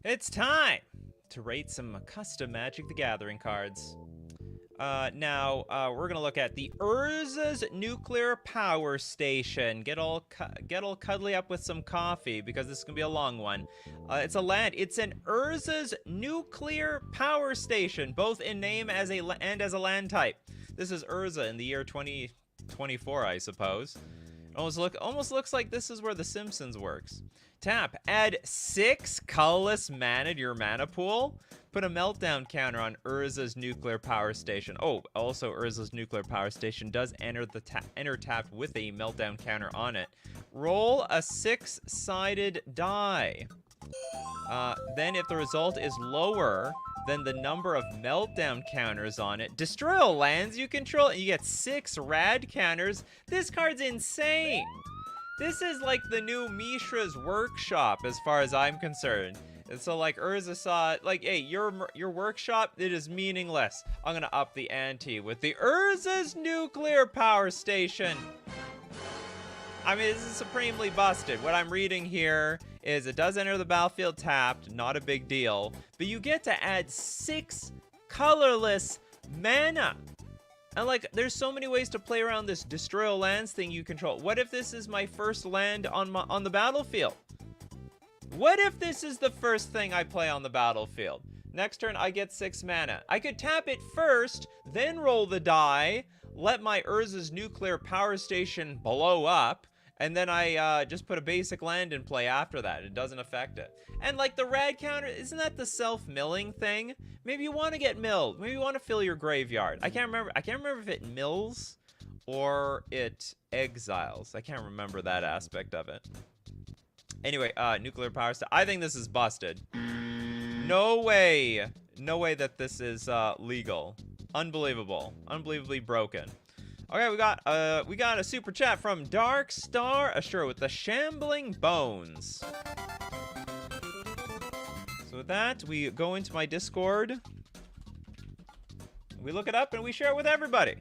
It's time to rate some custom Magic the Gathering cards. Now, we're gonna look at the Urza's Nuclear Power Station. Get all cuddly up with some coffee because this is gonna be a long one. It's a land. It's an Urza's Nuclear Power Station, both in name and as a land type. This is Urza in the year 2024, I suppose. Almost looks like this is where The Simpsons works. Tap, add 6 colorless mana to your mana pool. Put a meltdown counter on Urza's Nuclear Power Station. Oh, also Urza's Nuclear Power Station does enter tapped with a meltdown counter on it. Roll a 6-sided die. Then if the result is lower than the number of meltdown counters on it, destroy all lands you control and you get 6 rad counters. This card's insane. This is like the new Mishra's Workshop as far as I'm concerned. And so like Urza saw it, like, hey, your workshop, it is meaningless. I'm gonna up the ante with the Urza's Nuclear Power Station. I mean, this is supremely busted. What I'm reading here is it does enter the battlefield tapped, not a big deal, but you get to add 6 colorless mana. And like, there's so many ways to play around this destroy all lands thing you control. What if this is my first land on the battlefield? What if this is the first thing I play on the battlefield? Next turn, I get 6 mana. I could tap it first, then roll the die, let my Urza's Nuclear Power Station blow up, and then I just put a basic land in play after that. It doesn't affect it. And like the rad counter, isn't that the self-milling thing? Maybe you want to get milled. Maybe you want to fill your graveyard. I can't remember if it mills or it exiles. I can't remember that aspect of it. Anyway, Nuclear Power Station. I think this is busted. No way. No way that this is legal. Unbelievable. Unbelievably broken. Okay, we got a super chat from Dark Star Assure with the Shambling Bones. So with that, we go into my Discord. We look it up and we share it with everybody.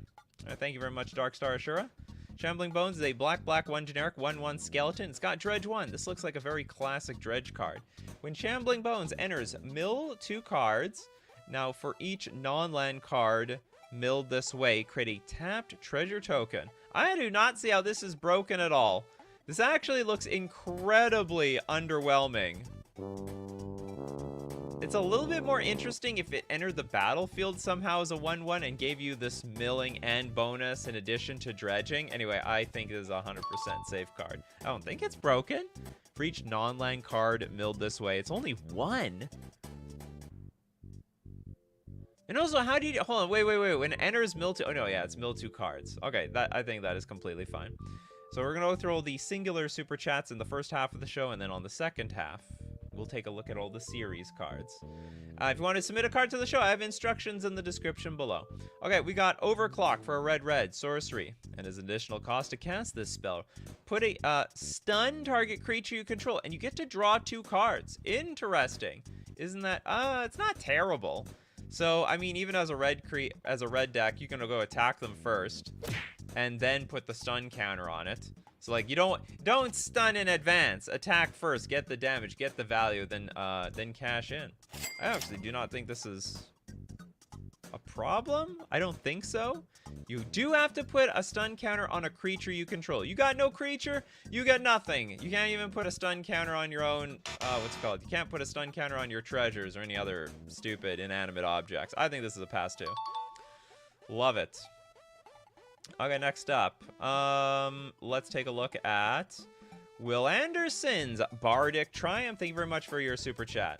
All right, thank you very much, Dark Star Assura. Shambling Bones is a black 1 generic 1/1 skeleton. It's got Dredge 1. This looks like a very classic Dredge card. When Shambling Bones enters, mill 2 cards. Now for each non-land card milled this way, create a tapped treasure token. I do not see how this is broken at all. This actually looks incredibly underwhelming. It's a little bit more interesting if it entered the battlefield somehow as a 1/1 and gave you this milling and bonus in addition to dredging. Anyway, I think it is a 100% safe card. I don't think it's broken. For each non-land card milled this way, it's only 1. And also, how do you... Hold on, wait. When it enters mill 2... Oh, no, yeah, it's mill 2 cards. Okay, I think that is completely fine. So we're going to go through all the singular super chats in the first half of the show, and then on the second half, we'll take a look at all the series cards. If you want to submit a card to the show, I have instructions in the description below. Okay, we got Overclock for a red sorcery. And as an additional cost to cast this spell, put a stun target creature you control, and you get to draw 2 cards. Interesting. Isn't that... it's not terrible. So, I mean, even as a red deck, you're gonna go attack them first, and then put the stun counter on it. So, like, you don't stun in advance. Attack first, get the damage, get the value, then cash in. I actually do not think this is a problem. I don't think so. You do have to put a stun counter on a creature you control. You got no creature, you got nothing. You can't even put a stun counter on your own, what's it called? You can't put a stun counter on your treasures or any other stupid inanimate objects. I think this is a pass too. Love it. Okay, next up. Let's take a look at Will Anderson's Bardic Triumph. Thank you very much for your super chat.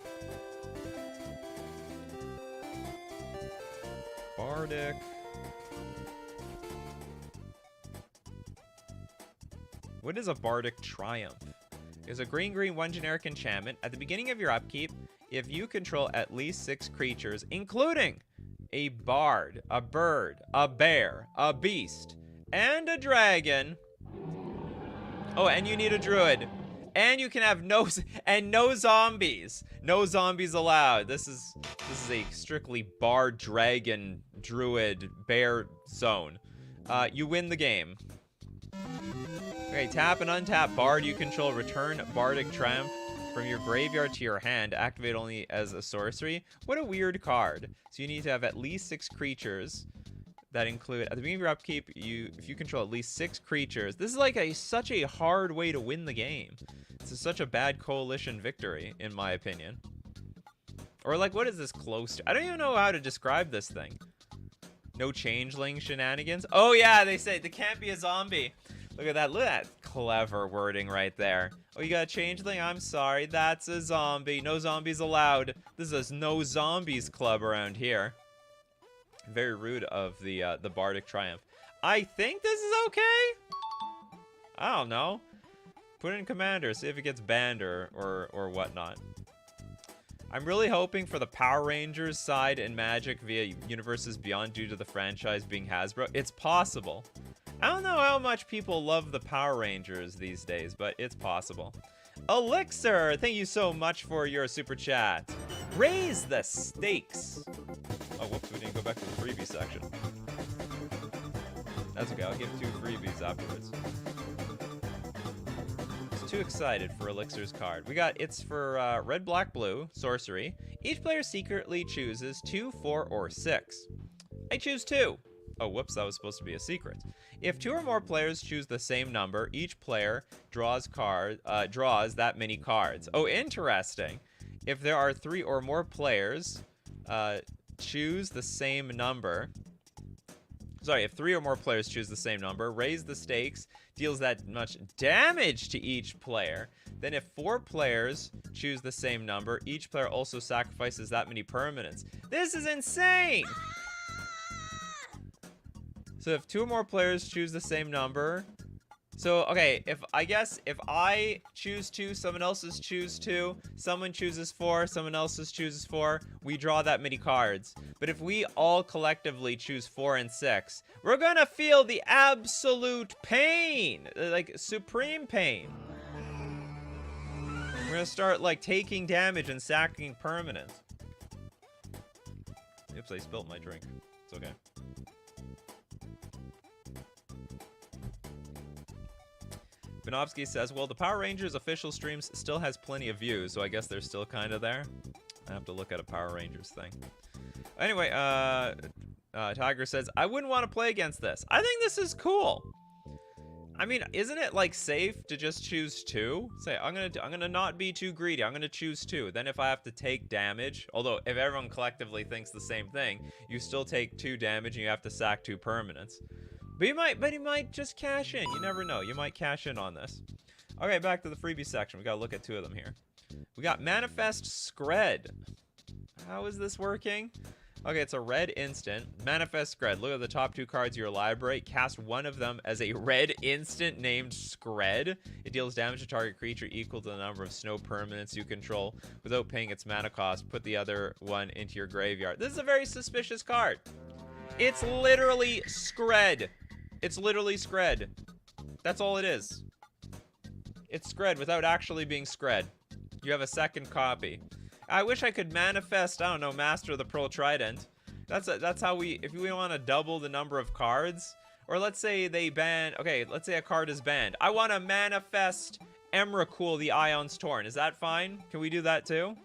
Bardic. What is a Bardic Triumph? It's a green 1 generic enchantment. At the beginning of your upkeep, if you control at least 6 creatures, including a bard, a bird, a bear, a beast, and a dragon. Oh, and you need a druid. And you can have no zombies. No zombies allowed. This is a strictly bard, dragon, druid, bear zone. You win the game. Okay, tap and untap bard you control, return Bardic Triumph from your graveyard to your hand, activate only as a sorcery. What a weird card. So you need to have at least 6 creatures that include, at the beginning of your upkeep, if you control at least 6 creatures. This is like such a hard way to win the game. This is such a bad coalition victory, in my opinion. Or like, what is this close to? I don't even know how to describe this thing. No changeling shenanigans. Oh yeah, they say there can't be a zombie. Look at that. Look at that clever wording right there. Oh, you got a changeling? I'm sorry. That's a zombie. No zombies allowed. This is no zombies club around here. Very rude of the Bardic Triumph. I think this is okay. I don't know. Put it in Commander. See if it gets banned or whatnot. I'm really hoping for the Power Rangers side in Magic via Universes Beyond due to the franchise being Hasbro. It's possible. I don't know how much people love the Power Rangers these days, but it's possible. Elixir, thank you so much for your super chat. Raise the stakes. Oh, whoops, we didn't go back to the freebie section. That's okay, I'll give 2 freebies afterwards. Too excited for Elixir's card. It's for red, black, blue, sorcery. Each player secretly chooses 2, 4, or 6. I choose 2. Oh, whoops, that was supposed to be a secret. If 2 or more players choose the same number, each player draws that many cards. Oh, interesting. If there are 3 or more players choose the same number. Sorry, if 3 or more players choose the same number, raise the stakes, deals that much damage to each player. Then if 4 players choose the same number, each player also sacrifices that many permanents. This is insane! So if 2 or more players choose the same number. So, okay, if I choose 2, someone else's choose 2, someone chooses 4, someone else's chooses 4, we draw that many cards. But if we all collectively choose 4 and 6, we're gonna feel the absolute pain, like supreme pain. We're gonna start like taking damage and sacking permanent. Oops, I spilled my drink. It's okay. Vinovsky says, well, the Power Rangers official streams still has plenty of views, so I guess they're still kind of there. I have to look at a Power Rangers thing. Anyway, Tiger says, I wouldn't want to play against this. I think this is cool. I mean, isn't it like safe to just choose 2? Say, I'm gonna not be too greedy. I'm gonna choose 2. Then if I have to take damage, although if everyone collectively thinks the same thing, you still take 2 damage and you have to sack 2 permanents. But he might just cash in. You never know. You might cash in on this. Okay, back to the freebie section. We gotta look at 2 of them here. We got Manifest Scred. How is this working? Okay, it's a red instant. Manifest Scred. Look at the top 2 cards of your library. Cast one of them as a red instant named Scred. It deals damage to target creature equal to the number of snow permanents you control without paying its mana cost. Put the other one into your graveyard. This is a very suspicious card. It's literally Scred. It's literally Scred. That's all it is. It's Scred without actually being Scred. You have a second copy. I wish I could manifest, I don't know, Master the Pearl Trident. That's how if we want to double the number of cards, or let's say they ban, okay, let's say a card is banned. I want to manifest Emrakul the Ion's Torn. Is that fine? Can we do that too?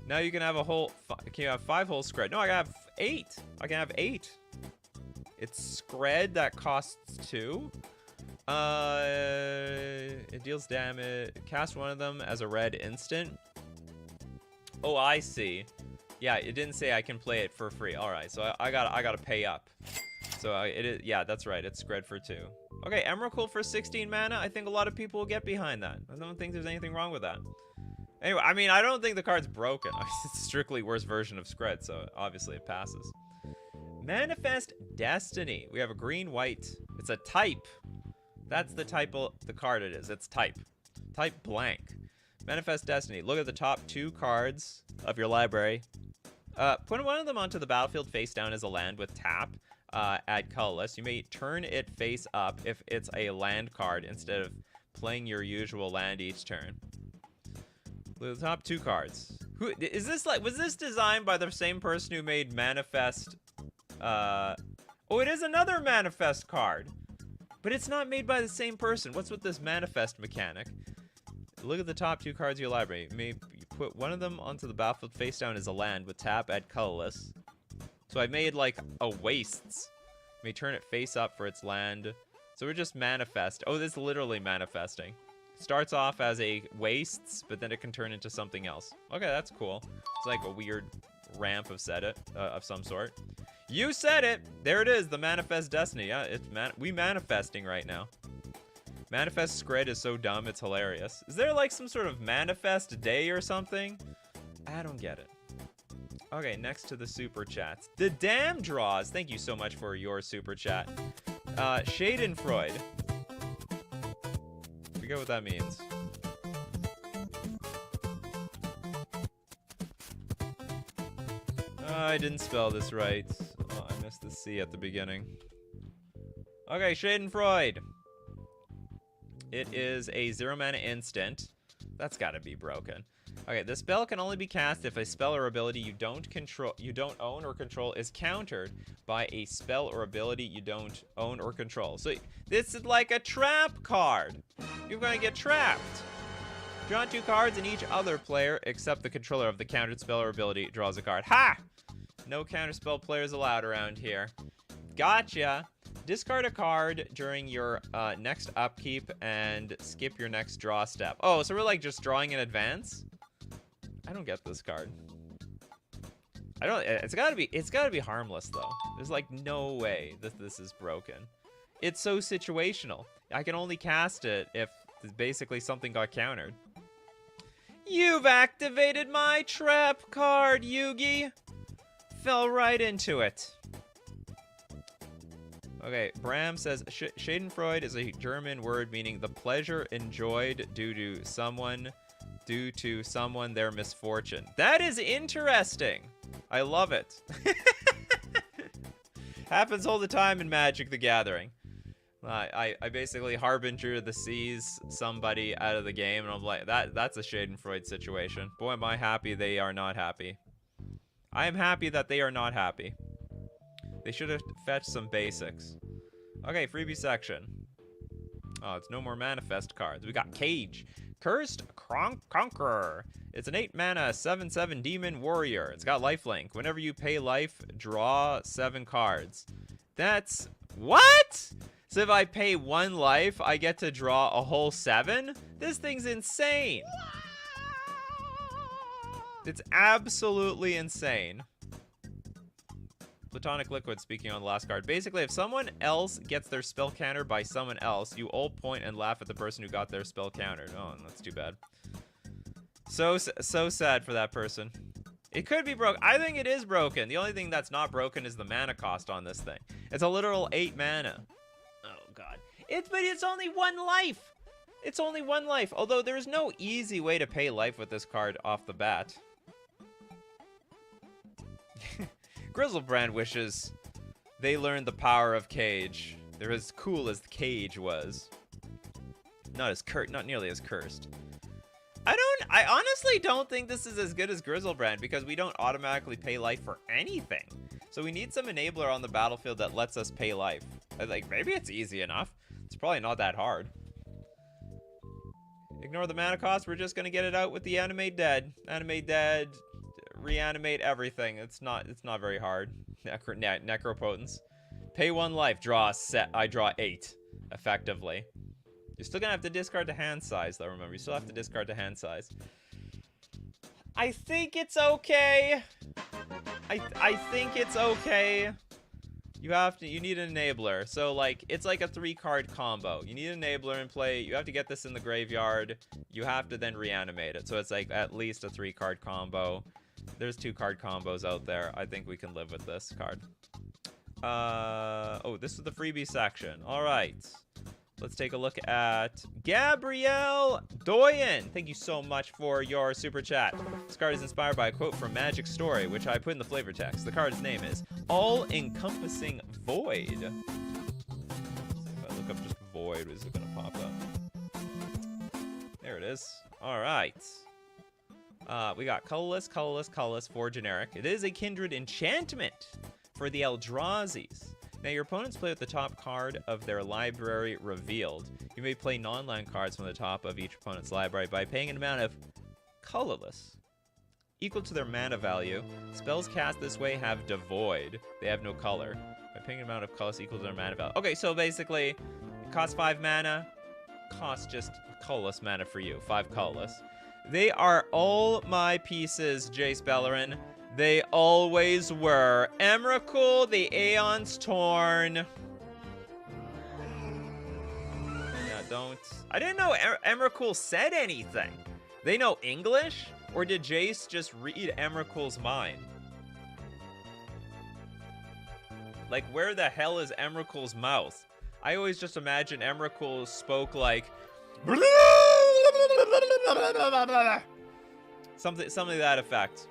Now you can have a whole, can you have 5 whole Scred? No, I can have 8. I can have 8. It's Scred that costs 2. It deals damage. Cast one of them as a red instant. Oh, I see. Yeah, it didn't say I can play it for free. All right, so I gotta pay up. So it is. Yeah, that's right. It's Scred for 2. Okay, Emrakul for 16 mana. I think a lot of people will get behind that. I don't think there's anything wrong with that. Anyway, I mean, I don't think the card's broken. It's a strictly worse version of Scred, so obviously it passes. Manifest Destiny. We have a green-white. It's a type. That's the type of the card it is. It's type. Type blank. Manifest Destiny. Look at the top 2 cards of your library. Put one of them onto the battlefield face down as a land with tap. Add colorless. You may turn it face up if it's a land card instead of playing your usual land each turn. Look at the top 2 cards. Who is this? Like, was this designed by the same person who made Manifest? Oh, it is another Manifest card, but it's not made by the same person. What's with this Manifest mechanic? Look at the top 2 cards of your library. Maybe you put one of them onto the battlefield face down as a land with tap, add colorless. So I made like a wastes. May turn it face up for its land. So we're just manifest. Oh, this is literally manifesting. Starts off as a wastes, but then it can turn into something else. Okay, that's cool. It's like a weird ramp of of some sort. You said it. There it is. The manifest destiny. Yeah, we manifesting right now. Manifest Scred is so dumb, it's hilarious. Is there like some sort of manifest day or something? I don't get it. Okay, next to the super chats. The damn draws. Thank you so much for your super chat. Schadenfreude. Forget what that means. I didn't spell this right. Oh, I missed the C at the beginning. Okay, Schadenfreude. It is a 0 mana instant. That's gotta be broken. Okay, the spell can only be cast if a spell or ability you don't own or control is countered by a spell or ability you don't own or control. So this is like a trap card. You're gonna get trapped. Draw 2 cards, and each other player, except the controller of the countered spell or ability, draws a card. Ha! No counterspell players allowed around here. Gotcha. Discard a card during your next upkeep and skip your next draw step. Oh, so we're like just drawing in advance? I don't get this card. It's gotta be harmless though. There's like no way that this is broken. It's so situational. I can only cast it if basically something got countered. You've activated my trap card, Yugi. Fell right into it. Okay, Bram says, Schadenfreude is a German word meaning the pleasure enjoyed due to someone their misfortune. That is interesting. I love it. Happens all the time in Magic the Gathering. I basically harbinger the seas somebody out of the game, and I'm like, that's a Schadenfreude situation. Boy, am I happy they are not happy. I am happy that they are not happy. They should have fetched some basics. Okay, freebie section. Oh, it's no more manifest cards. We got Cage. Cursed Conqueror. It's an 8 mana 7/7 demon warrior. It's got lifelink. Whenever you pay life, draw 7 cards. That's... What? So if I pay 1 life, I get to draw a whole 7? This thing's insane. It's absolutely insane. Platonic Liquid speaking on the last card. Basically, if someone else gets their spell countered by someone else, you all point and laugh at the person who got their spell countered. Oh, that's too bad. So sad for that person. It could be broken. I think it is broken. The only thing that's not broken is the mana cost on this thing. It's a literal 8 mana. Oh, God. But it's only 1 life. It's only 1 life. Although there's no easy way to pay life with this card off the bat. Grizzlebrand wishes they learned the power of Cage. They're as cool as Cage was. Not nearly as cursed. I honestly don't think this is as good as Grizzlebrand because we don't automatically pay life for anything. So we need some enabler on the battlefield that lets us pay life. Like, maybe it's easy enough. It's probably not that hard. Ignore the mana cost. We're just gonna get it out with the Animate Dead. Animate Dead. Reanimate everything. It's not very hard. Necropotence. Pay 1 life. Draw a set. I draw 8. Effectively. You're still gonna have to discard the hand size though, remember. You still have to discard the hand size. I think it's okay. I think it's okay. You need an enabler. So like it's like a 3-card combo. You need an enabler in play. You have to get this in the graveyard. You have to then reanimate it. So it's like at least a 3-card combo. There's 2-card combos out there. I think we can live with this card. Oh, this is the freebie section. All right. Let's take a look at Gabrielle Doyen. Thank you so much for your super chat. This card is inspired by a quote from Magic Story, which I put in the flavor text. The card's name is All-Encompassing Void. If I look up just Void, is it going to pop up? There it is. All right. We got colorless, colorless, colorless, 4 generic. It is a kindred enchantment for the Eldrazi's. Now, your opponents play with the top card of their library revealed. You may play non-land cards from the top of each opponent's library by paying an amount of colorless equal to their mana value. Spells cast this way have devoid. They have no color. By paying an amount of colorless equal to their mana value. Okay, so basically, it costs 5 mana. Costs just colorless mana for you. 5 colorless. They are all my pieces, Jace Bellerin. They always were. Emrakul, the Aeon's Torn. Yeah, don't... I didn't know Emrakul said anything. They know English? Or did Jace just read Emrakul's mind? Like, where the hell is Emrakul's mouth? I always just imagine Emrakul spoke like... Something to that effect.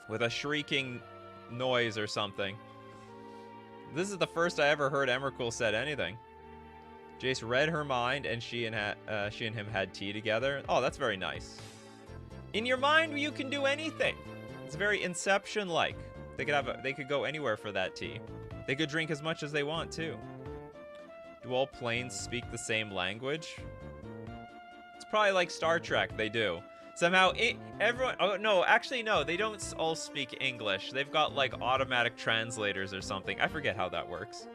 With a shrieking noise or something. This is the first I ever heard Emrakul said anything. Jace read her mind, and she and him had tea together. Oh, that's very nice. In your mind, you can do anything. It's very Inception-like. They could go anywhere for that tea. They could drink as much as they want too. Do all planes speak the same language? It's probably like Star Trek. They do. Somehow, everyone... Oh, no, actually, no. They don't all speak English. They've got, like, automatic translators or something. I forget how that works.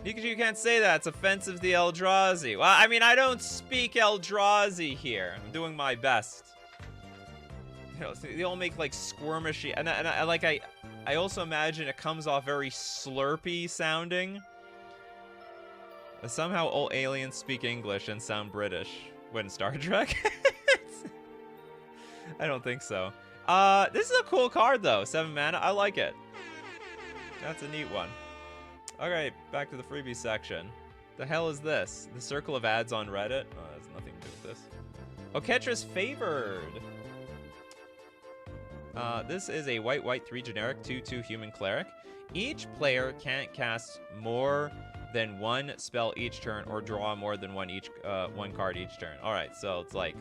Nikachu, you can't say that. It's offensive to the Eldrazi. Well, I mean, I don't speak Eldrazi here. I'm doing my best. You know, they all make, like, squirmishy... And I also imagine it comes off very slurpy sounding. Somehow all aliens speak English and sound British. When Star Trek? I don't think so. This is a cool card, though. 7 mana. I like it. That's a neat one. Okay, back to the freebie section. The hell is this? The circle of ads on Reddit? Oh, that has nothing to do with this. Oketra's Favored. This is a white 3 generic 2/2 human cleric. Each player can't cast more than 1 spell each turn or draw more than one card each turn. All right, so it's like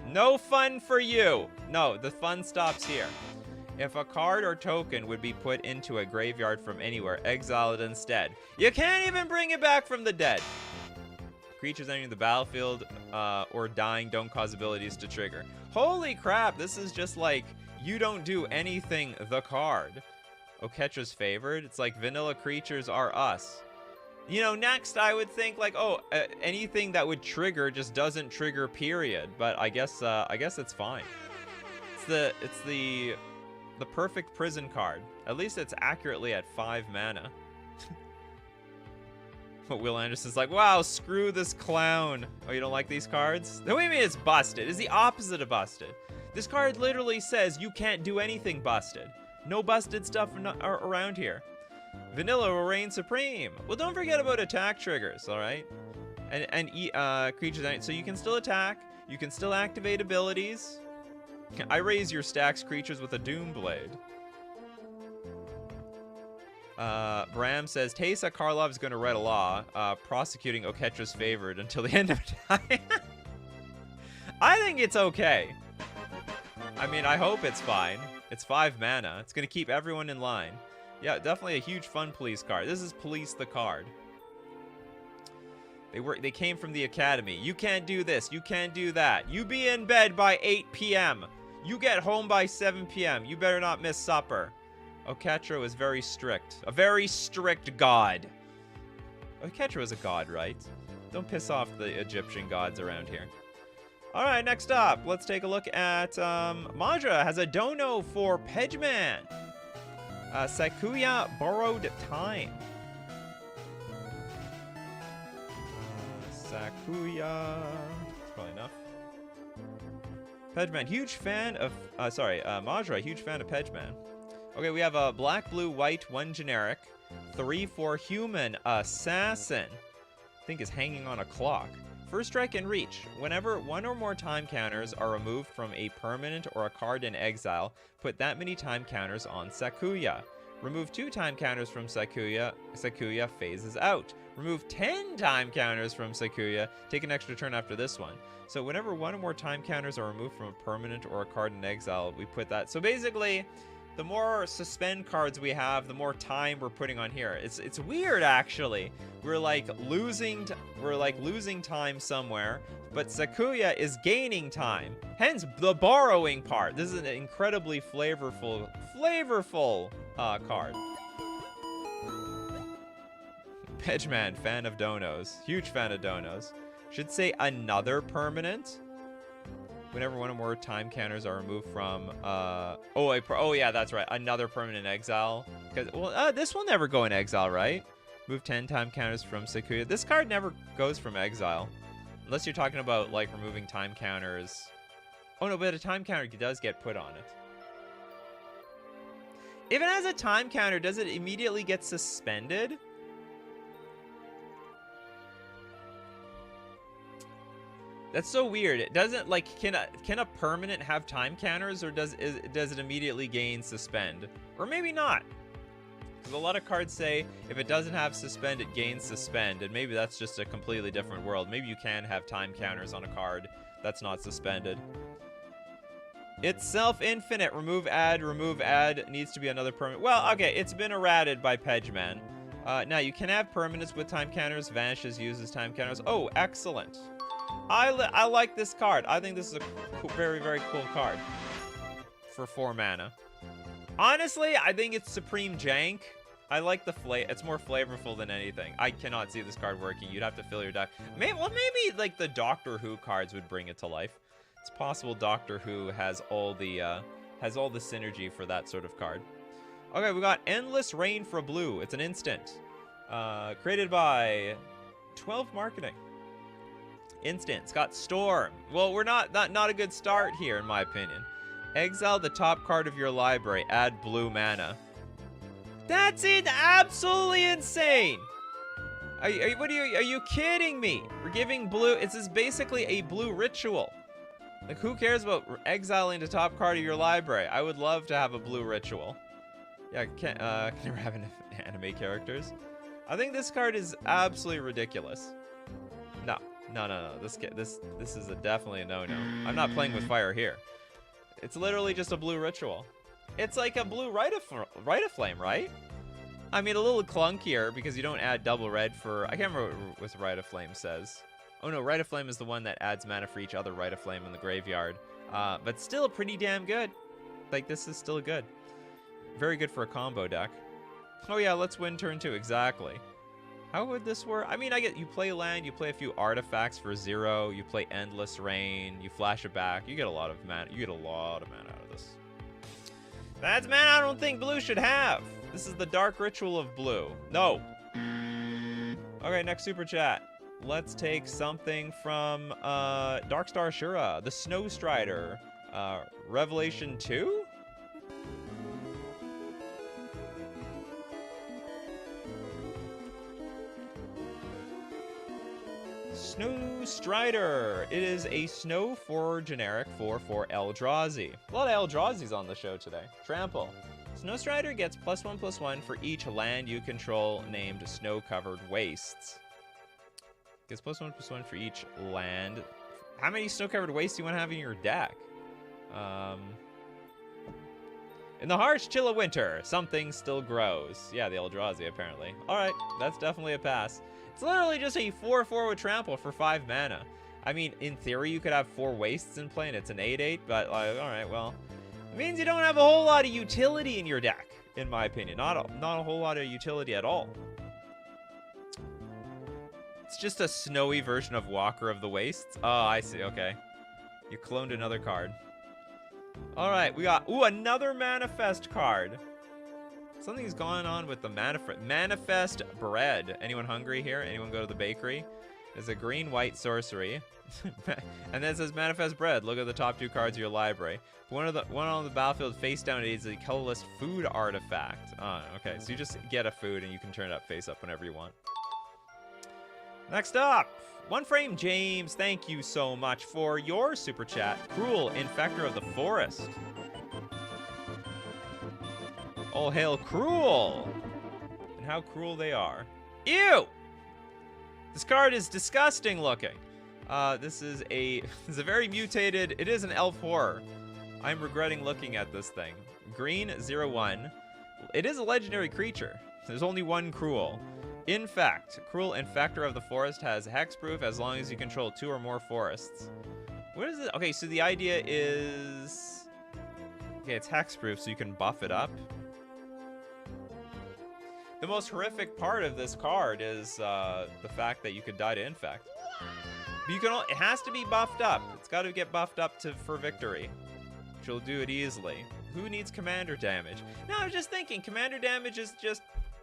no fun for you. No, the fun stops here. If a card or token would be put into a graveyard from anywhere, exile it instead. You can't even bring it back from the dead. Creatures entering the battlefield or dying don't cause abilities to trigger. Holy crap, this is just like you don't do anything the card. Oketra's Favored. It's like vanilla creatures are us. You know, next I would think like, oh, anything that would trigger just doesn't trigger, period. But I guess it's fine. It's the perfect prison card. At least it's accurately at 5 mana. But Will Anderson's like, wow, screw this clown. Oh, you don't like these cards? No, what do you mean it's busted? It's the opposite of busted. This card literally says you can't do anything busted. No busted stuff around here. Vanilla will reign supreme. Well, don't forget about attack triggers, all right? And creatures, so you can still attack. You can still activate abilities. I raise your stacks creatures with a Doom Blade. Bram says, Teysa Karlov's going to read a law, prosecuting Oketra's Favored until the end of time. I think it's okay. I mean, I hope it's fine. It's 5 mana. It's going to keep everyone in line. Yeah, definitely a huge fun police card. This is Police the card. They came from the academy. You can't do this. You can't do that. You be in bed by 8 p.m. You get home by 7 p.m. You better not miss supper. Oketra is very strict. A very strict god. Oketra is a god, right? Don't piss off the Egyptian gods around here. All right, next up, let's take a look at Madra has a dono for Pedgeman. Sakuya Borrowed Time. Sakuya. That's probably enough. Pedgeman, huge fan of. Madra, huge fan of Pedgeman. Okay, we have a black, blue, white, 1 generic, 3/4 human assassin. I think is hanging on a clock. First strike and reach. Whenever 1 or more time counters are removed from a permanent or a card in exile, put that many time counters on Sakuya. Remove 2 time counters from Sakuya. Sakuya phases out. Remove 10 time counters from Sakuya. Take an extra turn after this one. So whenever 1 or more time counters are removed from a permanent or a card in exile, we put that. So basically, the more suspend cards we have, the more time we're putting on here. It's weird, actually. We're like losing time somewhere, but Sakuya is gaining time. Hence the borrowing part. This is an incredibly flavorful card. Pedgeman, fan of donos. Huge fan of donos. Should say another permanent. Whenever one or more time counters are removed from, oh yeah, that's right. Another permanent exile. Because, this will never go in exile, right? Move 10 time counters from Sakuya. This card never goes from exile. Unless you're talking about, like, removing time counters. Oh, no, but a time counter does get put on it. If it has a time counter, does it immediately get suspended? That's so weird. It doesn't, like, can a permanent have time counters, or does it immediately gain suspend? Or maybe not. Because a lot of cards say if it doesn't have suspend, it gains suspend, and maybe that's just a completely different world. Maybe you can have time counters on a card that's not suspended. It's self-infinite. Remove add needs to be another permanent. Well, okay, it's been errated by Pedgeman. Now, you can have permanents with time counters. Vanishes uses time counters. Oh, excellent. I like this card. I think this is a very, very cool card for 4 mana. Honestly, I think it's supreme jank. I like the it's more flavorful than anything. I cannot see this card working. You'd have to fill your deck. Maybe like the Doctor Who cards would bring it to life. It's possible Doctor Who has all the synergy for that sort of card. Okay, we got Endless Rain for blue. It's an instant. Created by 12 Marketing. Instant. It's got Storm. Well, we're not a good start here, in my opinion. Exile the top card of your library. Add blue mana. That's it. Absolutely insane. Are you kidding me? We're giving blue. This is basically a blue ritual. Like, who cares about exiling the top card of your library? I would love to have a blue ritual. Yeah, can never have enough anime characters. I think this card is absolutely ridiculous. No. This is definitely a no-no. I'm not playing with fire here. It's literally just a blue ritual. It's like a blue Rite of Flame, right? I mean, a little clunkier because you don't add double red for... I can't remember what Rite of Flame says. Oh no, Rite of Flame is the one that adds mana for each other Rite of Flame in the graveyard. But still pretty damn good. Like, this is still good. Very good for a combo deck. Oh yeah, let's win turn 2, exactly. How would this work? I mean, you play land, you play a few artifacts for 0, you play Endless Rain, you flash it back, you get a lot of mana. You get a lot of mana out of this. That's mana I don't think blue should have. This is the Dark Ritual of blue. No. Okay, next super chat. Let's take something from Darkstar Ashura, the Snow Strider, Revelation 2? Snow Strider. It is a snow for generic 4/4 Eldrazi. A lot of Eldrazi's on the show today. Trample. Snow Strider gets +1/+1 for each land you control named Snow-Covered Wastes. Gets +1/+1 for each land. How many Snow-Covered Wastes do you want to have in your deck? In the harsh chill of winter, something still grows. Yeah, the Eldrazi, apparently. Alright, that's definitely a pass. It's literally just a 4/4 with Trample for 5 mana. I mean, in theory, you could have 4 Wastes in play, and it's an 8/8, but, like, alright, well. It means you don't have a whole lot of utility in your deck, in my opinion. Not a whole lot of utility at all. It's just a snowy version of Walker of the Wastes. Oh, I see, okay. You cloned another card. Alright, we got, another Manifest card. Something's going on with the Manifest Bread. Anyone hungry here? Anyone go to the bakery? There's a green-white sorcery. And then it says Manifest Bread. Look at the top 2 cards of your library. One on the battlefield face down is a colorless food artifact. Oh, okay. So you just get a food and you can turn it up face up whenever you want. Next up, One Frame James. Thank you so much for your super chat. Cruel Infector of the Forest. All hail Cruel! And how cruel they are. Ew! This card is disgusting looking. This is a very mutated, it is an elf horror. I'm regretting looking at this thing. Green 0/1. It is a legendary creature. There's only one Cruel. Infect. Cruel Infector of the Forest has hexproof as long as you control 2 or more forests. What is it? Okay, so the idea is... Okay, it's hexproof, so you can buff it up. The most horrific part of this card is the fact that you could die to Infect. But you can. It has to be buffed up. It's got to get buffed up for victory, which will do it easily. Who needs commander damage? No, I was just thinking, commander damage is just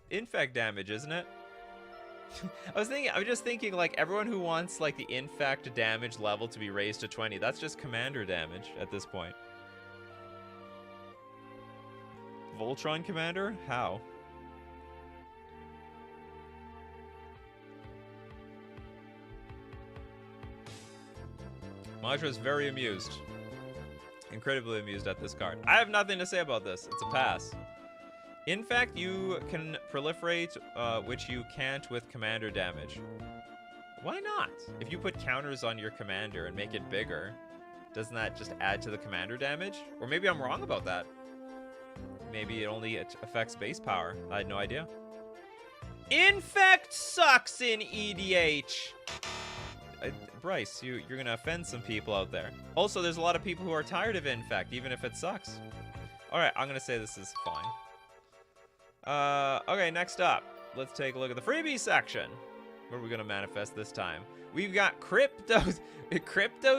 Infect damage, isn't it? I was just thinking, like, everyone who wants, like, the Infect damage level to be raised to 20, that's just commander damage at this point. Voltron commander? How? Majra is very amused. Incredibly amused at this card. I have nothing to say about this. It's a pass. In fact, you can proliferate, which you can't with commander damage. Why not? If you put counters on your commander and make it bigger, doesn't that just add to the commander damage? Or maybe I'm wrong about that. Maybe it only affects base power. I had no idea. Infect sucks in EDH! Bryce, you're gonna offend some people out there. Also, there's a lot of people who are tired of Infect, even if it sucks. Alright, I'm gonna say this is fine. Okay, next up. Let's take a look at the freebie section. What are we gonna manifest this time? We've got Crypto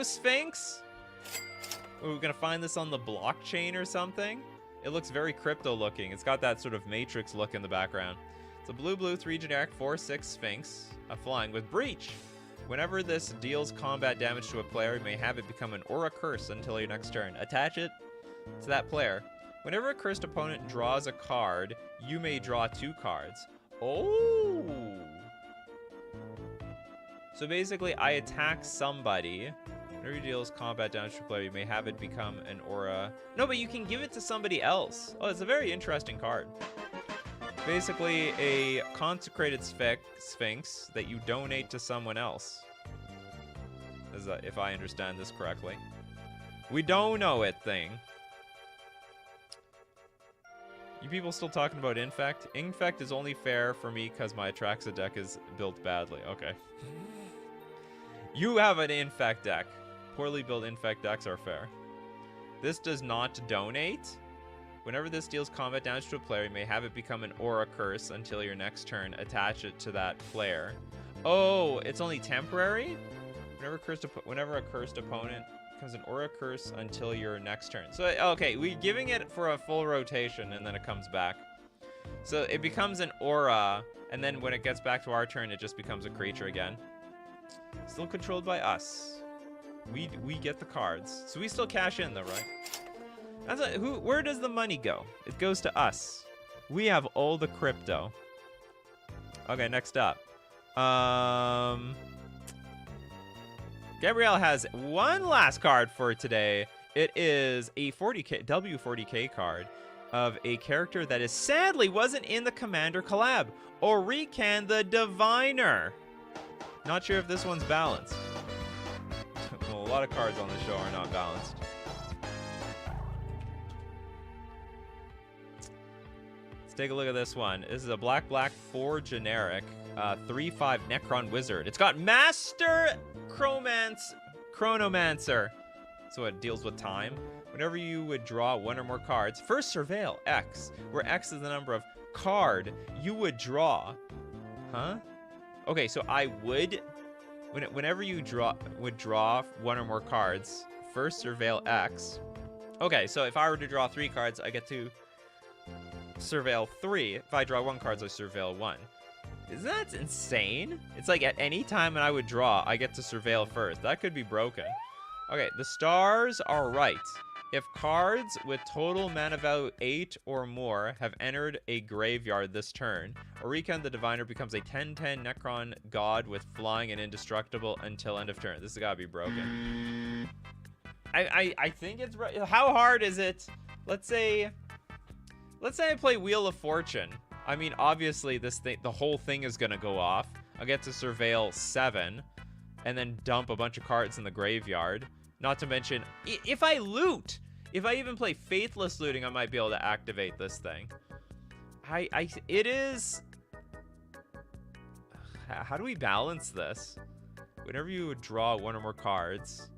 Sphinx? Are we gonna find this on the blockchain or something? It looks very crypto looking. It's got that sort of Matrix look in the background. It's a blue 3 generic 4/6 Sphinx, flying with Breach. Whenever this deals combat damage to a player, you may have it become an Aura Curse until your next turn. Attach it to that player. Whenever a cursed opponent draws a card, you may draw 2 cards. Oh! So basically, I attack somebody. Whenever it deals combat damage to a player, you may have it become an Aura. No, but you can give it to somebody else. Oh, it's a very interesting card. Basically, a consecrated sphinx that you donate to someone else. If I understand this correctly. We don't know it thing. You people still talking about Infect? Infect is only fair for me because my Atraxa deck is built badly. Okay. You have an Infect deck. Poorly built Infect decks are fair. This does not donate. Whenever this deals combat damage to a player, you may have it become an Aura Curse until your next turn. Attach it to that player. Oh, it's only temporary? Whenever a cursed opponent becomes an Aura Curse until your next turn. So, okay, we're giving it for a full rotation, and then it comes back. So it becomes an Aura, and then when it gets back to our turn, it just becomes a creature again. Still controlled by us. We get the cards. So we still cash in, though, right? Where does the money go? It goes to us. We have all the crypto. Okay, next up. Gabrielle has one last card for today. It is a W40K card of a character that sadly wasn't in the Commander collab. Orican the Diviner. Not sure if this one's balanced. Well, a lot of cards on the show are not balanced. Let's take a look at this one. This is a black 4 generic 3/5 Necron Wizard. It's got Master Chronomancer. So it deals with time. Whenever you would draw 1 or more cards, first surveil X, where X is the number of card you would draw. Huh? Okay, so I would, whenever you would draw 1 or more cards, first surveil X. Okay, so if I were to draw 3 cards, I get to surveil 3. If I draw 1 card, I surveil 1. Isn't that insane? It's like at any time when I would draw, I get to surveil first. That could be broken. Okay, the stars are right. If cards with total mana value 8 or more have entered a graveyard this turn, Orican the Diviner becomes a 10/10 Necron god with flying and indestructible until end of turn. This has got to be broken. I think it's right. How hard is it? Let's say I play Wheel of Fortune. I mean, obviously the whole thing is gonna go off. I'll get to surveil 7 and then dump a bunch of cards in the graveyard. Not to mention, if I loot, If I even play Faithless Looting, I might be able to activate this thing. It is... How do we balance this? Whenever you draw one or more cards...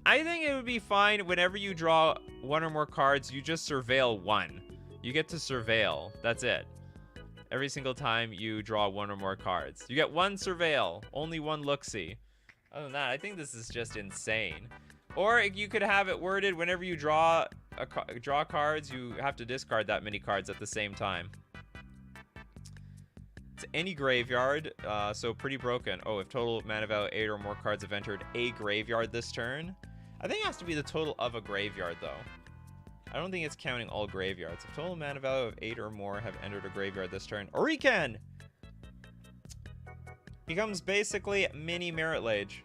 I think it would be fine whenever you draw one or more cards, you just surveil one. You get to surveil. That's it. Every single time you draw one or more cards. You get one surveil, only one look-see. Other than that, I think this is just insane. Or you could have it worded whenever you draw cards, you have to discard that many cards at the same time. It's any graveyard, so pretty broken. Oh, if total mana value 8 or more cards have entered a graveyard this turn. I think it has to be the total of a graveyard, though. I don't think it's counting all graveyards. If total mana value of 8 or more have entered a graveyard this turn, Orican becomes basically mini Merit Lage.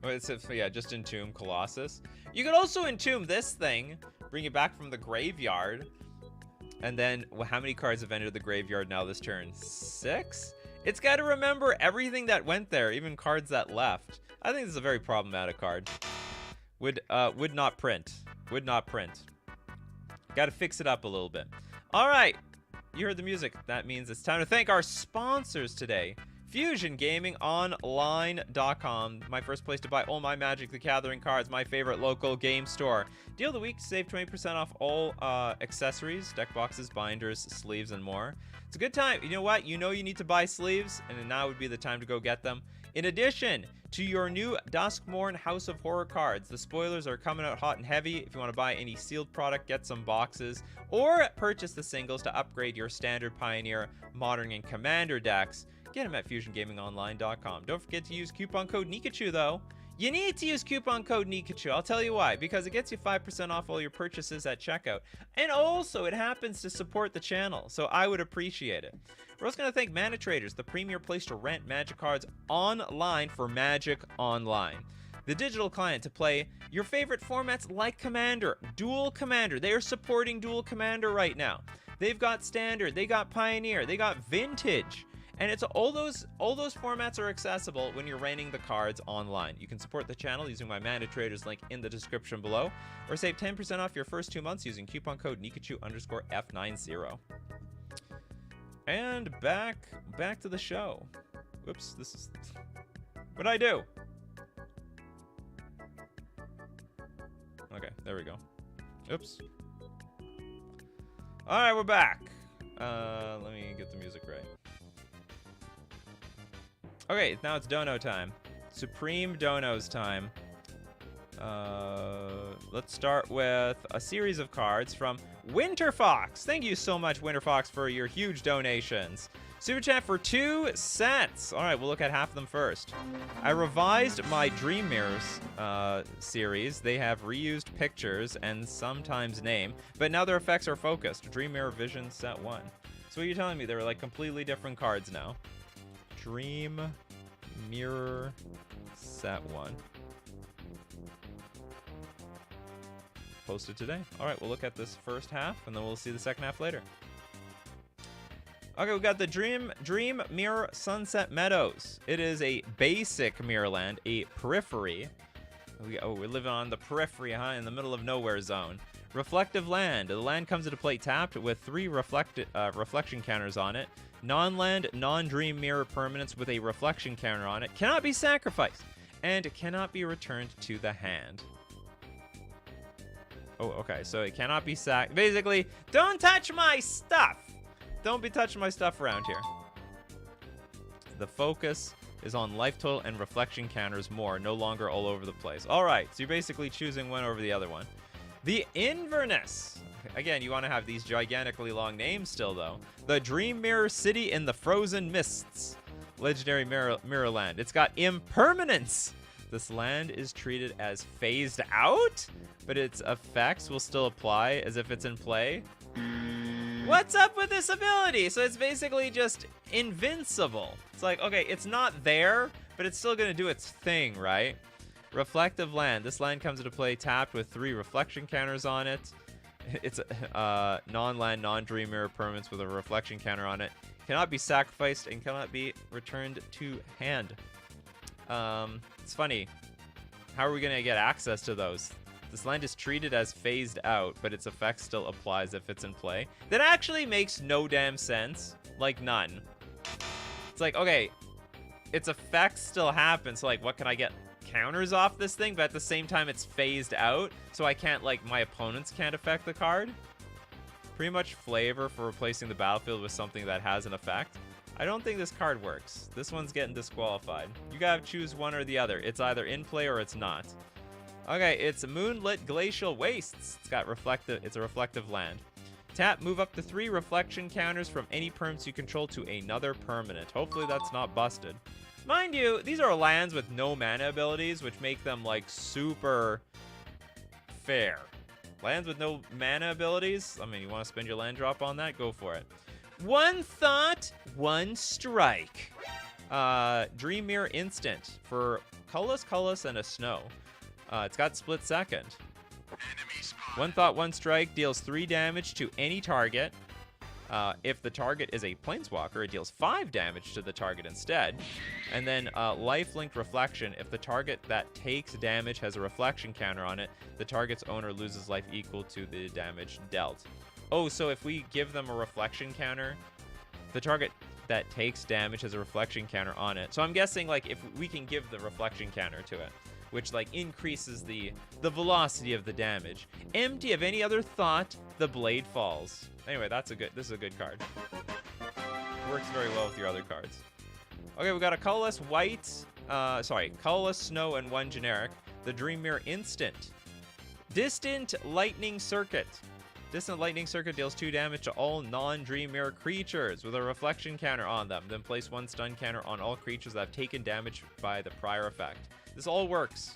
Oh, it's yeah, just entomb Colossus. You could also entomb this thing, bring it back from the graveyard, and then well, how many cards have entered the graveyard now this turn? 6? It's got to remember everything that went there, even cards that left. I think this is a very problematic card. Would not print. Would not print. Got to fix it up a little bit. All right. You heard the music. That means it's time to thank our sponsors today. FusionGamingOnline.com, my first place to buy all my Magic the Gathering cards, my favorite local game store. Deal of the week, save 20% off all accessories, deck boxes, binders, sleeves, and more. It's a good time. You know what? You know you need to buy sleeves, and now would be the time to go get them. In addition to your new Duskmourn House of Horror cards, the spoilers are coming out hot and heavy. If you want to buy any sealed product, get some boxes, or purchase the singles to upgrade your standard, Pioneer, Modern, and Commander decks. Get them at FusionGamingOnline.com. Don't forget to use coupon code Nikachu, though. You need to use coupon code Nikachu. I'll tell you why. Because it gets you 5% off all your purchases at checkout. And also, it happens to support the channel. So I would appreciate it. We're also going to thank Mana Traders, the premier place to rent Magic cards online for Magic Online. The digital client to play your favorite formats like Commander, Dual Commander. They are supporting Dual Commander right now. They've got Standard, they got Pioneer, they got Vintage. And it's all those formats are accessible when you're renting the cards online. You can support the channel using my Mana Traders link in the description below, or save 10% off your first 2 months using coupon code Nikachu_F90. And back to the show. Whoops, this is... What'd I do? Okay, there we go. Oops. Alright, we're back. Let me get the music right. Okay, now it's Dono time. Supreme Dono's time. Let's start with a series of cards from Winter Fox. Thank you so much, Winter Fox, for your huge donations. Super chat for 2 cents. All right, we'll look at half of them first. I revised my Dream Mirrors series. They have reused pictures and sometimes name, but now their effects are focused. Dream Mirror Vision Set 1. So what you're telling me, they were like completely different cards now. Dream Mirror Set 1. Posted today. All right, we'll look at this first half, and then we'll see the second half later. Okay, we got the Dream Mirror Sunset Meadows. It is a basic mirror land, a periphery. We're living on the periphery, huh? In the middle of nowhere zone. Reflective land. The land comes into play tapped with 3 reflection counters on it. Non-land, non-dream mirror permanents with a reflection counter on it. Cannot be sacrificed. And cannot be returned to the hand. Oh, okay. So it cannot be basically, don't touch my stuff. Don't be touching my stuff around here. The focus is on life total and reflection counters more, no longer all over the place. All right, so you're basically choosing one over the other one. The Inverness. Again, you want to have these gigantically long names still, though. The Dream Mirror City in the Frozen Mists. Legendary mirror land. It's got impermanence. This land is treated as phased out, but its effects will still apply as if it's in play. What's up with this ability? So it's basically just invincible. It's like, okay, it's not there, but it's still going to do its thing, right? Reflective land. This land comes into play tapped with 3 reflection counters on it. It's a non-land, non-dream mirror permanents with a reflection counter on it. Cannot be sacrificed and cannot be returned to hand. It's funny. How are we gonna get access to those? This land is treated as phased out, but its effect still applies if it's in play. That actually makes no damn sense. Like, none. It's like, okay, its effects still happen, so like, what can I get? Counters off this thing, but at the same time it's phased out, so I can't, like, my opponents can't affect the card. Pretty much flavor for replacing the battlefield with something that has an effect. I don't think this card works. This one's getting disqualified. You gotta choose one or the other. It's either in play or it's not. Okay, it's Moonlit Glacial Wastes. It's a reflective land. Tap, move up to 3 reflection counters from any perms you control to another permanent. Hopefully that's not busted. Mind you, these are lands with no mana abilities, which make them, like, super fair. Lands with no mana abilities? I mean, you want to spend your land drop on that? Go for it. One thought, one strike. Dream Mirror Instant for colorless, and a snow. It's got split second. One thought, one strike deals 3 damage to any target. If the target is a planeswalker, it deals 5 damage to the target instead. And then life-linked reflection. If the target that takes damage has a reflection counter on it, the target's owner loses life equal to the damage dealt. Oh, so if we give them a reflection counter, the target that takes damage has a reflection counter on it. So I'm guessing, like, if we can give the reflection counter to it, which, like, increases the velocity of the damage. Empty of any other thought, the blade falls. Anyway, this is a good card. Works very well with your other cards. Okay, we got a colorless colorless snow and 1 generic. The Dream Mirror Instant. Distant Lightning Circuit. Distant Lightning Circuit deals 2 damage to all non-Dream Mirror creatures with a reflection counter on them. Then place 1 stun counter on all creatures that have taken damage by the prior effect. This all works.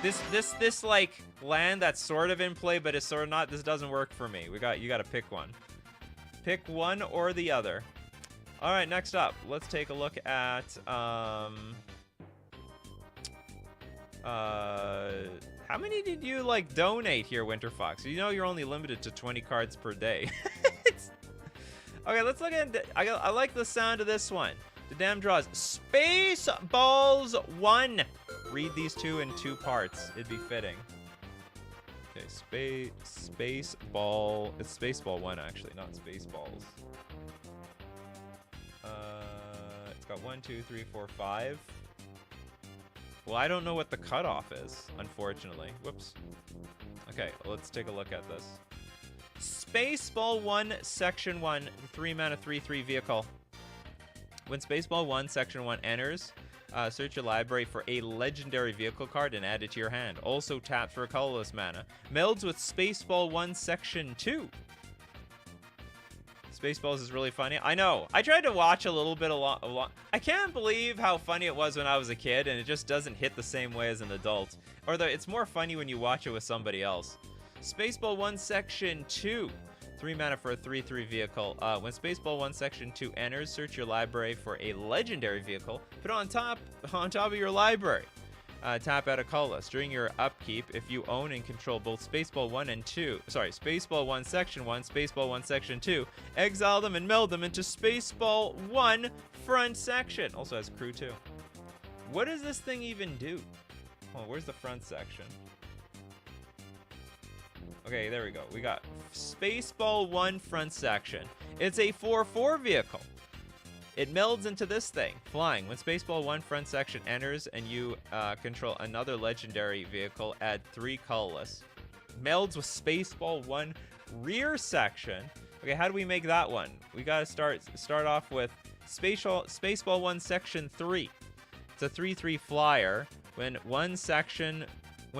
This like land that's sort of in play, but it's sort of not. This doesn't work for me. You got to pick one. Pick one or the other. All right, next up, let's take a look at how many did you like donate here, Winter Fox? You know you're only limited to 20 cards per day. Okay, let's look at. I like the sound of this one. The damn draws. Space Balls 1. Read these two in 2 parts. It'd be fitting. Okay, Space Ball. It's Space Ball 1 actually, not Space Balls. It's got 1, 2, 3, 4, 5. Well, I don't know what the cutoff is, unfortunately. Whoops. Okay, let's take a look at this. Spaceball 1, Section 1, 3 mana, 3/3 vehicle. When Spaceball 1, Section 1 enters, search your library for a legendary vehicle card and add it to your hand. Also tap for a colorless mana. Melds with Spaceball 1, Section 2. Spaceballs is really funny. I know. I tried to watch a little bit a lot. I can't believe how funny it was when I was a kid, and it just doesn't hit the same way as an adult. Or it's more funny when you watch it with somebody else. Spaceball 1, Section 2. 3 mana for a 3/3 vehicle. When Spaceball 1, Section 2 enters, search your library for a legendary vehicle. Put it on top of your library. Tap out a colorless. During your upkeep, if you own and control both Spaceball 1 and 2, Spaceball 1 Section 1, Spaceball 1 Section 2, exile them and meld them into Spaceball 1 front section. Also has crew 2. What does this thing even do? Oh, where's the front section? Okay, there we go. We got Spaceball 1 front section. It's a 4/4 vehicle. It melds into this thing, flying. When Spaceball 1 front section enters and you control another legendary vehicle, add 3 colorless. Melds with Spaceball 1 rear section. Okay, how do we make that one? We gotta start off with Spaceball 1 Section 3. It's a 3/3 flyer. When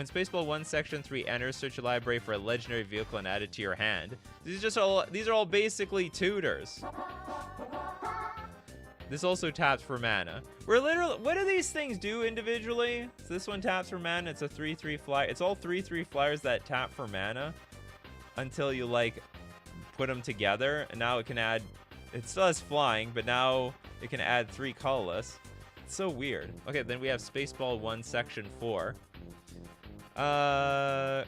Spaceball 1 Section 3 enters, search your library for a legendary vehicle and add it to your hand. These are all basically tutors. This also taps for mana. What do these things do individually? So this one taps for mana. It's a 3/3 flyer. It's all 3/3 flyers that tap for mana until you like put them together. And now it can add. It still has flying, but now it can add 3 colorless. It's so weird. Okay, then we have Spaceball 1 Section 4.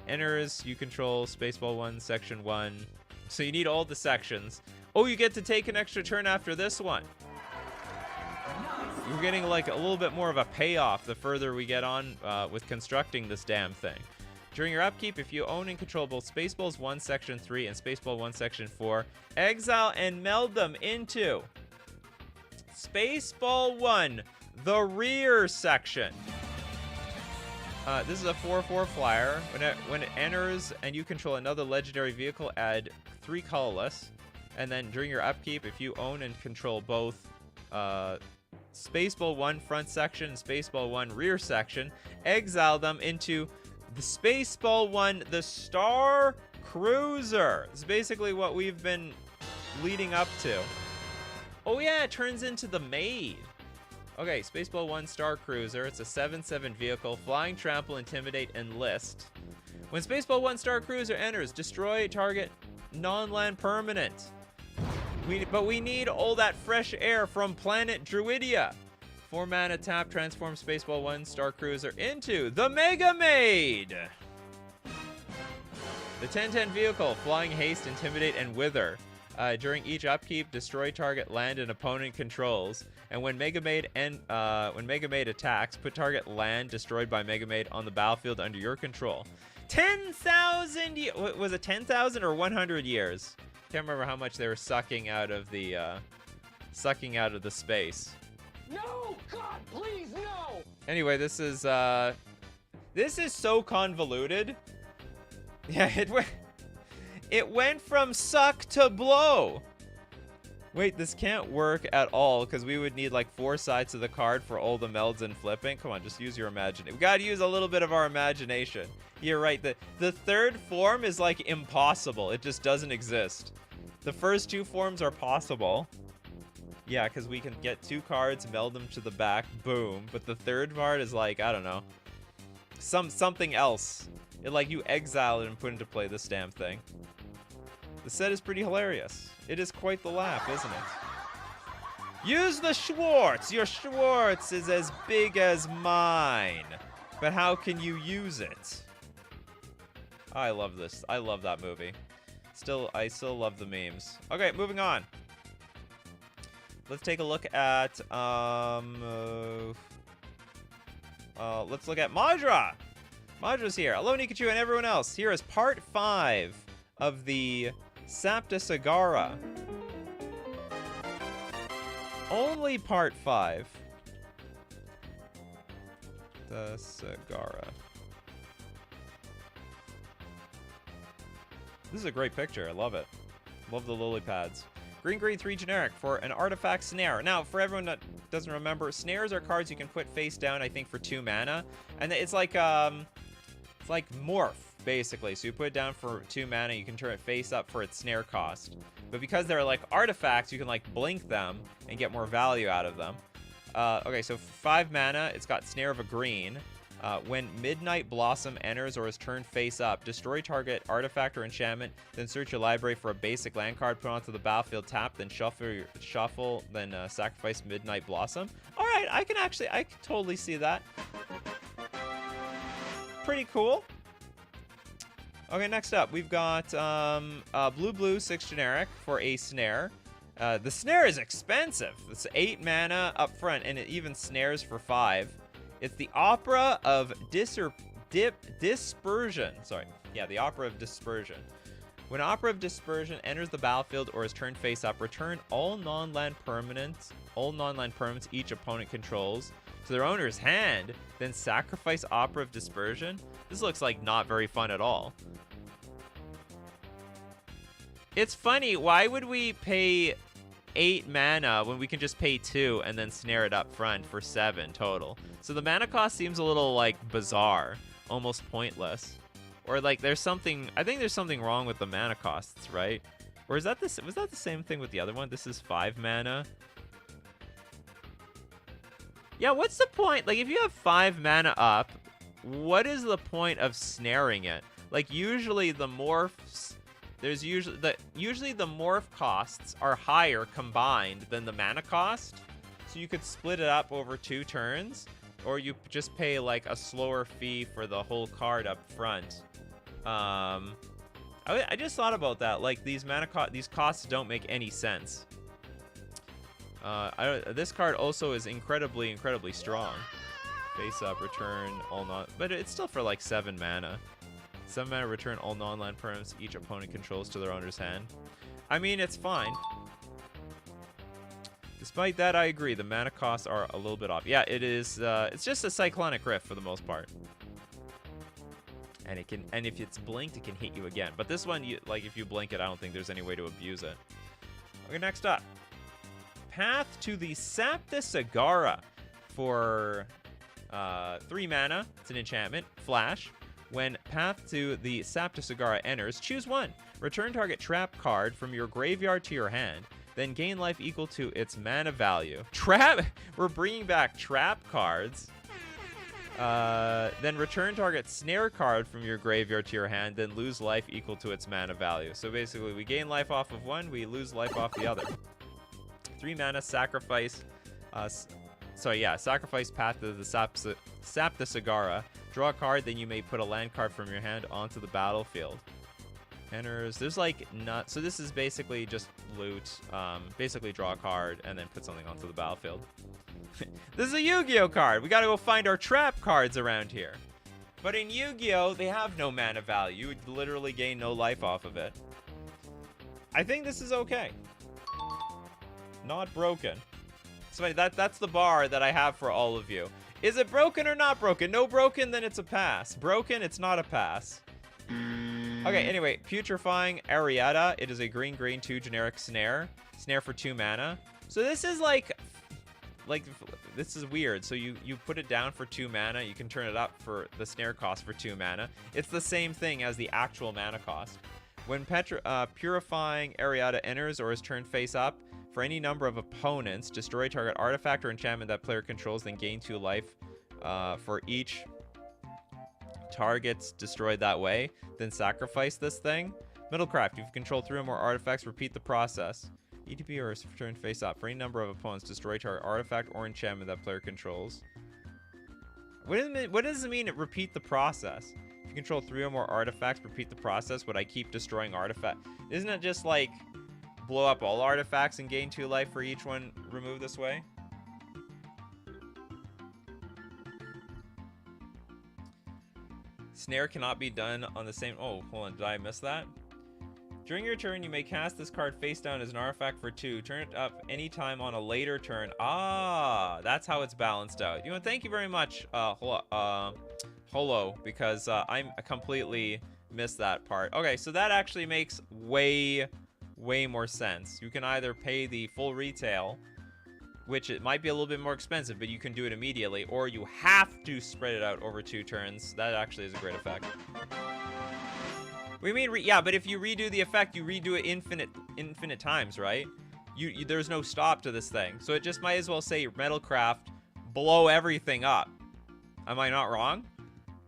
Enters. You control Spaceball 1 Section 1. So you need all the sections. Oh, you get to take an extra turn after this one. We're getting like a little bit more of a payoff the further we get on with constructing this damn thing. During your upkeep, if you own and control both Spaceballs 1 Section 3 and Spaceball 1 Section 4, exile and meld them into Spaceball 1, the rear section. This is a 4/4 flyer. When it enters and you control another legendary vehicle, add 3 colorless. And then during your upkeep, if you own and control both Spaceball 1 front section and Spaceball 1 rear section, exile them into the Spaceball 1, the Star Cruiser. It's basically what we've been leading up to. Oh yeah, it turns into the Maid. Okay, Spaceball 1 Star Cruiser. It's a 7/7 vehicle. Flying, trample, intimidate, enlist. When Spaceball 1 Star Cruiser enters, destroy target non-land permanent. But we need all that fresh air from planet Druidia. 4 mana tap, transform Spaceball 1 Star Cruiser into the Mega Maid. The 10/10 vehicle, flying, haste, intimidate, and wither. During each upkeep, destroy target land and opponent controls. And when Mega Maid attacks, put target land destroyed by Mega Maid on the battlefield under your control. 10,000 years. Was it 10,000 or 100 years? Can't remember how much they were sucking out of the space. No, God, please, no. Anyway, this is so convoluted. Yeah, it went from suck to blow. Wait, this can't work at all because we would need like 4 sides of the card for all the melds and flipping. Come on, just use your imagination. We gotta use a little bit of our imagination. You're right. The third form is like impossible. It just doesn't exist. The first 2 forms are possible. Yeah, because we can get 2 cards, meld them to the back, boom. But the third part is like, I don't know, something else. It like you exile it and put into play this damn thing. The set is pretty hilarious. It is quite the laugh, isn't it? Use the Schwartz. Your Schwartz is as big as mine. But how can you use it? I love this. I love that movie. I still love the memes. Okay, moving on. Let's take a look at let's look at Majra. Madra's here. Hello, Nikachu and everyone else. Here is part 5 of the Sapta Sagara. Only part 5. The Sagara. This is a great picture. I love it. Love the lily pads. Green 3 generic for an artifact snare. Now, for everyone that doesn't remember, snares are cards you can put face down, I think, for 2 mana. And it's like morph, basically. So you put it down for 2 mana, you can turn it face up for its snare cost. But because they're like artifacts, you can like blink them and get more value out of them. Okay, so 5 mana, it's got Snare of a green. When Midnight Blossom enters or is turned face up, destroy target artifact or enchantment, then search your library for a basic land card, put onto the battlefield, tap, then shuffle, then sacrifice Midnight Blossom. All right, I can totally see that. Pretty cool. Okay, next up, we've got blue 6 generic for a snare. The snare is expensive. It's 8 mana up front, and it even snares for 5. It's the Opera of Dispersion. Sorry. Yeah, the Opera of Dispersion. When Opera of Dispersion enters the battlefield or is turned face up, return all non-land permanents each opponent controls to their owner's hand, then sacrifice Opera of Dispersion. This looks like not very fun at all. It's funny, why would we pay 8 mana when we can just pay 2 and then snare it up front for 7 total? So the mana cost seems a little like bizarre, almost pointless. Or like I think there's something wrong with the mana costs, right? Or was that the same thing with the other one? This is 5 mana. Yeah, what's the point? Like if you have 5 mana up, what is the point of snaring it? Like usually the morphs, usually the morph costs are higher combined than the mana cost. So you could split it up over 2 turns, or you just pay like a slower fee for the whole card up front. I just thought about that. Like these costs don't make any sense. This card also is incredibly strong. Face up, return all non, but it's still for like 7 mana. 7 mana, return all non-land permanents each opponent controls to their owner's hand. I mean, it's fine. Despite that, I agree. The mana costs are a little bit off. Yeah, it is. It's just a Cyclonic Rift for the most part. And it can, and if it's blinked, it can hit you again. But this one, like if you blink it, I don't think there's any way to abuse it. Okay, next up, Path to the Sapta Sagara for 3 mana. It's an enchantment. Flash. When Path to the Sapta Sagara enters, choose one. Return target trap card from your graveyard to your hand. Then gain life equal to its mana value. Trap. We're bringing back trap cards. Then return target snare card from your graveyard to your hand, then lose life equal to its mana value. So basically, we gain life off of one, we lose life off the other. 3 mana, sacrifice. Sacrifice Path to the Sapta Sagara. Draw a card, then you may put a land card from your hand onto the battlefield. Enters. There's like not. So this is basically just loot. Basically draw a card and then put something onto the battlefield. This is a Yu-Gi-Oh card. We gotta go find our trap cards around here. But in Yu-Gi-Oh, they have no mana value. You would literally gain no life off of it. I think this is okay. Not broken. So that's the bar that I have for all of you. Is it broken or not broken? No broken, then it's a pass. Broken, it's not a pass. Okay, anyway, Putrefying Arietta. It is a green 2 generic snare. Snare for 2 mana. So this is like this is weird. So you put it down for 2 mana. You can turn it up for the snare cost for 2 mana. It's the same thing as the actual mana cost. When Purifying Arietta enters or is turned face up, for any number of opponents, destroy target artifact or enchantment that player controls, then gain 2 life for each targets destroyed that way. Then sacrifice this thing. Middlecraft, if you control 3 or more artifacts, repeat the process. ETB or is turned face up. For any number of opponents, destroy target artifact or enchantment that player controls. What does it mean, repeat the process? If you control 3 or more artifacts, repeat the process. Would I keep destroying artifact? Isn't it just like blow up all artifacts and gain 2 life for each one removed this way? Snare cannot be done on the same... Oh, hold on. Did I miss that? During your turn, you may cast this card face down as an artifact for 2. Turn it up anytime on a later turn. Ah, that's how it's balanced out. You know, thank you very much, Holo, because I completely missed that part. Okay, so that actually makes way more sense. You can either pay the full retail, which it might be a little bit more expensive, but you can do it immediately, or you have to spread it out over 2 turns. That actually is a great effect. We mean, yeah, but if you redo the effect, you redo it infinite times, right? There's no stop to this thing. So it just might as well say Metalcraft, blow everything up. Am I not wrong?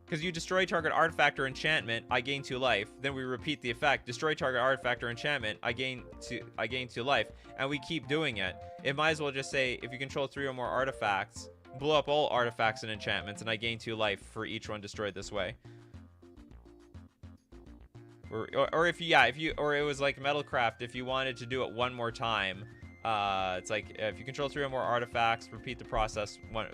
Because you destroy target artifact or enchantment, I gain 2 life. Then we repeat the effect. Destroy target artifact or enchantment, I gain 2 life. And we keep doing it. It might as well just say, if you control 3 or more artifacts, blow up all artifacts and enchantments, and I gain 2 life for each one destroyed this way. Or if you, or it was like Metalcraft, if you wanted to do it one more time, it's like if you control 3 or more artifacts, repeat the process one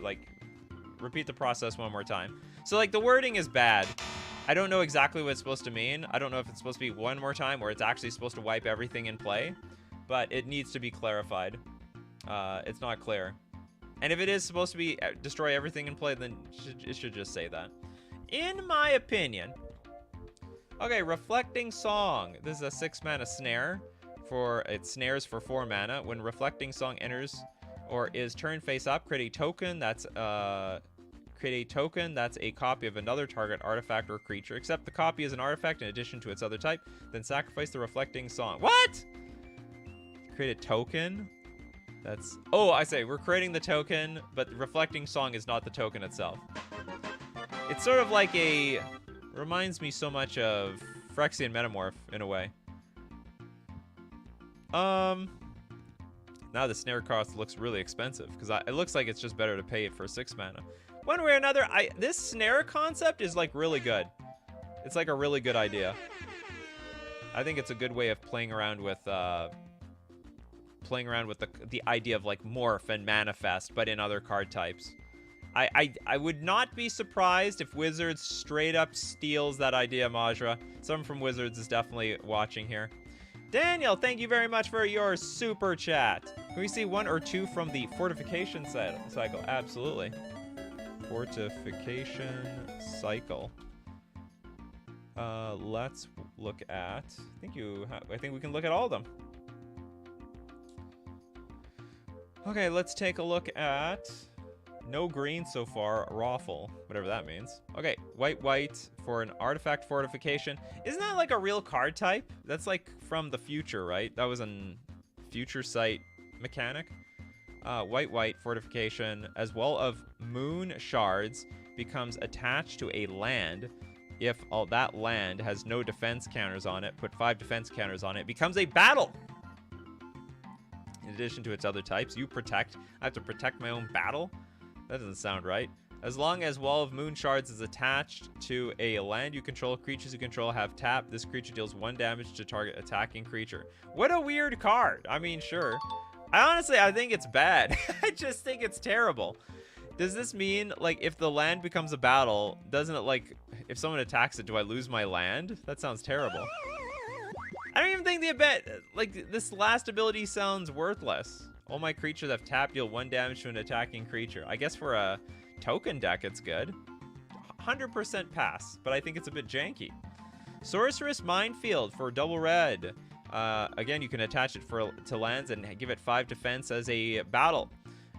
more time. So like the wording is bad. I don't know exactly what it's supposed to mean. I don't know if it's supposed to be one more time or it's actually supposed to wipe everything in play, but it needs to be clarified. It's not clear. And if it is supposed to be destroy everything in play, then it should just say that, in my opinion. Okay, Reflecting Song. This is a 6 mana snare. It snares for 4 mana. When Reflecting Song enters or is turned face up, create a token that's a copy of another target artifact or creature, except the copy is an artifact in addition to its other type. Then sacrifice the Reflecting Song. What? Create a token? That's... Oh, I say, we're creating the token, but the Reflecting Song is not the token itself. It's sort of like a... Reminds me so much of Phyrexian Metamorph, in a way. Now the snare cost looks really expensive, because it looks like it's just better to pay it for 6 mana. One way or another, this snare concept is, like, really good. It's, like, a really good idea. I think it's a good way of playing around with playing around with the idea of like morph and manifest, but in other card types. I would not be surprised if Wizards straight up steals that idea, Majra. Someone from Wizards is definitely watching here. Daniel, thank you very much for your super chat. Can we see 1 or 2 from the fortification cycle? Absolutely. Fortification cycle. Let's look at. I think we can look at all of them. Okay, let's take a look at. No green so far, Raffle, whatever that means. Okay, white for an artifact fortification. Isn't that like a real card type? That's like from the future, right? That was a future sight mechanic. White fortification, as well of moon shards, becomes attached to a land. If all that land has no defense counters on it, put 5 defense counters on it, becomes a battle. In addition to its other types, you protect. I have to protect my own battle? That doesn't sound right. As long as Wall of Moon Shards is attached to a land you control, creatures you control have tapped. This creature deals 1 damage to target attacking creature. What a weird card. I mean, sure. I think it's bad. I just think it's terrible. Does this mean, like, if the land becomes a battle, doesn't it, like, if someone attacks it, do I lose my land? That sounds terrible. I don't even think this last ability sounds worthless. All my creatures have tapped, deal 1 damage to an attacking creature. I guess for a token deck, it's good. 100% pass, but I think it's a bit janky. Sorceress Minefield for double red. Again, you can attach it to lands and give it 5 defense as a battle.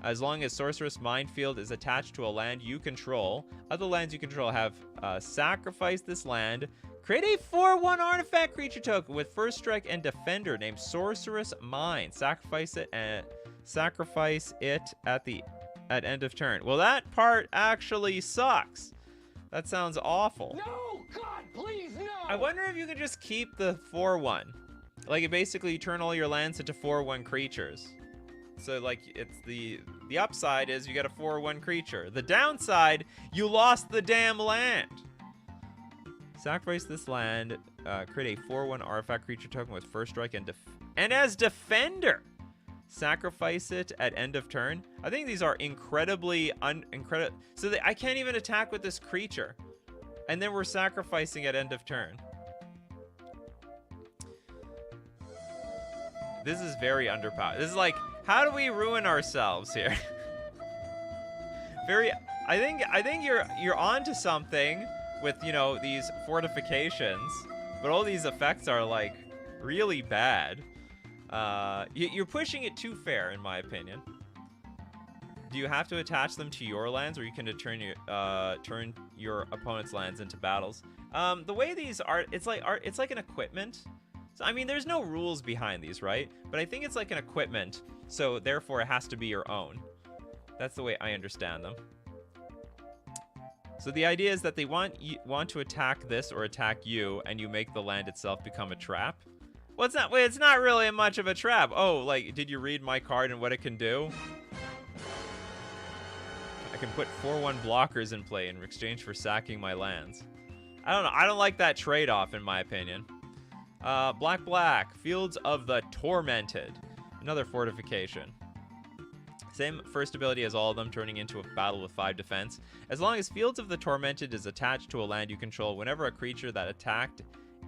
As long as Sorceress Minefield is attached to a land you control, other lands you control have sacrificed this land. Create a 4/1 artifact creature token with first strike and defender named Sorceress Mine. Sacrifice it at end of turn. Well, that part actually sucks. That sounds awful. No, God, please, no! I wonder if you could just keep the 4/1. Like, basically, you turn all your lands into 4/1 creatures. So, like, it's the upside is you get a 4/1 creature. The downside, you lost the damn land. Sacrifice this land, create a 4/1 artifact creature token with first strike and as defender. Sacrifice it at end of turn. I think these are incredibly so I can't even attack with this creature. And then we're sacrificing at end of turn. This is very underpowered. This is like, how do we ruin ourselves here? I think you're onto something with, you know, these fortifications, but all these effects are like really bad. You're pushing it too fair, in my opinion. Do you have to attach them to your lands, or you can turn your opponent's lands into battles? The way these are, it's like an equipment. So, I mean, there's no rules behind these, right? But I think it's like an equipment, so therefore it has to be your own. That's the way I understand them. So the idea is that they want to attack this or attack you, and you make the land itself become a trap. Well, it's not really much of a trap. Oh, like, did you read my card and what it can do? I can put 4/1 blockers in play in exchange for sacking my lands. I don't know. I don't like that trade-off, in my opinion. Black. Fields of the Tormented. Another fortification. Same first ability as all of them, turning into a battle with 5 defense. As long as Fields of the Tormented is attached to a land you control, whenever a creature that attacked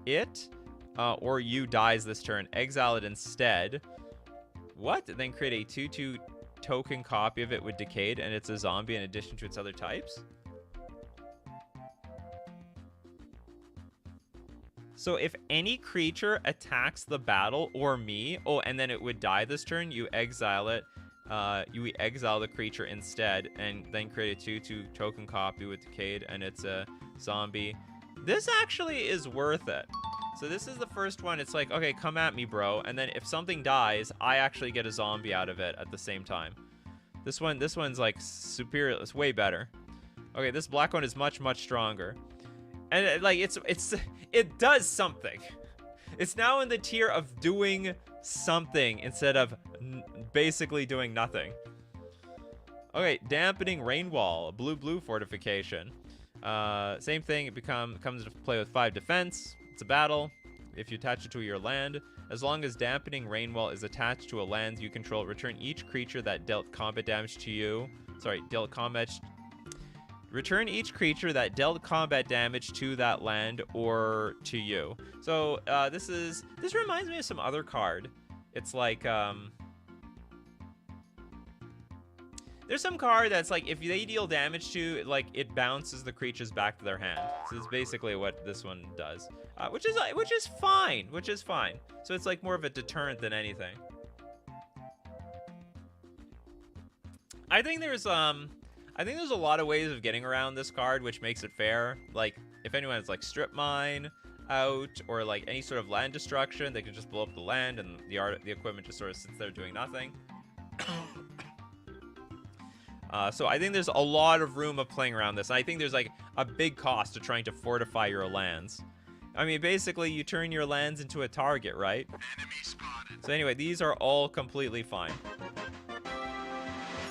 it or you dies this turn, exile it instead. What? Then create a 2/2 token copy of it with Decayed, and it's a zombie in addition to its other types? So if any creature attacks the battle or me, and then it would die this turn, you exile it. You exile the creature instead, and then create a 2/2 token copy with Decayed, and it's a zombie. This actually is worth it. So this is the first one. It's like, okay, come at me, bro. And then if something dies, I actually get a zombie out of it at the same time. This one's like superior. It's way better. Okay, this black one is much stronger, and like it does something. It's now in the tier of doing something instead of basically doing nothing. Okay, Dampening Rain Wall, a blue fortification. Same thing. It comes into play with 5 defense. It's a battle. If you attach it to your land, As long as Dampening Rainwall is attached to a land you control, return each creature that dealt combat damage to you. Return each creature that dealt combat damage to that land or to you. So this reminds me of some other card. It's like there's some card that's like if they deal damage to, like, it bounces the creatures back to their hand. So it's basically what this one does, which is fine. So it's like more of a deterrent than anything. I think there's a lot of ways of getting around this card, which makes it fair. Like, if anyone has, like, Strip Mine out, or, like, any sort of land destruction, they can just blow up the land, and the equipment just sort of sits there doing nothing. So I think there's a lot of room of playing around this. I think there's, like, a big cost to trying to fortify your lands. I mean, basically, you turn your lands into a target, right? Enemy spotted. So anyway, these are all completely fine.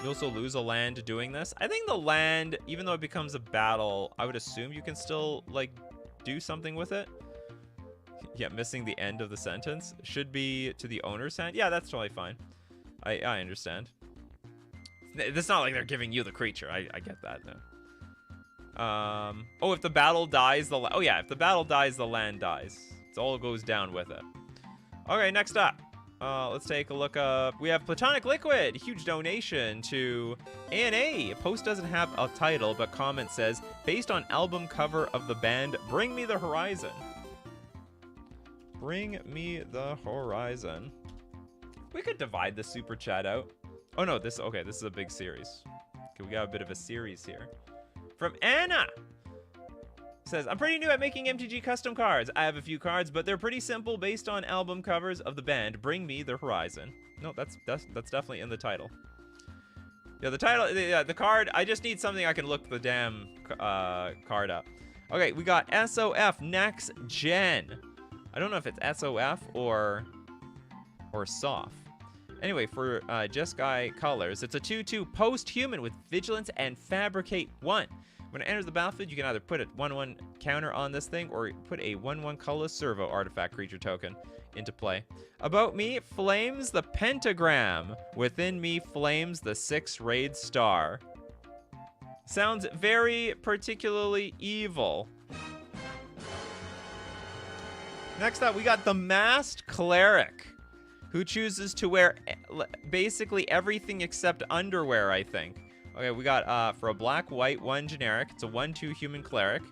You also lose a land doing this. I think the land, even though it becomes a battle, I would assume you can still, like, do something with it. Yeah, missing the end of the sentence. Should be to the owner's hand. Yeah, that's totally fine. I understand. It's not like they're giving you the creature. I get that, though. Oh, if the battle dies, if the battle dies, the land dies. It all goes down with it. Okay, next up. Let's take a look up. We have Platonic Liquid. Huge donation to ANA. Post doesn't have a title, but comment says, based on album cover of the band, Bring Me the Horizon. Bring Me the Horizon. We could divide the super chat out. Oh no, this is a big series. Okay, we got a bit of a series here. From Anna. Says, I'm pretty new at making MTG custom cards. I have a few cards, but they're pretty simple based on album covers of the band Bring Me the Horizon. No, that's definitely in the title. Yeah, the title, the card, I just need something I can look the damn card up. Okay, we got SOF Next Gen. I don't know if it's SOF or SOF. Anyway, for Jeskai colors, it's a 2/2 post-human with Vigilance and Fabricate 1. When it enters the battlefield, you can either put a 1/1 counter on this thing or put a 1/1 colorless servo artifact creature token into play. About me, flames the pentagram. Within me flames the 6-rayed star. Sounds very particularly evil. Next up, we got the Masked Cleric, who chooses to wear basically everything except underwear, I think. Okay, we got, for a black-white 1 generic, it's a 1/2 human cleric.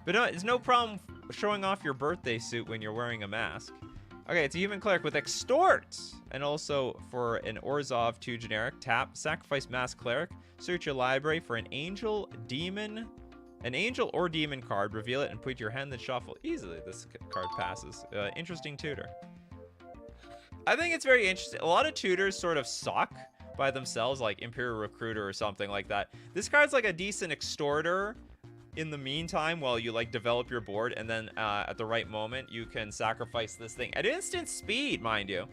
But no, it's no problem showing off your birthday suit when you're wearing a mask. Okay, it's a human cleric with Extort. And also for an Orzhov 2 generic, tap, sacrifice Masked Cleric, search your library for an angel or demon card, reveal it, and put your hand, then shuffle. Easily, this card passes. Interesting tutor. I think it's very interesting. A lot of tutors sort of suck by themselves, like Imperial Recruiter or something like that. This card's like a decent extorter in the meantime while you, like, develop your board, and then at the right moment you can sacrifice this thing at instant speed, mind you,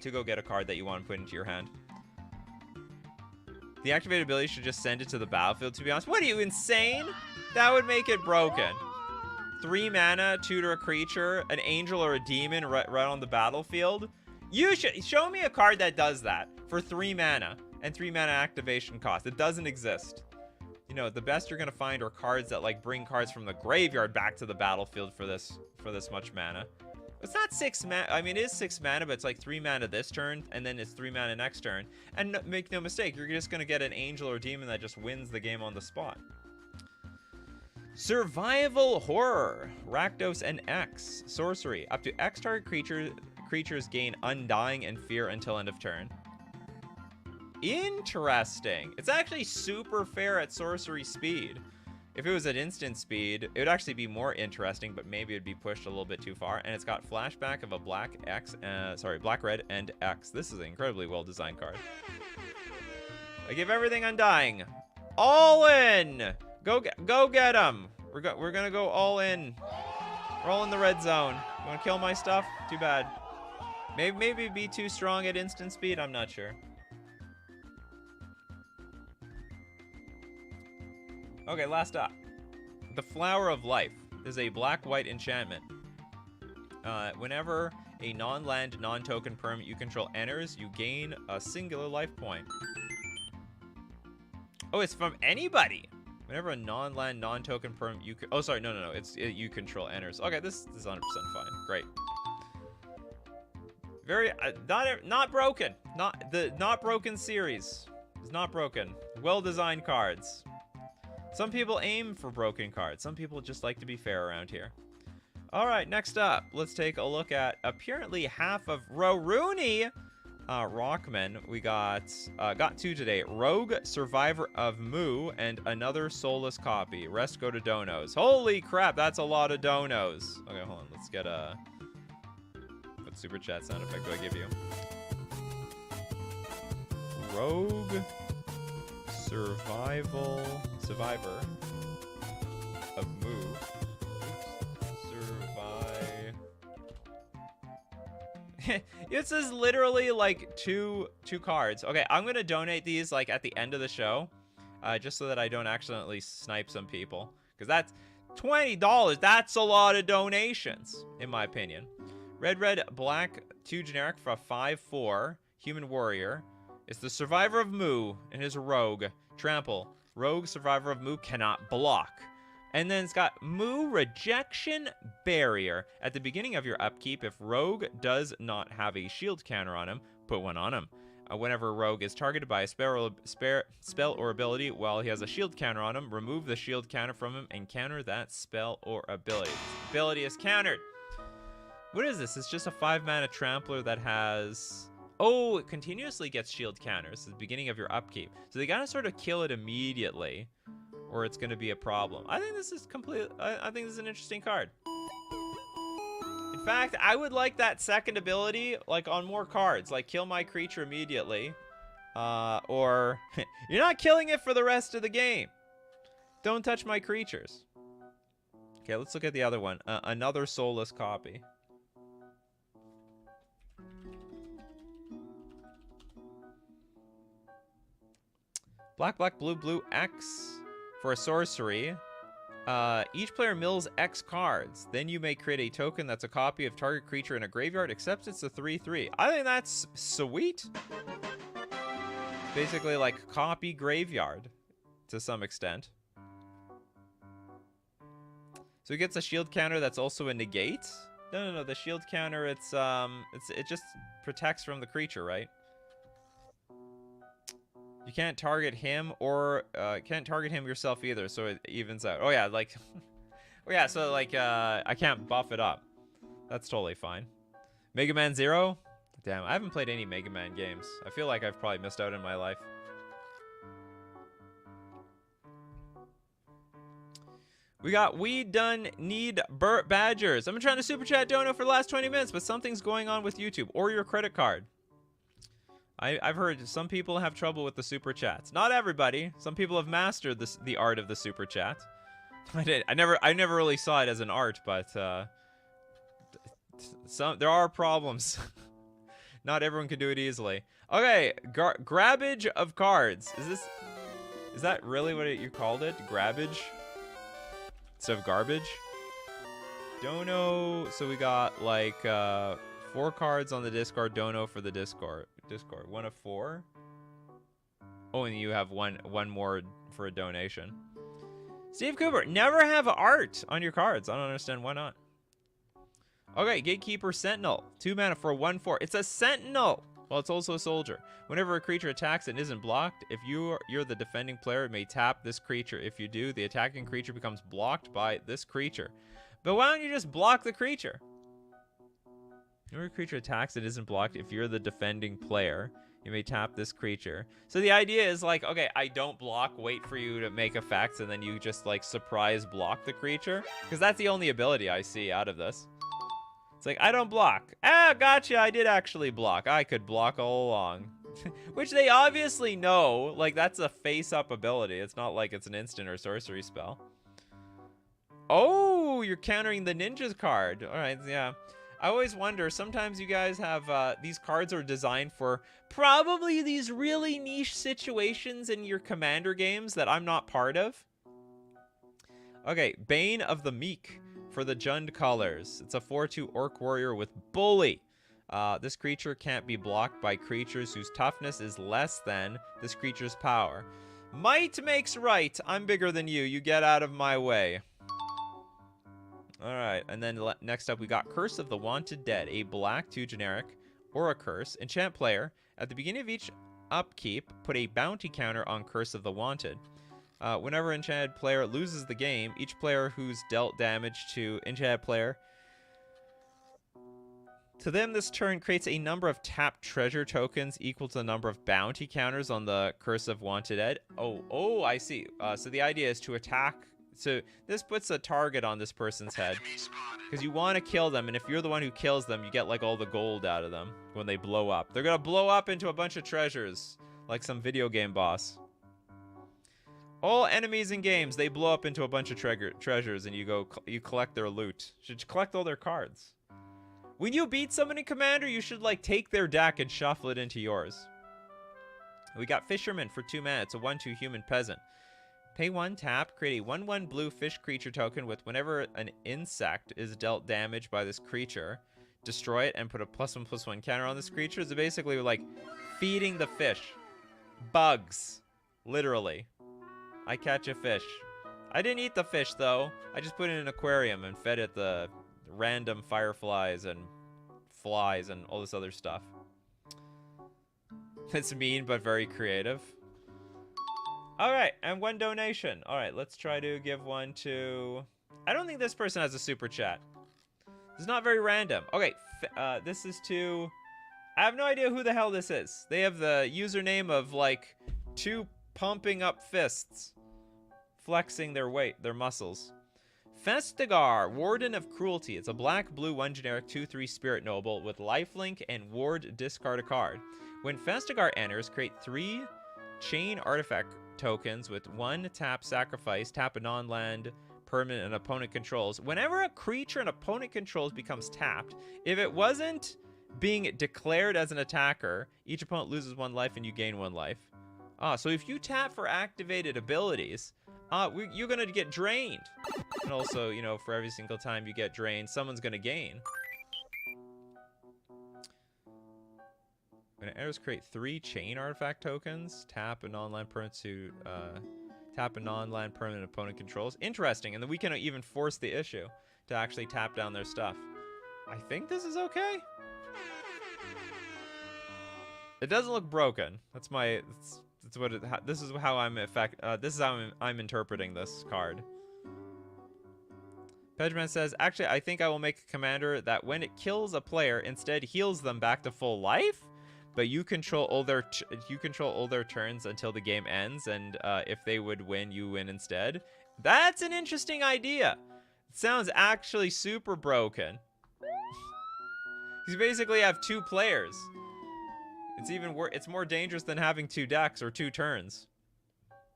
to go get a card that you want to put into your hand. The activated ability should just send it to the battlefield, to be honest. What are you, insane? That would make it broken. 3 mana, tutor a creature, an angel or a demon right on the battlefield. You should show me a card that does that for 3 mana and 3 mana activation cost. It doesn't exist. You know, the best you're gonna find are cards that, like, bring cards from the graveyard back to the battlefield for this much mana. It's not 6 mana. I mean, it is 6 mana, but it's like 3 mana this turn, and then it's 3 mana next turn. And make no mistake, you're just gonna get an angel or demon that just wins the game on the spot. Survival Horror. Rakdos and X. Sorcery. Up to X target creatures gain Undying and Fear until end of turn. Interesting. It's actually super fair at sorcery speed. If it was at instant speed, it would actually be more interesting, but maybe it'd be pushed a little bit too far. And it's got flashback of a black red and X. This is an incredibly well designed card. I give everything Undying. All in. Go get them. We're gonna go all in. We're all in the red zone. You wanna kill my stuff? Too bad. Maybe it'd be too strong at instant speed. I'm not sure. Okay, last up. The Flower of Life is a black-white enchantment. Whenever a non-land, non-token permanent you control enters, you gain a singular life point. Oh, it's from anybody. Whenever a non-land, non-token permanent you oh, sorry, no. You control enters. Okay, this is 100% fine. Great. Very not broken. Not broken series. It's not broken. Well-designed cards. Some people aim for broken cards. Some people just like to be fair around here. All right, next up, let's take a look at apparently half of Rooney Rockman. We got 2 today. Rogue, Survivor of Mu, and another soulless copy. Rest go to donos. Holy crap, that's a lot of donos. Okay, hold on. Let's get a... What super chat sound effect do I give you? Rogue, Survivor of Mu. This is literally like two cards. Okay, I'm gonna donate these like at the end of the show, just so that I don't accidentally snipe some people, because that's $20. That's a lot of donations, in my opinion. Red, black, 2 generic for a 5/4 human warrior. It's the Survivor of Mu and his rogue. Trample. Rogue, Survivor of Mu cannot block. And then it's got Mu Rejection Barrier. At the beginning of your upkeep, if Rogue does not have a shield counter on him, put one on him. Whenever Rogue is targeted by a spell or ability while he has a shield counter on him, remove the shield counter from him and counter that spell or ability. This ability is countered. What is this? It's just a 5-mana trampler that has... Oh, it continuously gets shield counters at the beginning of your upkeep. So they gotta sort of kill it immediately, or it's going to be a problem. I think this is I think this is an interesting card. In fact, I would like that second ability like on more cards, like kill my creature immediately, or you're not killing it for the rest of the game. Don't touch my creatures. Okay, let's look at the other one. Another soulless copy. Black, blue, X. For a sorcery, each player mills X cards. Then you may create a token that's a copy of target creature in a graveyard, except it's a 3/3. I think that's sweet. Basically like copy graveyard to some extent. So he gets a shield counter that's also a negate. No. The shield counter, it just protects from the creature, right? You can't target him or can't target him yourself either, so it evens out. Oh yeah, like oh yeah, so like I can't buff it up. That's totally fine. Mega Man 0? Damn, I haven't played any Mega Man games. I feel like I've probably missed out in my life. We done need Burt Badgers. I've been trying to super chat dono for the last 20 minutes, but something's going on with YouTube or your credit card. I've heard some people have trouble with the super chats. Not everybody. Some people have mastered the art of the super chat. I never really saw it as an art, but there are problems. Not everyone can do it easily. Okay, grabbage of cards. Is that really what you called it? Grabbage instead of garbage? Dono. So we got like 4 cards on the Discord. Dono for the Discord. 1 of 4. Oh, and you have one more for a donation. Steve Cooper, never have art on your cards. I don't understand why not. Okay, Gatekeeper Sentinel. 2 mana for a 1/4. It's a Sentinel. Well, it's also a soldier. Whenever a creature attacks and isn't blocked, if you're the defending player, it may tap this creature. If you do, the attacking creature becomes blocked by this creature. But why don't you just block the creature? Whenever a creature attacks, it isn't blocked. If you're the defending player, you may tap this creature. So the idea is like, okay, I don't block, wait for you to make effects, and then you just like surprise block the creature. Because that's the only ability I see out of this. It's like, I don't block. Ah, gotcha, I did actually block. I could block all along. Which they obviously know. Like, that's a face-up ability. It's not like it's an instant or sorcery spell. Oh, you're countering the ninja's card. All right, yeah. I always wonder, sometimes you guys have, these cards are designed for probably these really niche situations in your commander games that I'm not part of. Okay, Bane of the Meek for the Jund colors. It's a 4/2 Orc Warrior with Bully. This creature can't be blocked by creatures whose toughness is less than this creature's power. Might makes right. I'm bigger than you. You get out of my way. Alright, and then next up we got Curse of the Wanted Dead. A black 2 generic or a curse. Enchant player. At the beginning of each upkeep, put a bounty counter on Curse of the Wanted. Whenever enchanted player loses the game, each player who's dealt damage to enchanted player to them this turn creates a number of tapped treasure tokens equal to the number of bounty counters on the Curse of Wanted Dead. Oh, I see. So the idea is to attack. So this puts a target on this person's head because you want to kill them, and if you're the one who kills them, you get like all the gold out of them when they blow up. They're gonna blow up into a bunch of treasures like some video game boss. All enemies in games, they blow up into a bunch of treasures, and you collect their loot. You should collect all their cards. When you beat someone in Commander, you should like take their deck and shuffle it into yours. We got Fisherman for 2 mana. It's a 1/2 human peasant. Pay 1, tap, create a 1/1 blue fish creature token with whenever an insect is dealt damage by this creature, destroy it and put a +1/+1 counter on this creature. It's basically like feeding the fish. Bugs. Literally. I catch a fish. I didn't eat the fish though. I just put it in an aquarium and fed it the random fireflies and flies and all this other stuff. It's mean but very creative. Alright, and 1 donation. Alright, let's try to give one to... I don't think this person has a super chat. It's not very random. Okay, this is to... I have no idea who the hell this is. They have the username of like 2 pumping up fists. Flexing their weight, their muscles. Festigar, Warden of Cruelty. It's a black-blue 1 generic 2/3 Spirit Noble with lifelink and ward, discard a card. When Festigar enters, create 3 chain artifact tokens with 1 tap sacrifice, tap a non-land permanent an opponent controls. Whenever a creature an opponent controls becomes tapped, if it wasn't being declared as an attacker, each opponent loses 1 life and you gain 1 life. So if you tap for activated abilities, you're gonna get drained. And also, you know, for every single time you get drained, someone's gonna gain. When it enters, create 3 chain artifact tokens. Tap a non-land permanent to tap a non-land permanent opponent controls. Interesting, and then we can even force the issue to actually tap down their stuff. I think this is okay. It doesn't look broken. That's my. That's what it. This is how I'm this is how I'm interpreting this card. Pedgeman says, actually, I think I will make a commander that when it kills a player, instead heals them back to full life. But you control all their turns until the game ends, and if they would win, you win instead. That's an interesting idea. It sounds actually super broken. You basically have 2 players. It's more dangerous than having 2 decks or 2 turns.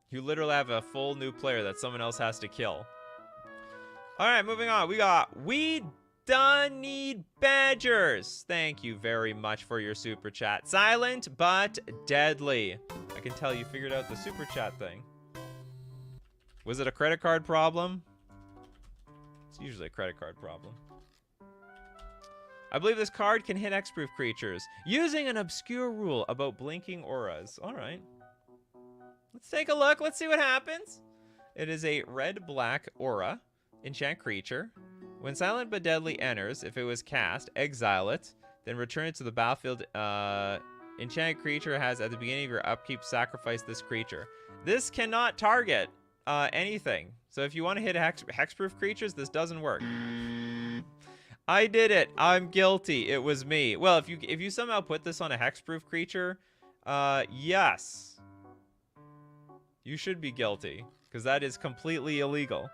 You literally have a full new player that someone else has to kill. All right, moving on. We done need badgers. Thank you very much for your super chat. Silent but deadly. I can tell you figured out the super chat thing. Was it a credit card problem? It's usually a credit card problem. I believe this card can hit hexproof creatures using an obscure rule about blinking auras. All right. Let's take a look. Let's see what happens. It is a red-black aura enchant creature. When Silent but Deadly enters, if it was cast, exile it, then return it to the battlefield. Enchanted creature has, at the beginning of your upkeep, sacrifice this creature. This cannot target anything. So if you want to hit hexproof creatures, this doesn't work. I did it. I'm guilty. It was me. Well, if you somehow put this on a hexproof creature, yes. You should be guilty, because that is completely illegal.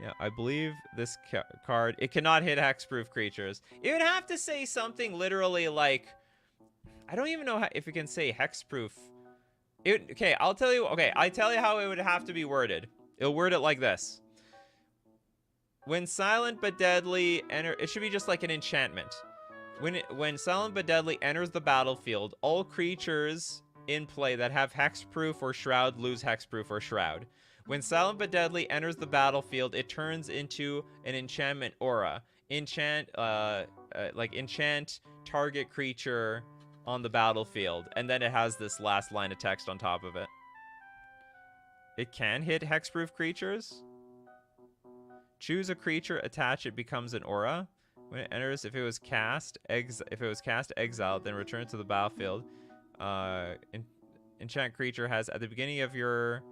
Yeah, I believe this card, it cannot hit hexproof creatures. It would have to say something literally like, I don't even know if it can say hexproof. Okay, I'll tell you. Okay, I tell you how it would have to be worded. It'll word it like this. When Silent but Deadly enter, it should be just like an enchantment. When Silent but Deadly enters the battlefield, all creatures in play that have hexproof or shroud lose hexproof or shroud. When Silent but Deadly enters the battlefield, it turns into an enchantment aura. Enchant target creature on the battlefield. And then it has this last line of text on top of it. It can hit hexproof creatures. Choose a creature, attach it, becomes an aura. When it enters, if it was cast, exiled, then return to the battlefield. Enchant creature has at the beginning of your...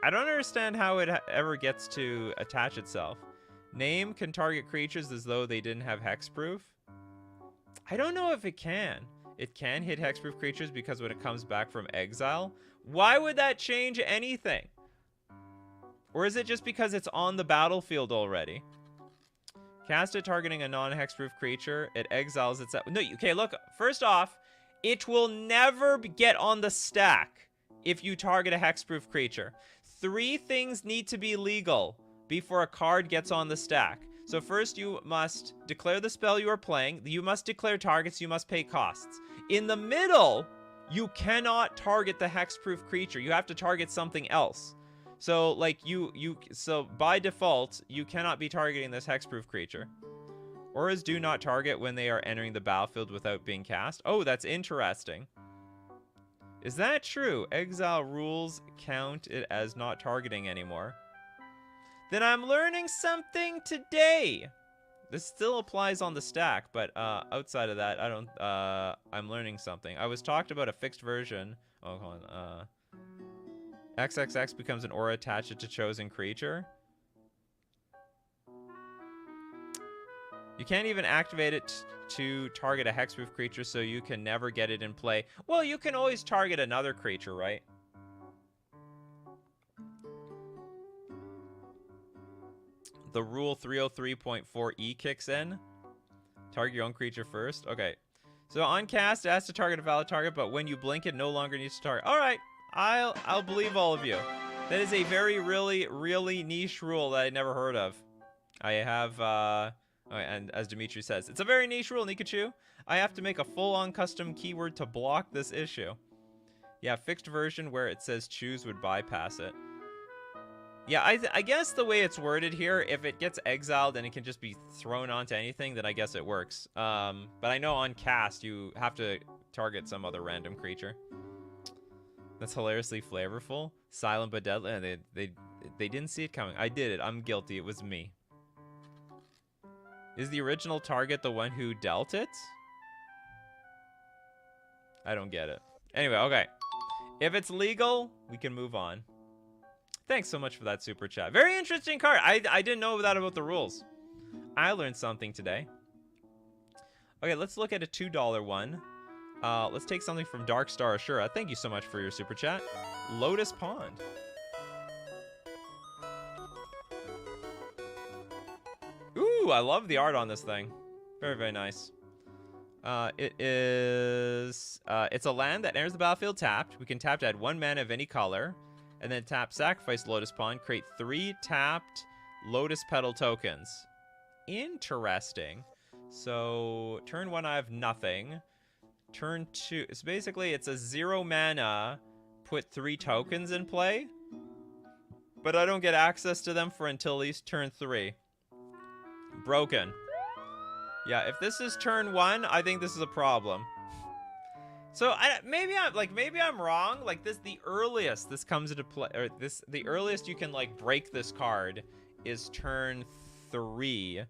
I don't understand how it ever gets to attach itself. Name can target creatures as though they didn't have hexproof. I don't know if it can. It can hit hexproof creatures because when it comes back from exile. Why would that change anything? Or is it just because it's on the battlefield already? Cast it targeting a non-hexproof creature. It exiles itself. No, okay, look. First off, it will never get on the stack if you target a hexproof creature. 3 things need to be legal before a card gets on the stack. So first you must declare the spell you are playing. You must declare targets. You must pay costs. In the middle, you cannot target the hexproof creature. You have to target something else. So like so by default, you cannot be targeting this hexproof creature. Auras do not target when they are entering the battlefield without being cast. Oh, that's interesting. Is that true? Exile rules count it as not targeting anymore. Then I'm learning something today. This still applies on the stack, but outside of that, I don't. I'm learning something. I was talked about a fixed version. Oh, hold on. XXX becomes an aura attached to chosen creature. You can't even activate it to target a hexproof creature, so you can never get it in play. Well, you can always target another creature, right? The rule 303.4e kicks in. Target your own creature first. Okay. So on cast, it has to target a valid target, but when you blink, it no longer needs to target. All right. I'll believe all of you. That is a very, really niche rule that I never heard of. I have, and as Dimitri says, it's a very niche rule, Nikachu. I have to make a full-on custom keyword to block this issue. Yeah, fixed version where it says choose would bypass it. Yeah, I guess the way it's worded here, if it gets exiled and it can just be thrown onto anything, then I guess it works. But I know on cast, you have to target some other random creature. That's hilariously flavorful. Silent but deadly. They didn't see it coming. I did it. I'm guilty. It was me. Is the original target the one who dealt it? I don't get it. Anyway, okay. If it's legal, we can move on. Thanks so much for that super chat. Very interesting card. I didn't know that about the rules. I learned something today. Okay, let's look at a $2 one. Let's take something from Dark Star Ashura. Thank you so much for your super chat. Lotus Pond. Ooh, I love the art on this thing. Very, very nice. It's a land that enters the battlefield tapped. We can tap to add 1 mana of any color. And then tap Sacrifice Lotus Pond. Create 3 tapped Lotus Petal tokens. Interesting. So, turn 1 I have nothing. Turn 2, so basically it's a 0 mana, put 3 tokens in play, but I don't get access to them for until at least turn 3. Broken. Yeah, if this is turn 1, I think this is a problem. So maybe I'm wrong. Like the earliest this comes into play, or the earliest you can like break this card is turn 3.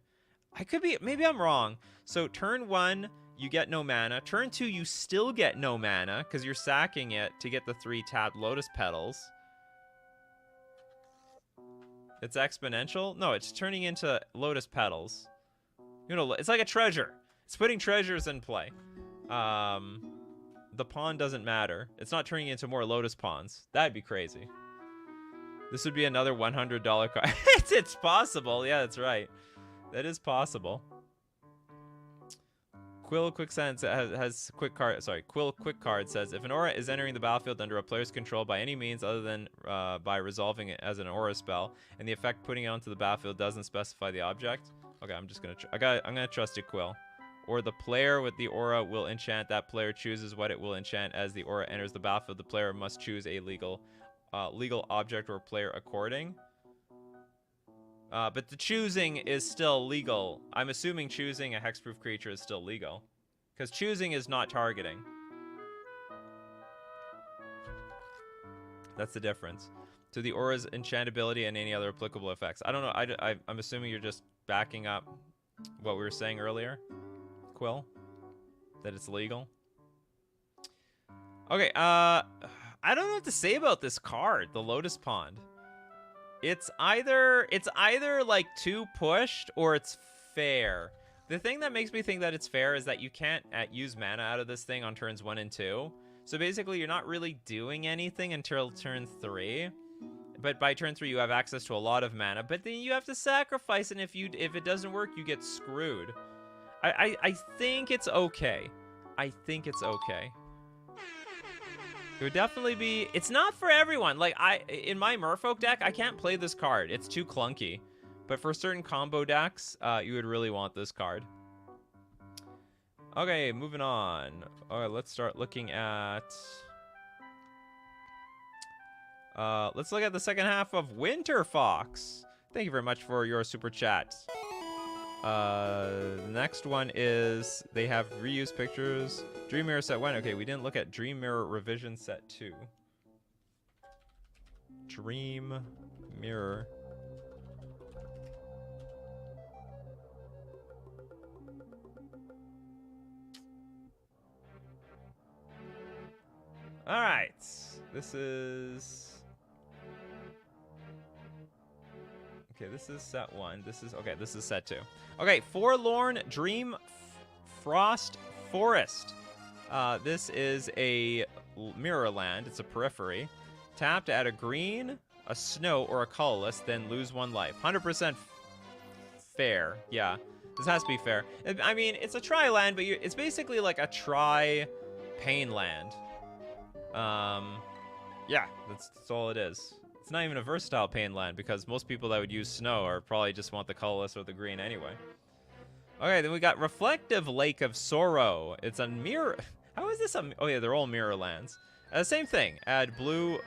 I could be, maybe I'm wrong. So turn 1. You get no mana. Turn 2, you still get no mana because you're sacking it to get the 3 tapped Lotus Petals. It's exponential? No, it's turning into Lotus Petals. You know, it's like a treasure. It's putting treasures in play. The pawn doesn't matter. It's not turning into more Lotus Pawns. That'd be crazy. This would be another $100 card. It's possible. Yeah, that's right. That is possible. Quill Quick Sense has quick card. Sorry, Quill Quick Card says if an aura is entering the battlefield under a player's control by any means other than by resolving it as an aura spell, and the effect putting it onto the battlefield doesn't specify the object. Okay, I'm just gonna. I'm gonna trust you, Quill. Or the player with the aura will enchant. That player chooses what it will enchant as the aura enters the battlefield. The player must choose a legal object or player according. But the choosing is still legal. I'm assuming choosing a hexproof creature is still legal. Because choosing is not targeting. That's the difference. To the aura's enchantability and any other applicable effects. I don't know. I'm assuming you're just backing up what we were saying earlier, Quill. That it's legal. Okay, I don't know what to say about this card, the Lotus Pond. It's either like too pushed or it's fair. The thing that makes me think that it's fair is that you can't use mana out of this thing on turns 1 and 2. So basically, you're not really doing anything until turn 3. But by turn 3, you have access to a lot of mana. But then you have to sacrifice, and if it doesn't work, you get screwed. I think it's okay. I think it's okay. It would definitely be... It's not for everyone. Like, in my Merfolk deck, I can't play this card. It's too clunky. But for certain combo decks, you would really want this card. Okay, moving on. All right, let's start looking at... let's look at the second half of Winter Fox. Thank you very much for your super chat. The next one is they have reused pictures. Dream Mirror set 1. Okay, we didn't look at Dream Mirror revision set 2. Dream Mirror. All right. This is... Okay, this is set 1. This is set 2. Okay, Forlorn Dream Frost Forest. This is a mirror land. It's a periphery. Tap to add a green, a snow, or a colorless, then lose 1 life. 100% fair. Yeah, this has to be fair. I mean, it's a tri-land, but it's basically like a tri-pain land. Yeah, that's all it is. It's not even a versatile pain land because most people that would use snow are probably just want the colorless or the green anyway. Okay, then we got Reflective Lake of Sorrow. It's a mirror. How is this a... Oh yeah, they're all mirror lands. Same thing. Add blue,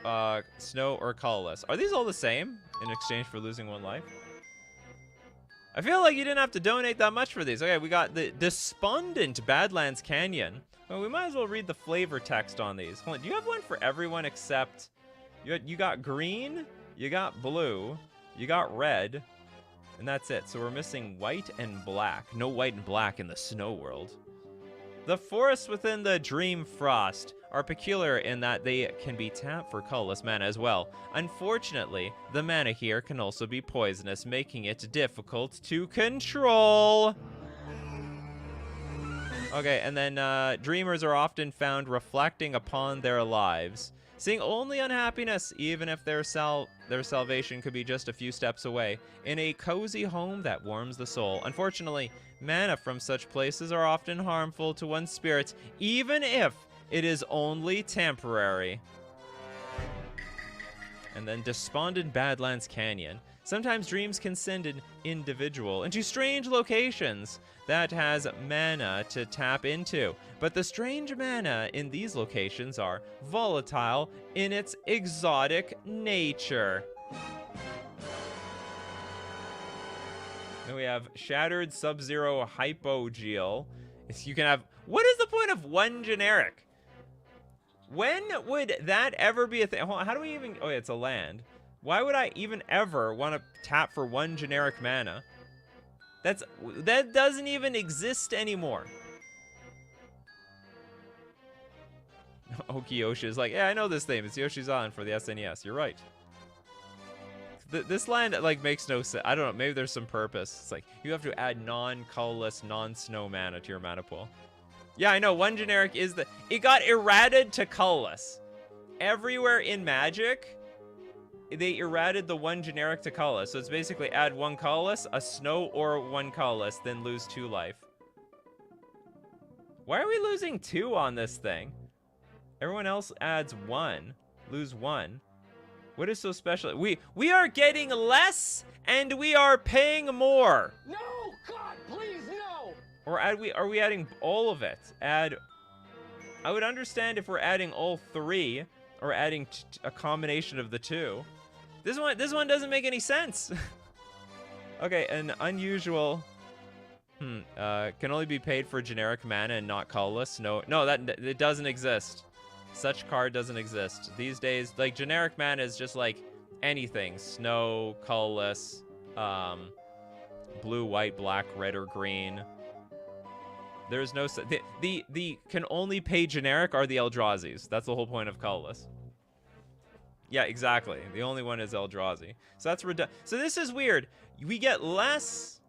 snow, or colorless. Are these all the same in exchange for losing 1 life? I feel like you didn't have to donate that much for these. Okay, we got the Despondent Badlands Canyon. Well, we might as well read the flavor text on these. Hold on, do you have one for everyone except... You got green, you got blue, you got red, and that's it. So we're missing white and black. No white and black in the snow world. The forests within the Dream Frost are peculiar in that they can be tapped for colorless mana as well. Unfortunately, the mana here can also be poisonous, making it difficult to control. Okay, and then dreamers are often found reflecting upon their lives, seeing only unhappiness, even if their salvation could be just a few steps away, in a cozy home that warms the soul. Unfortunately, mana from such places are often harmful to one's spirit, even if it is only temporary. And then Despondent Badlands Canyon. Sometimes dreams can send an individual into strange locations that has mana to tap into. But the strange mana in these locations are volatile in its exotic nature. Then we have Shattered Sub-Zero Hypogeel. You can have... What is the point of 1 generic? When would that ever be a thing? Hold on, how do we even... Oh, yeah, it's a land. Why would I even ever want to tap for 1 generic mana? That doesn't even exist anymore. Oki Yoshi is like, yeah, I know this thing. It's Yoshi's Island for the SNES. You're right. This land, like, makes no sense. I don't know. Maybe there's some purpose. It's like, you have to add non-colorless, non-snow mana to your mana pool. Yeah, I know. 1 generic is the... It got errated to colorless. Everywhere in Magic... They errated the 1 generic to colorless. So it's basically add 1 colorless, a snow, or 1 colorless, then lose 2 life. Why are we losing 2 on this thing? Everyone else adds 1. Lose 1. What is so special? We are getting less, and we are paying more. No! God, please, no! Or are we adding all of it? I would understand if we're adding all 3, or adding a combination of the 2. This one doesn't make any sense. Okay, an unusual. Can only be paid for generic mana and not colorless. No, that it doesn't exist. Such card doesn't exist these days. Like generic mana is just like anything: snow, colorless, blue, white, black, red, or green. There's no the can only pay generic are the Eldrazi's. That's the whole point of colorless. Yeah, exactly. The only one is Eldrazi. So that's so this is weird. We get less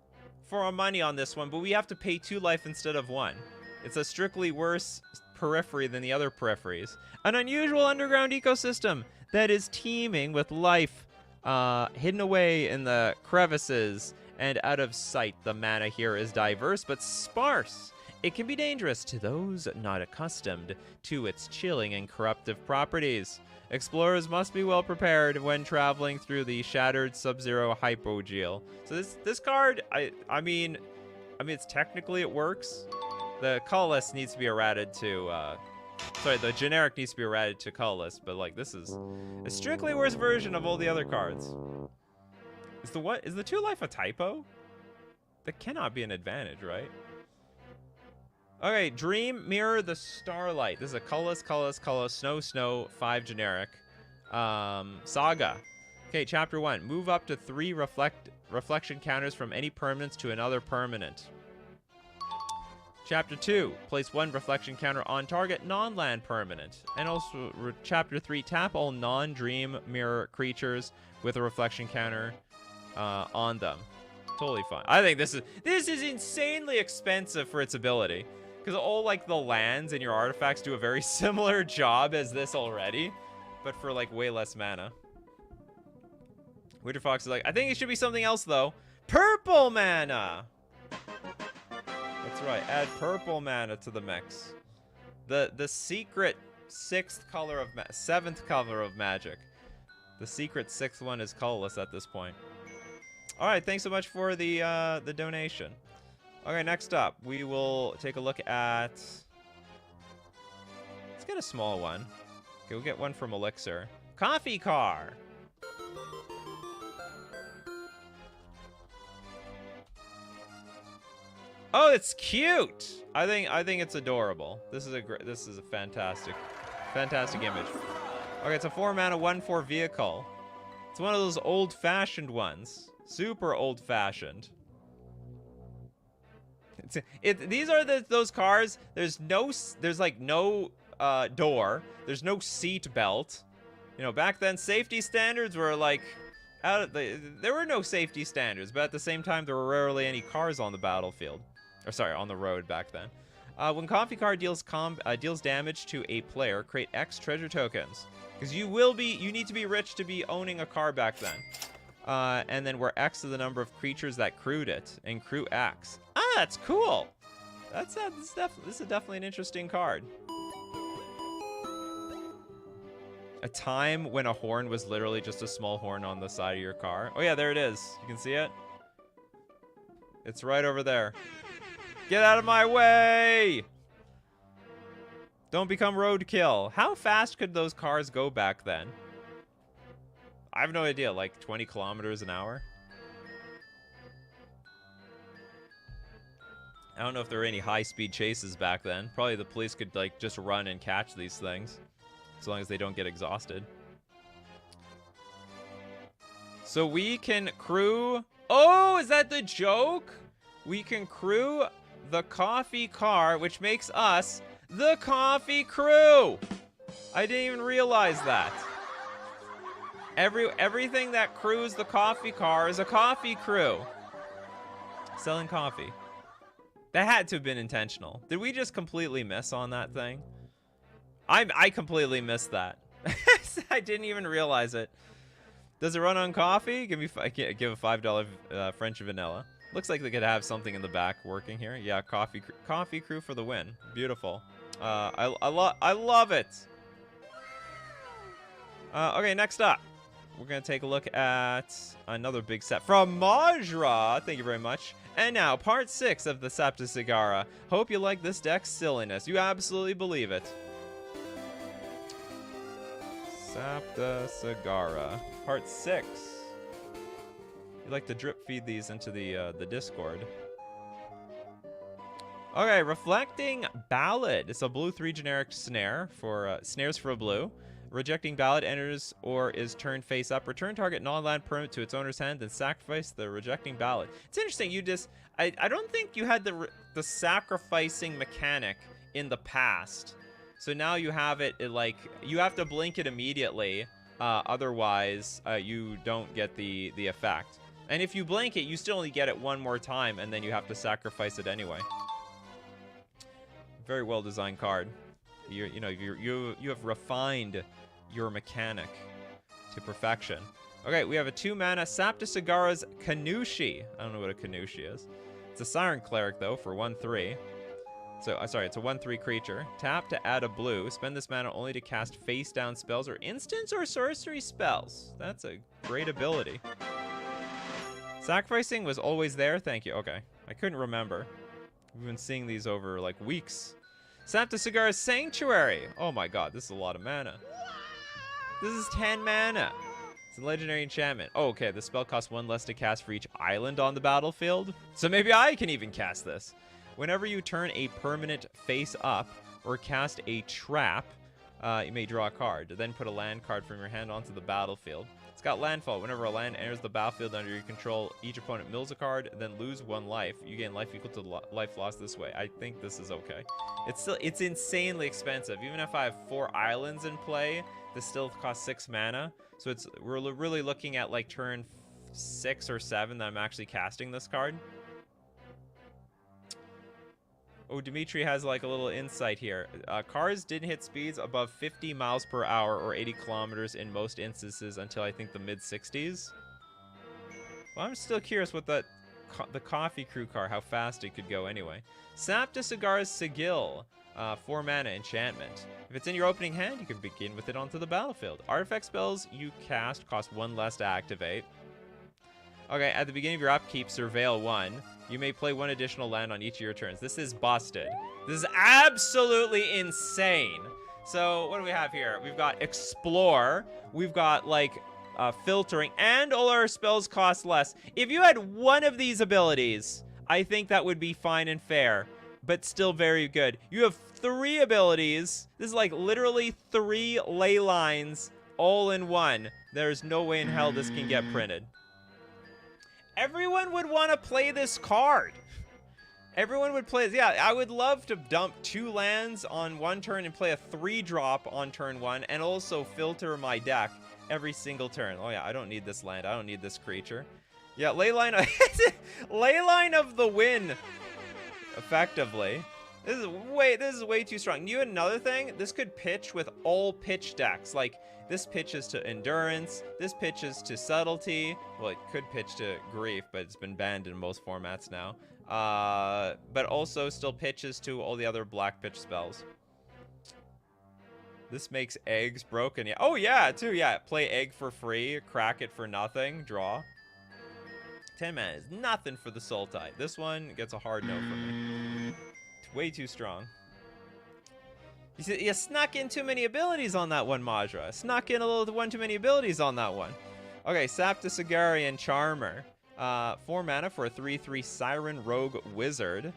for our money on this one, but we have to pay 2 life instead of 1. It's a strictly worse periphery than the other peripheries. An unusual underground ecosystem that is teeming with life hidden away in the crevices and out of sight. The mana here is diverse but sparse. It can be dangerous to those not accustomed to its chilling and corruptive properties. Explorers must be well prepared when traveling through the shattered Sub-Zero Hypogeel. So this card, I mean, it's technically it works. The colorless needs to be errated to, sorry, the generic needs to be errated to colorless, but like this is a strictly worse version of all the other cards. Is the 2 life a typo? That cannot be an advantage, right? Okay, Dream Mirror the Starlight. This is a colorless, snow, 5 generic. Saga. Okay, chapter 1. Move up to 3 reflection counters from any permanents to another permanent. Chapter 2. Place 1 reflection counter on target non-land permanent. And also, chapter 3. Tap all non-Dream Mirror creatures with a reflection counter on them. Totally fine. I think this is insanely expensive for its ability. Because all, like, the lands and your artifacts do a very similar job as this already. But for, like, way less mana. Winter Fox is like, I think it should be something else, though. Purple mana! That's right. Add purple mana to the mix. The secret 7th color of magic. The secret 6th one is colorless at this point. Alright, thanks so much for the donation. Okay, next up, we will take a look at... Let's get a small one. Okay, we'll get one from Elixir. Coffee Car! Oh, it's cute! I think it's adorable. This is a fantastic image. Okay, it's a 4 mana 1/4 vehicle. It's one of those old-fashioned ones. Super old-fashioned. These are those cars. There's like no door. There's no seat belt. You know, back then safety standards were like there were no safety standards, but at the same time there were rarely any cars on the battlefield, or sorry, on the road back then. When Coffee Card deals damage to a player, create X treasure tokens, because you need to be rich to be owning a car back then. And then where X is the number of creatures that crewed it, and crew X. Ah, that's cool. This is definitely an interesting card. A time when a horn was literally just a small horn on the side of your car. Oh yeah, there it is. You can see it. It's right over there. Get out of my way! Don't become roadkill. How fast could those cars go back then? I have no idea, like 20 kilometers an hour? I don't know if there were any high-speed chases back then. Probably the police could, like, just run and catch these things. As long as they don't get exhausted. So we can crew... Oh, is that the joke? We can crew the coffee car, which makes us the coffee crew! I didn't even realize that. Everything that crews the coffee car is a coffee crew. Selling coffee. That had to have been intentional. Did we just completely miss on that thing? I completely missed that. I didn't even realize it. Does it run on coffee? Give a $5 French vanilla. Looks like they could have something in the back working here. Yeah, coffee crew for the win. Beautiful. I love it. Okay, next up. We're going to take a look at another big set from Majra. Thank you very much. And now, part 6 of the Sapta Sagara. Hope you like this deck's silliness. You absolutely believe it. Sapta Sagara. Part 6. We like to drip feed these into the Discord. Okay, Reflecting Ballad. It's a blue 3 generic snare for snares for a blue. Rejecting Ballad enters or is turned face up. Return target non-land permanent to its owner's hand, then sacrifice the Rejecting Ballad. It's interesting. You just I don't think you had the sacrificing mechanic in the past. So now you have it, like you have to blink it immediately. Otherwise, you don't get the effect. And if you blink it, you still only get it one more time, and then you have to sacrifice it anyway. Very well designed card. You have refined your mechanic to perfection. Okay, we have a 2-mana Saptasagara's Kanushi. I don't know what a Kanushi is. It's a Siren Cleric though for 1/3. So sorry, it's a 1/3 creature. Tap to add a blue. Spend this mana only to cast face down spells or instants or sorcery spells. That's a great ability. Sacrificing was always there. Thank you. Okay, I couldn't remember. We've been seeing these over like weeks. Saptasagara's Sanctuary. Oh my god, this is a lot of mana. This is 10 mana. It's a legendary enchantment. Oh, okay, the spell costs 1 less to cast for each island on the battlefield. So maybe I can even cast this. Whenever you turn a permanent face up or cast a trap, you may draw a card. Then put a land card from your hand onto the battlefield. It's got landfall. Whenever a land enters the battlefield under your control, each opponent mills a card, then lose 1 life. You gain life equal to life lost this way. I think this is okay. It's insanely expensive. Even if I have 4 islands in play, this still costs 6 mana. So we're really looking at like turn 6 or 7 that I'm actually casting this card. Oh, Dimitri has like a little insight here. Cars didn't hit speeds above 50 miles per hour or 80 kilometers in most instances until I think the mid-60s. Well, I'm still curious what the Coffee Crew car, how fast it could go anyway. Saptasagara's Sigil, 4 mana enchantment. If it's in your opening hand, you can begin with it onto the battlefield. Artifact spells you cast cost 1 less to activate. Okay, at the beginning of your upkeep, Surveil 1. You may play 1 additional land on each of your turns. This is busted. This is absolutely insane. So what do we have here? We've got Explore. We've got like Filtering, and all our spells cost less. If you had 1 of these abilities, I think that would be fine and fair, but still very good. You have 3 abilities. This is like literally 3 ley lines all in one. There's no way in hell this can get printed. Everyone would want to play this card. Everyone would play. Yeah, I would love to dump 2 lands on 1 turn and play a 3-drop on turn 1 and also filter my deck every single turn. Oh yeah, I don't need this land. I don't need this creature. Yeah, Leyline of the Wind, effectively. This is way too strong. You had another thing. This could pitch with all pitch decks. Like this pitches to Endurance. This pitches to Subtlety. Well, it could pitch to Grief, but it's been banned in most formats now. But also still pitches to all the other black pitch spells. This makes eggs broken. Yeah. Oh yeah, too. Yeah. Play egg for free. Crack it for nothing. Draw. 10 mana is nothing for the Sultai. This one gets a hard no from me. Way too strong. You snuck in too many abilities on that one, Majra. Snuck in a little one too many abilities on that one. Okay, Saptasagarian Charmer. 4 mana for a 3/3 Siren Rogue Wizard.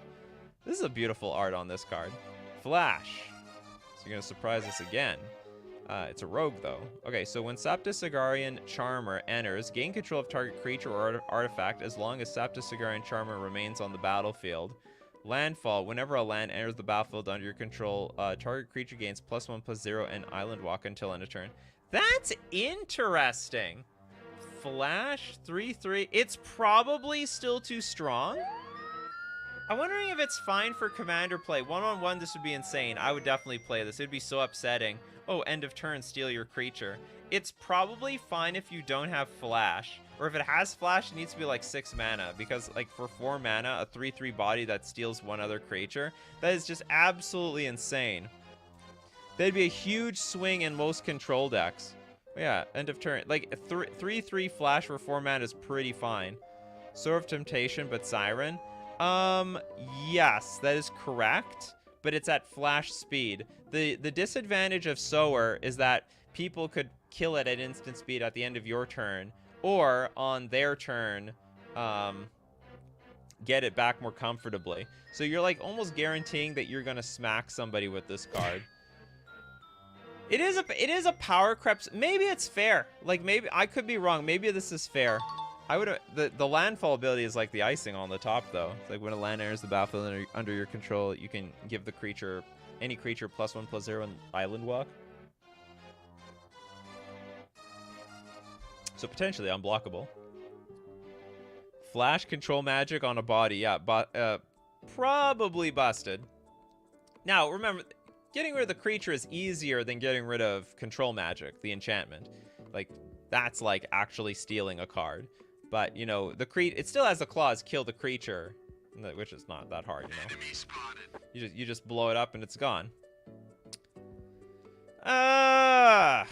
This is a beautiful art on this card. Flash. So you're gonna surprise us again. It's a rogue though. Okay, so when Saptasagarian Charmer enters, gain control of target creature or artifact as long as Saptasagarian Charmer remains on the battlefield. Landfall. Whenever a land enters the battlefield under your control, target creature gains +1/+0 and island walk until end of turn. That's interesting. Flash 3/3. It's probably still too strong. I'm wondering if it's fine for commander play. 1-on-1, this would be insane. I would definitely play this. It would be so upsetting. Oh, end of turn, steal your creature. It's probably fine if you don't have flash. Or if it has flash, it needs to be like 6 mana. Because like for 4 mana, a 3/3 body that steals 1 other creature, that is just absolutely insane. That'd be a huge swing in most control decks. Yeah, end of turn. Like 3/3 flash for 4 mana is pretty fine. Sword of Temptation, but Siren. Yes, that is correct, but it's at flash speed. The disadvantage of Sower is that people could kill it at instant speed at the end of your turn, or on their turn, get it back more comfortably. So you're like almost guaranteeing that you're gonna smack somebody with this card. It is a power creep. Maybe it's fair. Like maybe I could be wrong. Maybe this is fair. I would the landfall ability is like the icing on the top though. It's like when a land enters the battlefield under your control, you can give the creature any creature +1/+0 in island walk. So potentially unblockable. Flash control magic on a body. Yeah, but probably busted. Now, remember, getting rid of the creature is easier than getting rid of control magic, the enchantment. Like, that's like actually stealing a card. But, you know, it still has a clause, kill the creature, which is not that hard, you know. You just blow it up and it's gone. My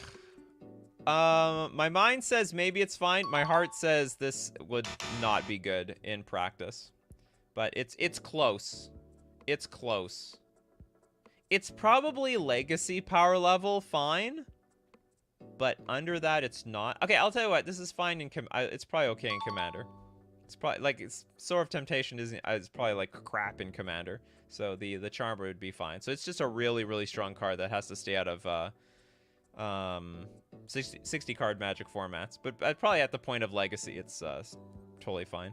mind says maybe it's fine. My heart says this would not be good in practice. But it's close. It's close. It's probably legacy power level fine. But under that, it's not. Okay, I'll tell you what. This is fine in it's probably okay in Commander. It's probably like Sword of Temptation is probably like crap in Commander. So the Charmer would be fine. So it's just a really, really strong card that has to stay out of 60 card Magic formats. But probably at the point of Legacy, it's totally fine.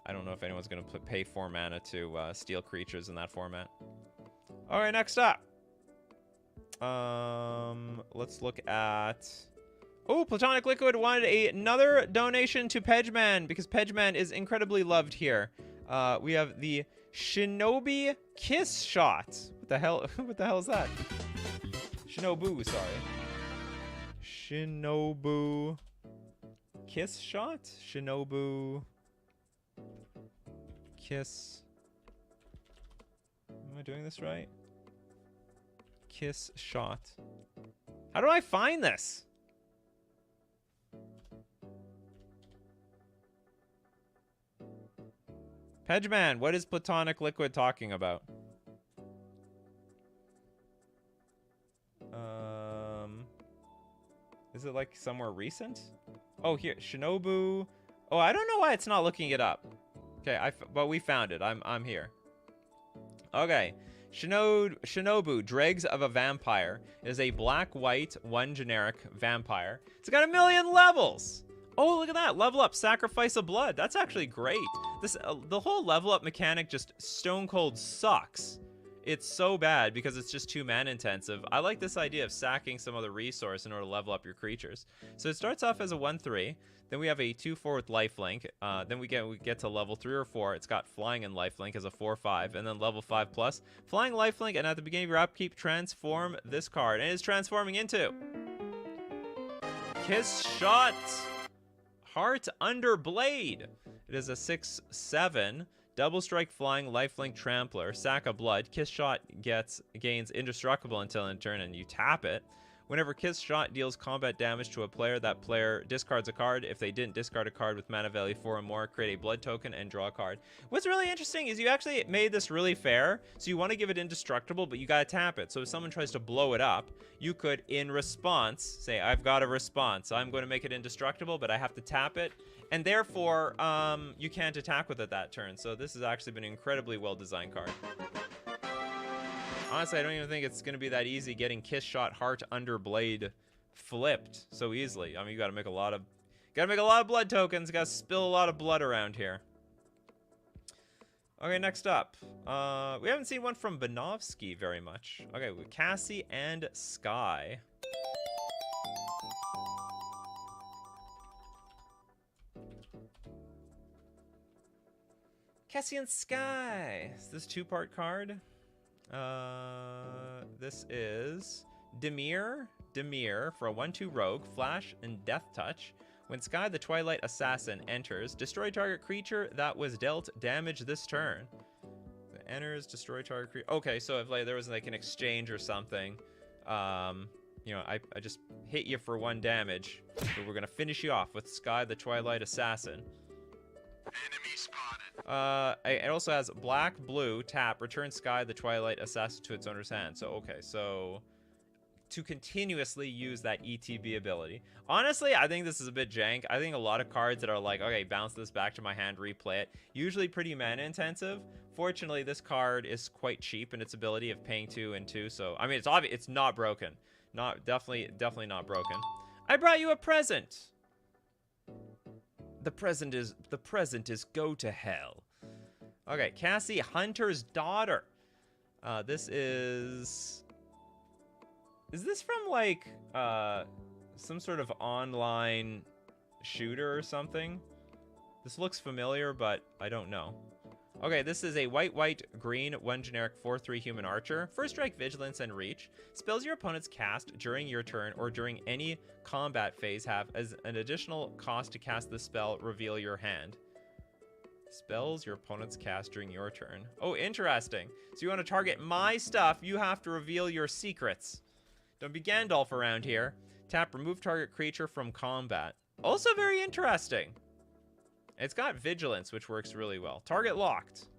I don't know if anyone's going to pay 4 mana to steal creatures in that format. All right, next up. Let's look at... Oh, Platonic Liquid wanted another donation to Pedgeman because Pedgeman is incredibly loved here. We have the Shinobi Kiss Shot. What the hell? What the hell is that? Shinobu, sorry. Shinobu Kiss Shot? Shinobu Kiss. Am I doing this right? Kiss Shot. How do I find this? Pedgeman, what is Platonic Liquid talking about? Is it like somewhere recent? Oh, here, Shinobu. Oh, I don't know why it's not looking it up. Okay, but we found it. I'm here. Okay. Shinobu, Dregs of a Vampire, is a black-white, 1 generic vampire. It's got 1 million levels! Oh, look at that. Level up, sacrifice of blood. That's actually great. The whole level up mechanic just stone cold sucks. It's so bad because it's just too mana intensive. I like this idea of sacking some other resource in order to level up your creatures. So it starts off as a 1/3. Then we have a 2/4 with lifelink. Then we get to level 3 or 4. It's got flying and lifelink as a 4/5. And then level 5+. Flying, lifelink, and at the beginning of your upkeep, transform this card. And it's transforming into... Kiss Shot Heart Under Blade. It is a 6/7. Double strike, flying, lifelink, trampler, sack of blood. Kiss Shot gains indestructible until end turn, and you tap it. Whenever Kiss Shot deals combat damage to a player, that player discards a card. If they didn't discard a card with mana value 4 or more, create a blood token and draw a card. What's really interesting is you actually made this really fair. So you want to give it indestructible, but you gotta tap it. So if someone tries to blow it up, you could, in response, say, I've got a response. I'm going to make it indestructible, but I have to tap it. And therefore, you can't attack with it that turn. So this has actually been an incredibly well-designed card. Honestly, I don't even think it's going to be that easy getting Kiss Shot Heart Under Blade flipped so easily. I mean, you got to make a lot of blood tokens. Got to spill a lot of blood around here. Okay, next up. We haven't seen one from Banovsky very much. Okay, with Cassie and Sky. Cassie and Sky. Is this 2-part card? This is Demir for a 1/2 rogue, flash and death touch. When Sky the Twilight Assassin enters, destroy target creature that was dealt damage this turn. It enters, destroy target creature. Okay, so if like there was like an exchange or something, you know, I just hit you for 1 damage, but we're gonna finish you off with Sky the Twilight Assassin. Enemy spotted. It also has black, blue, tap, return Sky the Twilight Assassin to its owner's hand. So, okay, so to continuously use that ETB ability. Honestly, I think this is a bit jank. I think a lot of cards that are like, okay, bounce this back to my hand, replay it, usually pretty mana intensive. Fortunately, this card is quite cheap in its ability of paying 2 and 2. So, I mean, it's obvious, it's not broken. Definitely not broken. I brought you a present. The present is go to hell. Okay, Cassie Hunter's daughter. This is this from like some sort of online shooter or something? This looks familiar, but I don't know. Okay, this is a white, green, 1 generic 4/3 human archer. First strike, vigilance, and reach. Spells your opponents cast during your turn or during any combat phase have as an additional cost to cast the spell, reveal your hand. Spells your opponents cast during your turn. Oh, interesting. So you want to target my stuff, you have to reveal your secrets. Don't be Gandalf around here. Tap, remove target creature from combat. Also very interesting. It's got vigilance, which works really well. Target locked.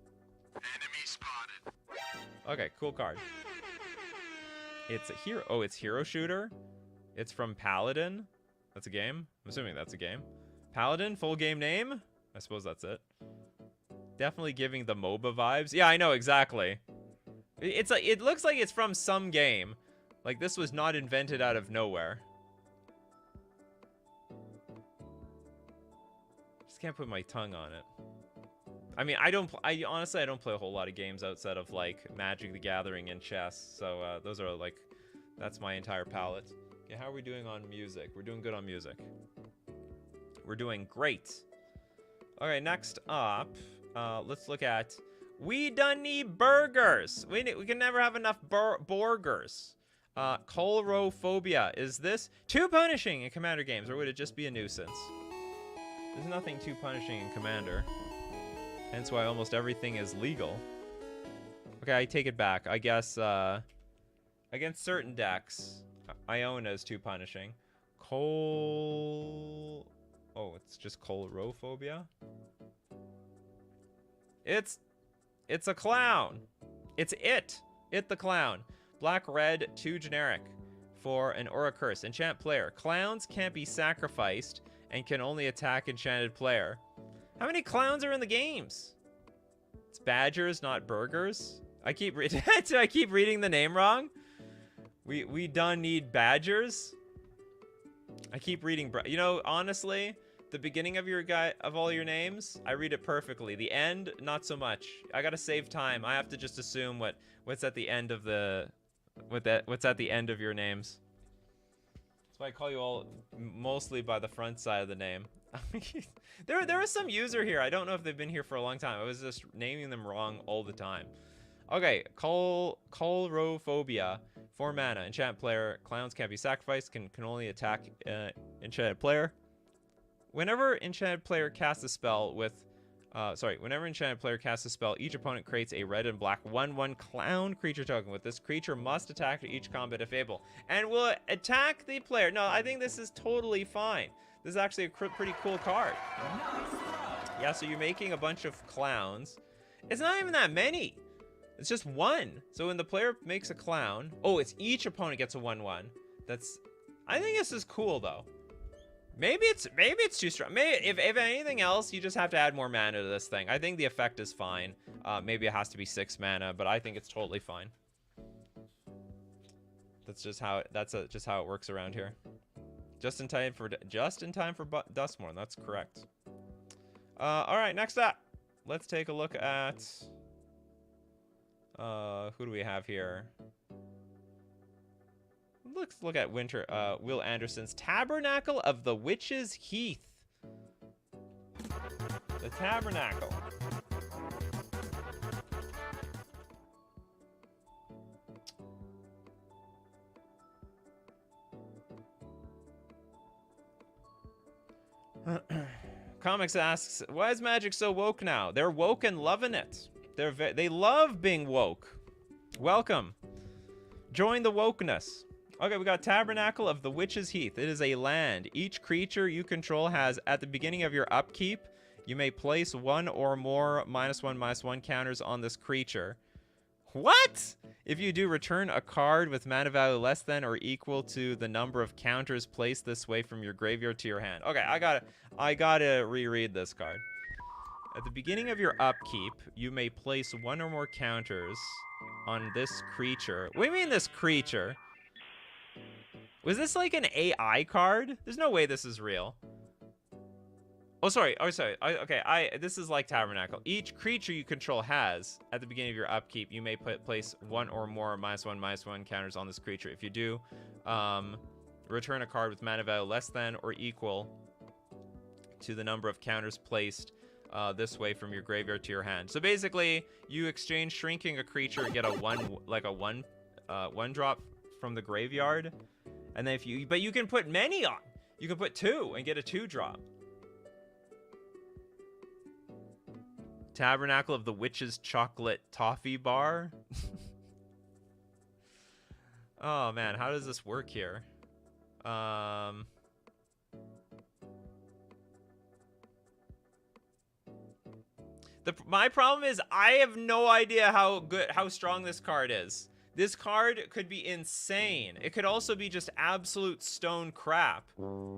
Enemy spotted. Okay, cool card. It's a hero. Oh, it's hero shooter. It's from Paladin. That's a game. I'm assuming that's a game. Paladin, full game name. I suppose that's it. Definitely giving the MOBA vibes. Yeah, I know exactly. It's like, it looks like it's from some game. Like this was not invented out of nowhere. Just can't put my tongue on it. I mean, I honestly I don't play a whole lot of games outside of like Magic the Gathering and chess. So those are like, that's my entire palette. Okay, how are we doing on music? We're doing good on music. We're doing great. Okay, next up, let's look at We Done Need Burgers. We can never have enough burgers. Colorophobia. Is this too punishing in Commander games, or would it just be a nuisance? There's nothing too punishing in Commander. Hence why almost everything is legal. Okay, I take it back. I guess against certain decks, Iona is too punishing. Oh, it's just Colorophobia? It's a clown. It's it the clown. Black, red, 2 generic for an aura curse. Enchant player. Clowns can't be sacrificed and can only attack enchanted player. How many clowns are in the games? It's badgers, not burgers. I keep reading the name wrong. We done need badgers. I keep reading, you know, honestly, the beginning of all your names, I read it perfectly. The end, not so much. I gotta save time. I have to just assume what's at the end of the what's at the end of your names. That's why I call you all mostly by the front side of the name. There is some user here. I don't know if they've been here for a long time. I was just naming them wrong all the time. Okay, Colorophobia. 4 mana. Enchant player. Clowns can't be sacrificed. Can only attack enchanted player. Whenever enchanted player casts a spell with... whenever enchanted player casts a spell, each opponent creates a red and black 1/1 clown creature token. With this creature must attack each combat if able. And will attack the player. No, I think this is totally fine. This is actually a pretty cool card. Yeah, so you're making a bunch of clowns. It's not even that many. It's just 1. So when the player makes a clown... Oh, it's each opponent gets a 1/1. That's... I think this is cool, though. Maybe it's too strong. Maybe if anything else, you just have to add more mana to this thing. I think the effect is fine. Maybe it has to be 6 mana, but I think it's totally fine. That's just how just how it works around here. Just in time for Dustmorn. That's correct. All right, next up, let's take a look at who do we have here? Let's look at Will Anderson's Tabernacle of the Witch's Heath. The Tabernacle. Comics asks, why is Magic so woke now? They're woke and loving it. They love being woke. Welcome. Join the wokeness. Okay, we got Tabernacle of the Witch's Heath. It is a land. Each creature you control has, at the beginning of your upkeep, you may place 1 or more -1/-1 counters on this creature. What? If you do, return a card with mana value less than or equal to the number of counters placed this way from your graveyard to your hand. Okay, I gotta reread this card. At the beginning of your upkeep, you may place one or more counters on this creature. What do you mean this creature? Was this like an AI card? There's no way this is real. Oh, sorry. This is like Tabernacle. Each creature you control has, at the beginning of your upkeep, you may place one or more -1/-1 counters on this creature. If you do, return a card with mana value less than or equal to the number of counters placed this way from your graveyard to your hand. So basically, you exchange shrinking a creature and get a one drop from the graveyard, and then but you can put many on. You can put 2 and get a 2-drop. Tabernacle of the Witch's Chocolate Toffee Bar. Oh man, how does this work here? My problem is I have no idea how strong this card is. This card could be insane. It could also be just absolute stone crap.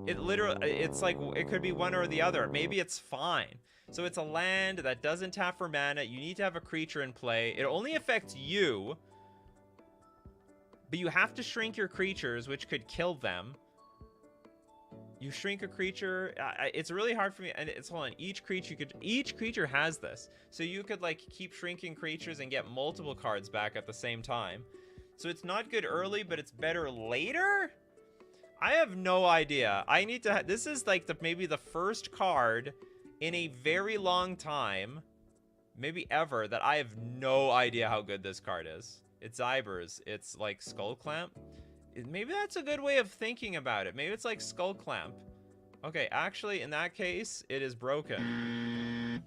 It's like, it could be one or the other. Maybe it's fine. So it's a land that doesn't tap for mana. You need to have a creature in play. It only affects you, but you have to shrink your creatures, which could kill them. You shrink a creature. It's really hard for me. And hold on. Each creature has this. So you could like keep shrinking creatures and get multiple cards back at the same time. So it's not good early, but it's better later. I have no idea. I need to. This is like maybe the first card in a very long time, maybe ever, that I have no idea how good this card is. It's Zybers. It's like Skull Clamp. Maybe that's a good way of thinking about it. Maybe it's like Skull Clamp. Okay, actually, in that case, it is broken.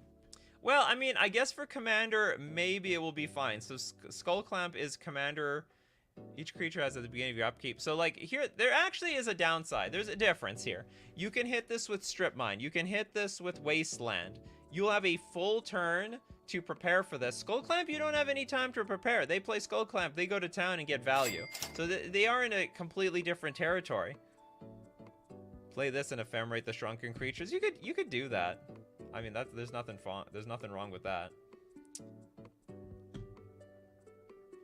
Well, I mean, I guess for Commander, maybe it will be fine. So Skull Clamp is Commander. Each creature has at the beginning of your upkeep. So like here, there actually is a downside. There's a difference here. You can hit this with Strip Mine. You can hit this with Wasteland. You'll have a full turn to prepare for this. Skull Clamp, you don't have any time to prepare. They play Skull Clamp, they go to town and get value. So they are in a completely different territory. Play this and ephemerate the shrunken creatures. You could do that. I mean, there's nothing wrong with that.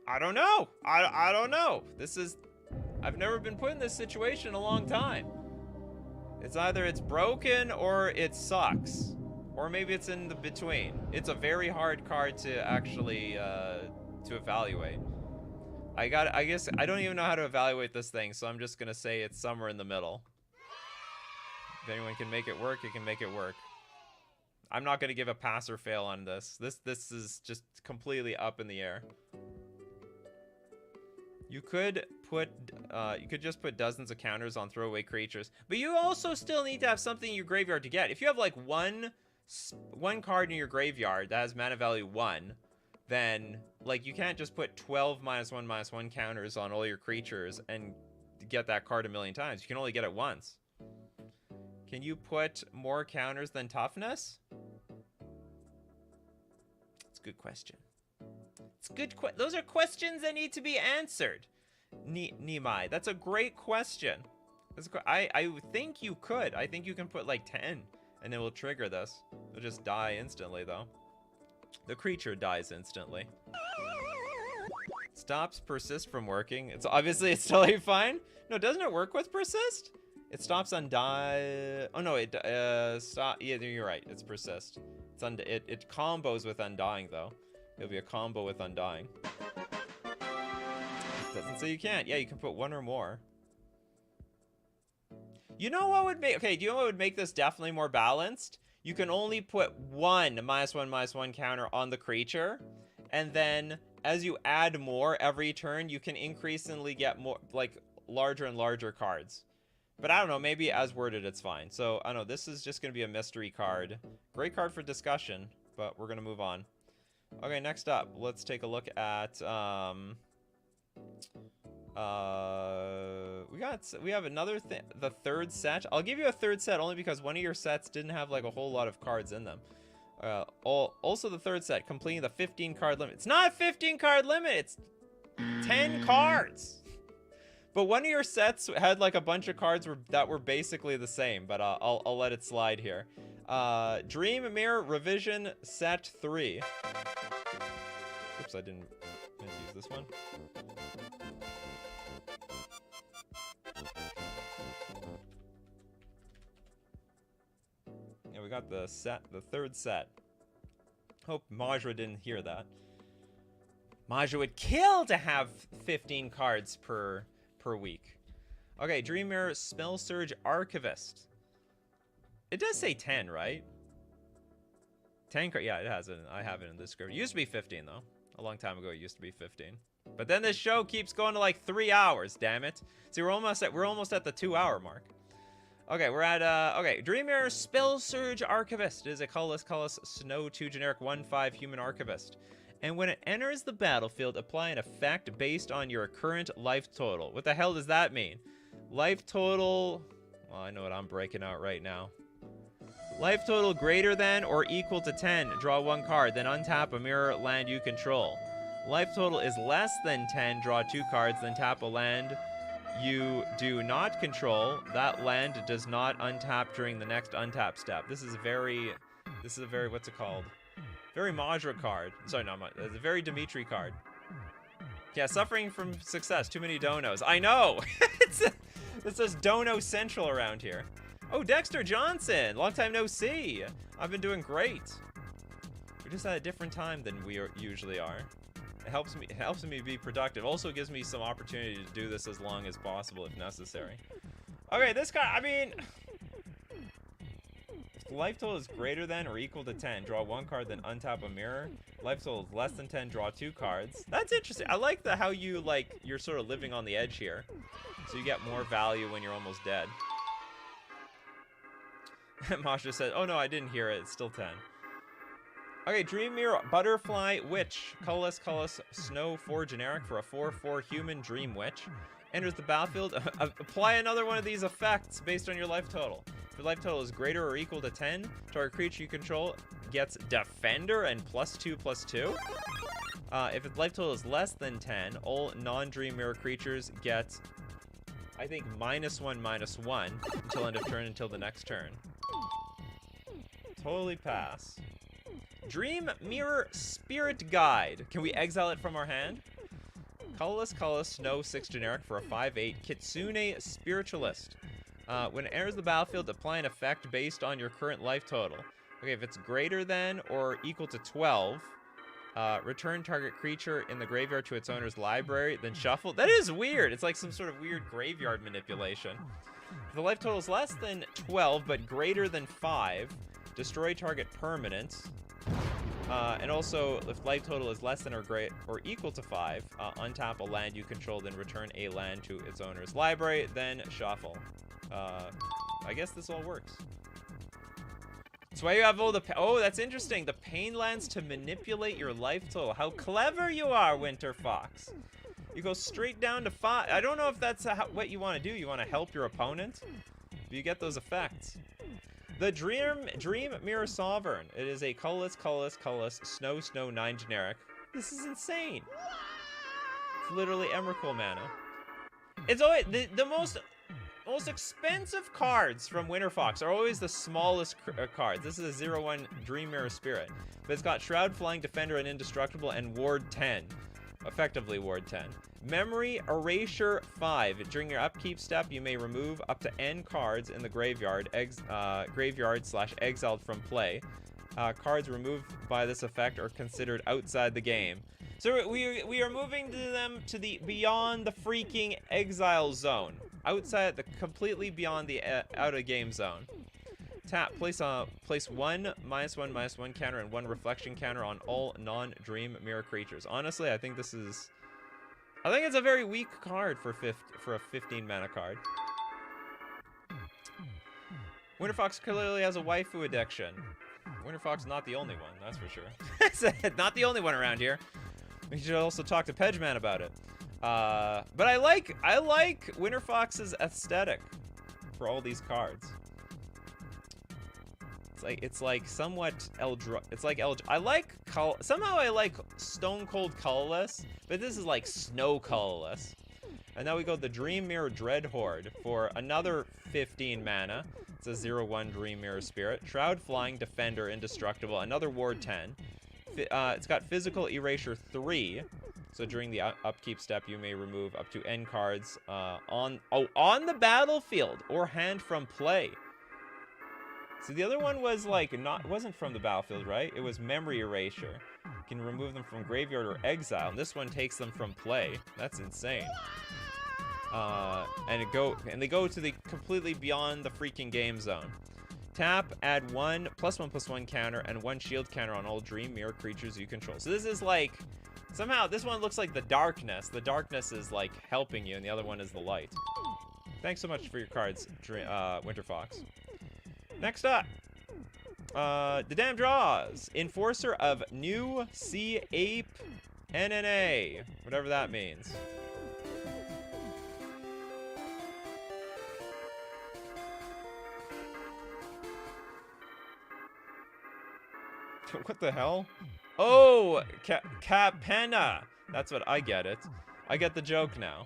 I don't know. I don't know. I've never been put in this situation in a long time. It's either it's broken or it sucks. Or maybe it's in the between. It's a very hard card to actually to evaluate. I guess I don't even know how to evaluate this thing, so I'm just gonna say it's somewhere in the middle. If anyone can make it work, it can make it work. I'm not gonna give a pass or fail on this. This is just completely up in the air. You could just put dozens of counters on throwaway creatures, but you also still need to have something in your graveyard to get. If you have like one card in your graveyard that has mana value 1, then like you can't just put 12 -1/-1 counters on all your creatures and get that card a million times. You can only get it once. Can you put more counters than toughness? It's a good question. Those are questions that need to be answered. Nimai, that's a great question. I think you could. I think you can put like 10 and it will trigger this. It'll just die instantly though. The creature dies instantly. Stops persist from working. It's totally fine. No, doesn't it work with persist? It stops undie. Oh no, it stop. Yeah, you're right. It's persist. It combos with undying though. It'll be a combo with undying. Doesn't say you can't. Yeah, you can put 1 or more. You know what would make... Okay, do you know what would make this definitely more balanced? You can only put 1 -1/-1 counter on the creature. And then, as you add more every turn, you can increasingly get more, like, larger and larger cards. But I don't know, maybe as worded, it's fine. So, I don't know, this is just going to be a mystery card. Great card for discussion, but we're going to move on. Okay, next up, let's take a look at, we have another thing, the third set. I'll give you a third set only because one of your sets didn't have like a whole lot of cards in them. Also the third set, completing the 15 card limit. It's not a 15 card limit, it's 10 cards. But one of your sets had like a bunch of cards that were basically the same, but I'll let it slide here. Dream Mirror Revision Set 3. Oops, I didn't meant to use this one. Yeah, we got the third set. Hope Majra didn't hear that. Majra would kill to have 15 cards per week. Okay, Dream Mirror Spell Surge Archivist. It does say 10, right? 10 cards. Yeah, it has it. I have it in this script. It used to be 15 though. A long time ago, it used to be 15. But then this show keeps going to like 3 hours. Damn it! See, we're almost at the 2-hour mark. Okay, we're at okay. Dream Mirror Spell Surge Archivist. It is a colorless Snow 2 generic 1/5 human archivist. And when it enters the battlefield, apply an effect based on your current life total. What the hell does that mean? Life total... Well, I know what I'm breaking out right now. Life total greater than or equal to 10. Draw 1 card, then untap a mirror land you control. Life total is less than 10. Draw 2 cards, then tap a land you do not control. That land does not untap during the next untap step. This is a very, what's it called? Very Majra card. Sorry, not Majra. It's a very Dimitri card. Yeah, suffering from success. Too many donos. I know! It says Dono Central around here. Oh, Dexter Johnson! Long time no see! I've been doing great. We're just at a different time than we usually are. It helps me be productive. Also gives me some opportunity to do this as long as possible if necessary. Okay, this guy, I mean... Life total is greater than or equal to 10. Draw 1 card, then untap a mirror. Life total is less than 10. Draw 2 cards. That's interesting. I like how you're sort of living on the edge here. So you get more value when you're almost dead. Masha said, oh no, I didn't hear it. It's still 10. Okay, Dream Mirror Butterfly Witch. Colorless Snow 4 generic for a 4/4 human Dream Witch. Enters the battlefield. Apply another one of these effects based on your life total. If your life total is greater or equal to 10, target creature you control gets Defender and +2/+2. If its life total is less than 10, all non-Dream Mirror creatures get, I think, -1/-1 until end of turn until the next turn. Totally pass. Dream Mirror Spirit Guide. Can we exile it from our hand? Colorless Snow 6 generic for a 5/8 Kitsune Spiritualist. When it enters the battlefield, apply an effect based on your current life total. Okay, if it's greater than or equal to 12, return target creature in the graveyard to its owner's library, then shuffle. That is weird. It's like some sort of weird graveyard manipulation. If the life total is less than 12 but greater than 5, destroy target permanent. And also, if life total is less than or equal to 5, untap a land you control, then return a land to its owner's library, then shuffle. I guess this all works. That's why you have all the... Oh, that's interesting. The pain lands to manipulate your life total. How clever you are, Winter Fox. You go straight down to 5. I don't know if that's what you want to do. You want to help your opponent? But you get those effects. The Dream Mirror Sovereign. It is a colorless Snow 9 generic. This is insane. It's literally Emrakul mana. It's always the most expensive cards from Winter Fox are always the smallest cards. This is a 0/1 Dream Mirror Spirit, but it's got Shroud, Flying Defender, and Indestructible, and Ward 10. Effectively Ward 10. Memory Erasure 5. During your upkeep step, you may remove up to N cards in the graveyard, graveyard/exiled from play. Cards removed by this effect are considered outside the game. So we are moving them to the beyond the freaking exile zone. Outside, completely beyond the out of game zone. Tap, place one -1/-1 counter and 1 reflection counter on all non-Dream Mirror creatures. Honestly, I think it's a very weak card for a 15 mana card. Winter Fox clearly has a waifu addiction. Winter Fox not the only one, that's for sure. Not the only one around here. We should also talk to Pedgeman about it. But I like Winter Fox's aesthetic for all these cards. It's like somewhat it's like I like somehow I like stone cold colorless, but this is like snow colorless. And now we go the Dream Mirror Dread Horde for another 15 mana. It's a 0/1 Dream Mirror Spirit. Shroud Flying Defender Indestructible, another Ward 10. It's got Physical Erasure 3. So during the upkeep step, you may remove up to N cards on the battlefield or hand from play. So the other one was like wasn't from the battlefield, right? It was Memory Erasure. You can remove them from graveyard or exile, and this one takes them from play. That's insane. And they go to the completely beyond the freaking game zone. Tap, add 1 +1/+1 counter and 1 shield counter on all Dream Mirror creatures you control. So this is like somehow this one looks like the darkness. The darkness is like helping you, and the other one is the light. Thanks so much for your cards, Winter Fox. Next up, the damn draws. Enforcer of New Sea Ape NNA, whatever that means. What the hell? Oh, Capenna. That's what I get it. I get the joke now.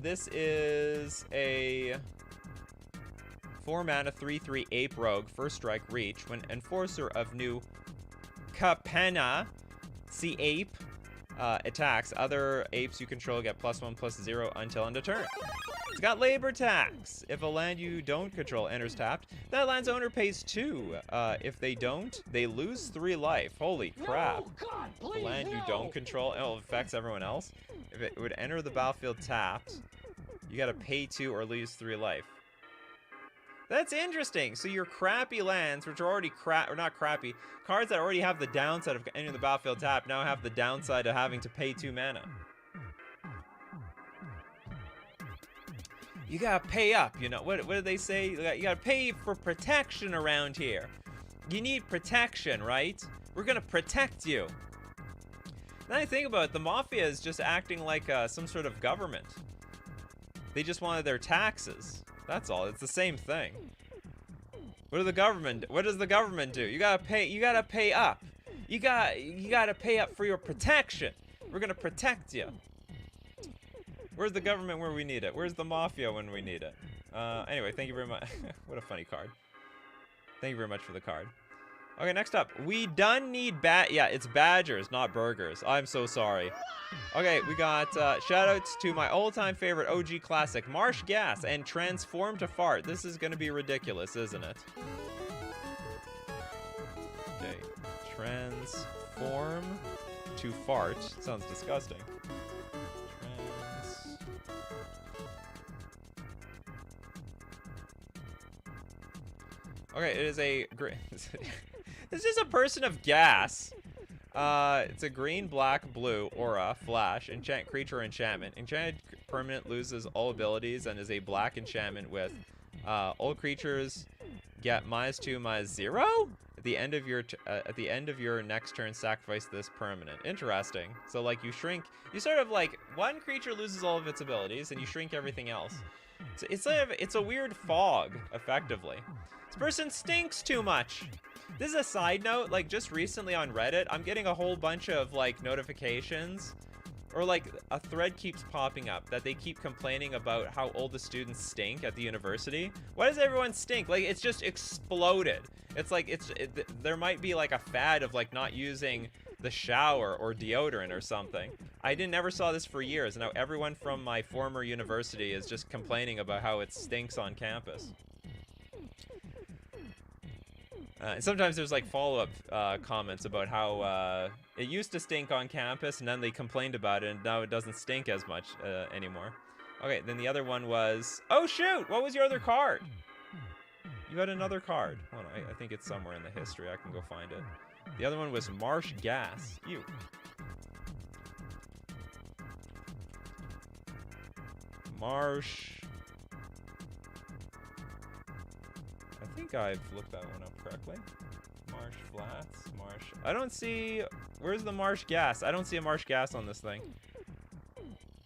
This is a 4 mana 3/3 Ape Rogue, first strike reach. When Enforcer of New Capenna Sea Ape attacks, other apes you control get +1/+0 until end of turn. It's got Labor Tax. If a land you don't control enters tapped, that land's owner pays 2. If they don't, they lose 3 life. Holy crap. No, God, The please, land you no. don't control, it affects everyone else. If it would enter the battlefield tapped, you gotta pay 2 or lose 3 life. That's interesting. So your crappy lands, which are already not crappy, cards that already have the downside of entering the battlefield tapped now have the downside of having to pay 2 mana. You gotta pay up, you know. What do they say? You gotta pay for protection around here. You need protection, right? We're gonna protect you. Now I think about it, the Mafia is just acting like some sort of government. They just wanted their taxes. That's all. It's the same thing. What does the government do? You gotta pay up. You gotta pay up for your protection. We're gonna protect you. Where's the government where we need it? Where's the Mafia when we need it? Anyway, thank you very much. What a funny card. Thank you very much for the card. Okay, next up. We done need yeah, it's badgers, not burgers. I'm so sorry. Okay, we got shoutouts to my all-time favorite OG classic, Marsh Gas and Transform to Fart. This is gonna be ridiculous, isn't it? Okay, Transform to Fart. Sounds disgusting. Okay, it is a this is a person of gas. It's a green, black, blue aura, flash, enchant creature enchantment. Enchanted permanent loses all abilities and is a black enchantment with all creatures get -2/-0. At the end of your next turn, sacrifice this permanent. Interesting. So like you sort of like one creature loses all of its abilities and you shrink everything else. So it's a weird fog, effectively. This person stinks too much. This is a side note, like just recently on Reddit, I'm getting a whole bunch of like notifications, or like a thread keeps popping up that they keep complaining about how all the students stink at the university. Why does everyone stink? Like it's just exploded. It's like there might be like a fad of like not using the shower or deodorant or something. I never saw this for years, and now everyone from my former university is just complaining about how it stinks on campus. And sometimes there's like follow-up comments about how it used to stink on campus and then they complained about it and now it doesn't stink as much anymore. Okay, then the other one was, oh shoot, what was your other card? You had another card. Hold on, I think it's somewhere in the history. I can go find it. The other one was Marsh Gas. Ew. Marsh. I think I've looked that one up correctly. Marsh Flats, Marsh. I don't see. Where's the Marsh Gas? I don't see a Marsh Gas on this thing.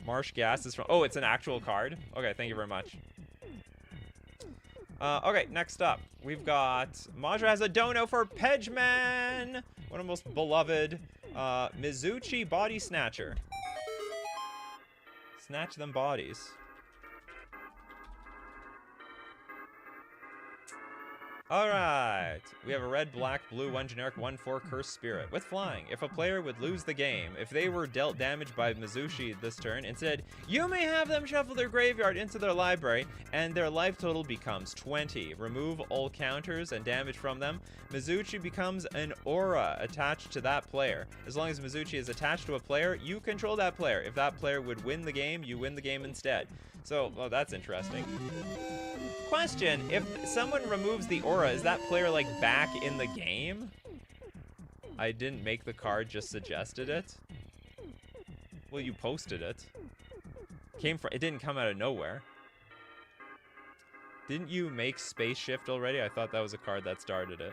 Marsh Gas is from. Oh, it's an actual card. Okay, thank you very much. Okay, next up, we've got Majra has a dono for Pedgeman, one of the most beloved. Mizuchi Body Snatcher. Snatch them bodies. Alright, we have a red, black, blue, 1 generic, 1/4 cursed spirit. With flying, if a player would lose the game, if they were dealt damage by Mizuchi this turn, instead, you may have them shuffle their graveyard into their library, and their life total becomes 20. Remove all counters and damage from them. Mizuchi becomes an aura attached to that player. As long as Mizuchi is attached to a player, you control that player. If that player would win the game, you win the game instead. So, well, that's interesting. Question, if someone removes the aura, is that player like back in the game? I didn't make the card, just suggested it. Well, you posted it. It didn't come out of nowhere. Didn't you make Space Shift already? I thought that was a card that started it.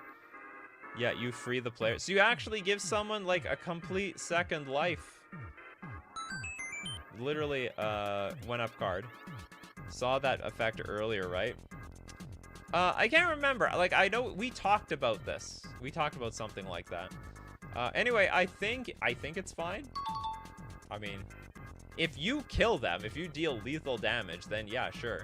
Yeah, you free the player. So you actually give someone like a complete second life. Literally, 1-up card. Saw that effect earlier, right? I can't remember. Like, I know we talked about this. We talked about something like that. Anyway, I think it's fine. I mean, if you kill them, if you deal lethal damage, then yeah, sure.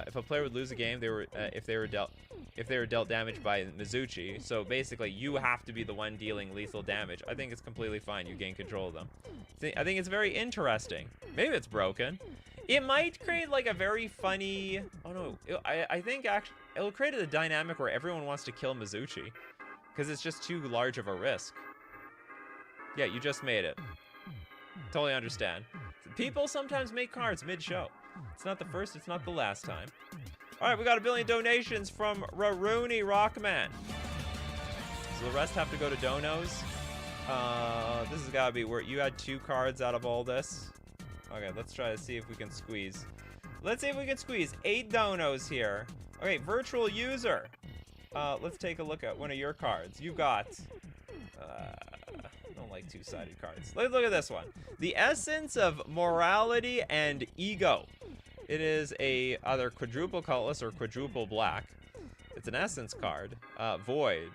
If a player would lose a game, if they were dealt damage by Mizuchi, so basically you have to be the one dealing lethal damage. I think it's completely fine. You gain control of them. I think it's very interesting. Maybe it's broken. It might create like a very funny. Oh no, I think actually it'll create a dynamic where everyone wants to kill Mizuchi, because it's just too large of a risk. Yeah, you just made it. Totally understand. People sometimes make cards mid-show. It's not the first, it's not the last time. All right, we got 1 billion donations from Rooney Rockman. So the rest have to go to donos. This has got to be where you had 2 cards out of all this. Okay, let's try to see if we can squeeze. Let's see if we can squeeze 8 donos here. Okay, virtual user. Let's take a look at one of your cards. You've got... I don't like 2-sided cards. Let's look at this one. The Essence of Morality and Ego. It is a either quadruple colorless or quadruple black. It's an Essence card. Devoid.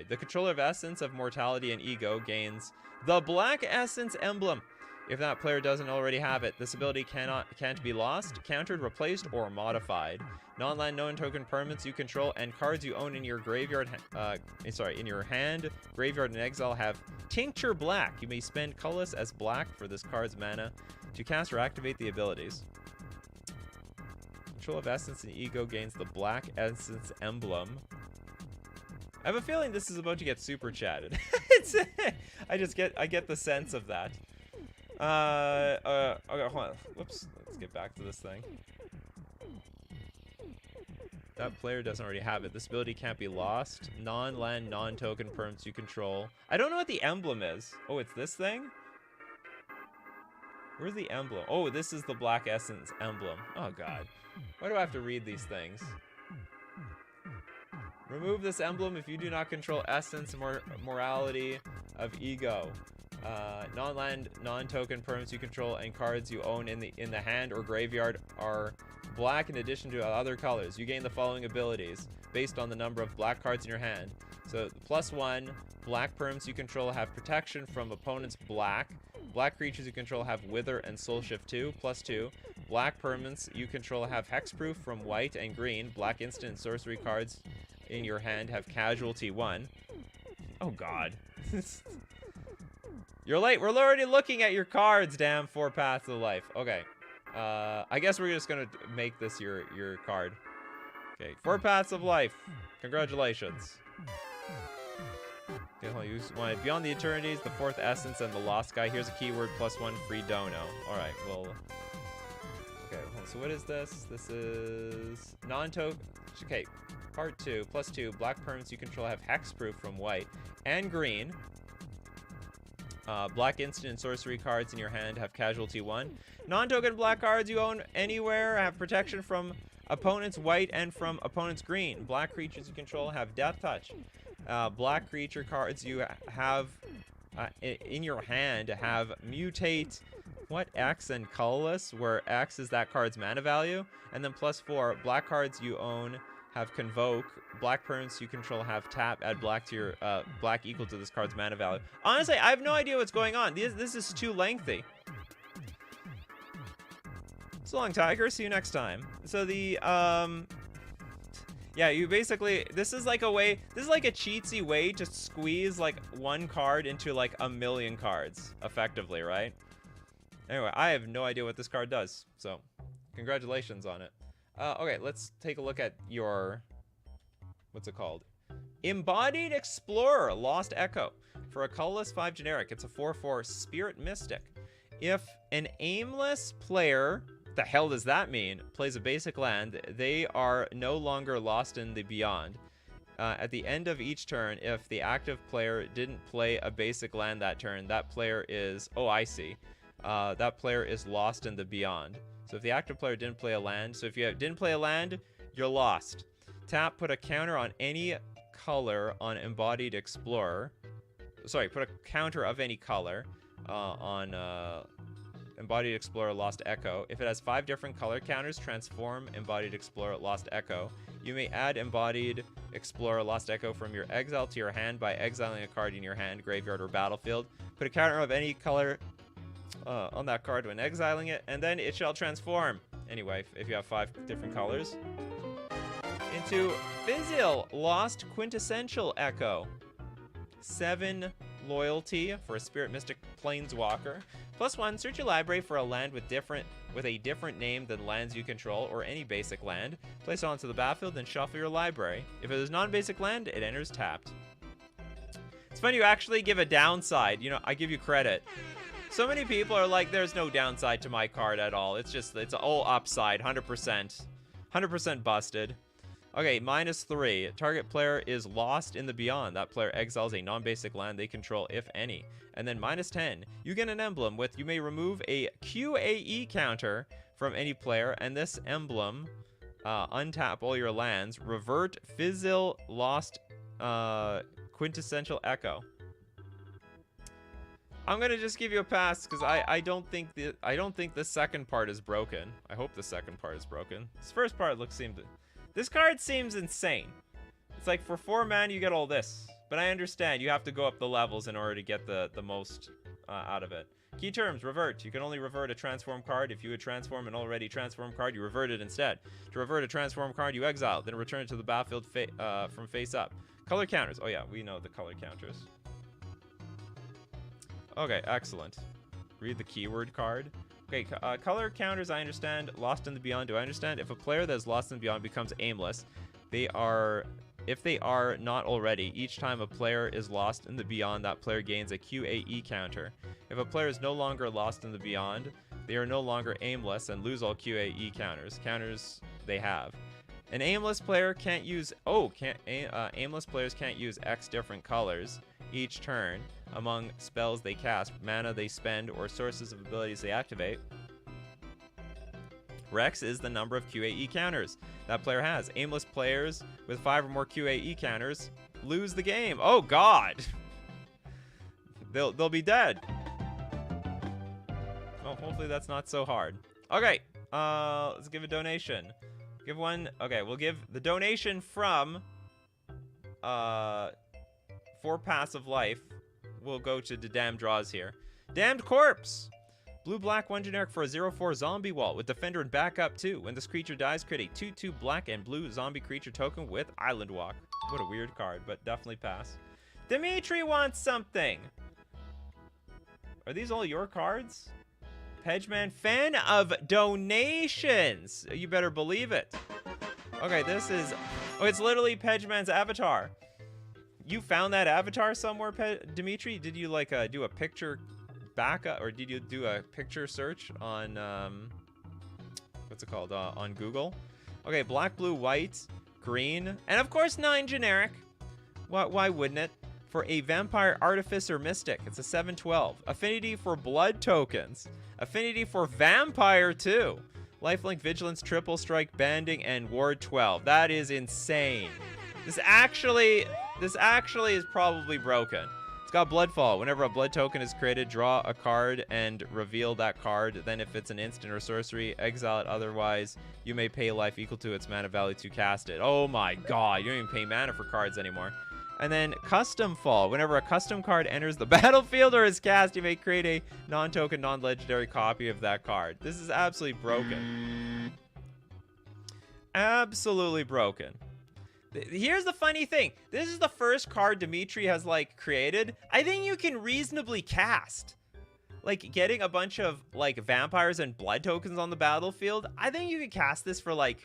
The controller of Essence of Mortality and Ego gains the Black Essence emblem. If that player doesn't already have it, this ability can't be lost, countered, replaced, or modified. Non-land, non-token permanents you control and cards you own in your graveyard, in your hand, graveyard, and exile have Tincture Black. You may spend colorless as black for this card's mana to cast or activate the abilities. Control of Essence and Ego gains the Black Essence emblem. I have a feeling this is about to get super chatted. I get the sense of that. Okay, hold on. Whoops. Let's get back to this thing. That player doesn't already have it. This ability can't be lost. Non-land, non-token perms you control. I don't know what the emblem is. Oh, it's this thing? Where's the emblem? Oh, this is the Black Essence emblem. Oh, God. Why do I have to read these things? Remove this emblem if you do not control Essence Morality of Ego. Non-land, non-token perms you control and cards you own in the hand or graveyard are black in addition to other colors. You gain the following abilities based on the number of black cards in your hand. So +1, black perms you control have protection from opponents' black. Black creatures you control have Wither and Soul Shift 2, +2. Black permanents you control have Hexproof from white and green. Black instant and sorcery cards in your hand have Casualty 1. Oh, God. You're late. We're already looking at your cards, damn. 4 Paths of Life. Okay. I guess we're just gonna make this your card. Okay. 4 Paths of Life. Congratulations. Okay, hold on. You wanted Beyond the Eternities, the 4th Essence, and the Lost Guy. Here's a keyword +1 free dono. Alright, well. Okay, hold on. So what is this? This is non-token. Okay. Part 2, +2. Black permanents you control have Hexproof from white and green. Black instant and sorcery cards in your hand have Casualty 1. Non-token black cards you own anywhere have protection from opponents white and from opponents green. Black creatures you control have Death Touch. Black creature cards you have in your hand have Mutate, X and colorless, where X is that card's mana value. And then +4, black cards you own have convoke. Black permanents you control have tap, add black to your black equal to this card's mana value. Honestly, I have no idea what's going on. This is too lengthy. So long, Tiger. See you next time. So the yeah, you basically, this is like a cheatsy way to squeeze like one card into like a million cards effectively, right? Anyway, I have no idea what this card does, so congratulations on it. Okay, let's take a look at your, what's it called? Embodied Explorer, Lost Echo. For a colorless 5 generic, it's a 4/4 Spirit Mystic. If an aimless player, what the hell does that mean, plays a basic land, they are no longer lost in the beyond. At the end of each turn, if the active player didn't play a basic land that turn, that player is, oh, I see. That player is lost in the beyond. So if the active player didn't play a land, so if you didn't play a land, you're lost. Tap, put a counter on any color on Embodied Explorer. Sorry, put a counter of any color on Embodied Explorer Lost Echo. If it has 5 different color counters, transform Embodied Explorer Lost Echo. You may add Embodied Explorer Lost Echo from your exile to your hand by exiling a card in your hand, graveyard, or battlefield. Put a counter of any color on that card when exiling it, and then it shall transform. Anyway, if you have 5 different colors. Into Fizzle Lost Quintessential Echo. 7 loyalty for a Spirit Mystic Planeswalker. +1, search your library for a land with a different name than lands you control, or any basic land. Place it onto the battlefield, then shuffle your library. If it is non-basic land, it enters tapped. It's funny you actually give a downside. You know, I give you credit. So many people are like, there's no downside to my card at all. It's all upside, 100%. 100% busted. Okay, -3. Target player is lost in the beyond. That player exiles a non-basic land they control, if any. And then -10. You get an emblem with, you may remove a QAE counter from any player, and this emblem, untap all your lands, revert Fizzle Lost Quintessential Echo. I'm gonna just give you a pass because I don't think the second part is broken. I hope the second part is broken. This first part this card seems insane. It's like for 4 mana you get all this, but I understand you have to go up the levels in order to get the most out of it. Key terms: revert. You can only revert a transform card. If you would transform an already transformed card, you revert it instead. To revert a transform card, you exile, then return it to the battlefield from face up. Color counters. Oh yeah, we know the color counters. Okay, excellent. Read the keyword card. Okay, color counters, I understand. Lost in the Beyond, do I understand? If a player that is lost in the Beyond becomes aimless, if they are not already, each time a player is lost in the Beyond, that player gains a QAE counter. If a player is no longer lost in the Beyond, they are no longer aimless and lose all QAE counters. Counters they have. An aimless player can't use... aimless players can't use X different colors each turn among spells they cast, mana they spend, or sources of abilities they activate. Rex is the number of QAE counters that player has. Aimless players with 5 or more QAE counters lose the game. Oh God! They'll be dead. Oh, hopefully that's not so hard. Okay, let's give a donation. Give one. Okay, we'll give the donation from for Passive Life. We'll go to the damn draws here. Damned Corpse! Blue-black, 1 generic for a 0/4 zombie wall with defender and backup too. When this creature dies, create a 2/2 black and blue zombie creature token with Island Walk. What a weird card, but definitely pass. Dimitri wants something! Are these all your cards? Pedgeman, fan of donations! You better believe it. Okay, this is... Oh, it's literally Pedgeman's avatar. You found that avatar somewhere, Dimitri? Did you like do a picture backup, or did you do a picture search on what's it called, on Google? Okay, black, blue, white, green, and of course 9 generic. Why wouldn't it? For a Vampire Artificer Mystic, it's a 7/12. Affinity for blood tokens. Affinity for vampire too. Lifelink, Vigilance, Triple Strike, Banding, and Ward 12. That is insane. This actually is probably broken. It's got Bloodfall. Whenever a blood token is created, draw a card and reveal that card. Then if it's an instant or sorcery, exile it. Otherwise, you may pay life equal to its mana value to cast it. Oh my god, you don't even pay mana for cards anymore. And then Custom Fall. Whenever a custom card enters the battlefield or is cast, you may create a non-token, non-legendary copy of that card. This is absolutely broken. Absolutely broken. Here's the funny thing. This is the first card Dimitri has, like, created. I think you can reasonably cast. Like, getting a bunch of, like, vampires and blood tokens on the battlefield. I think you could cast this for, like,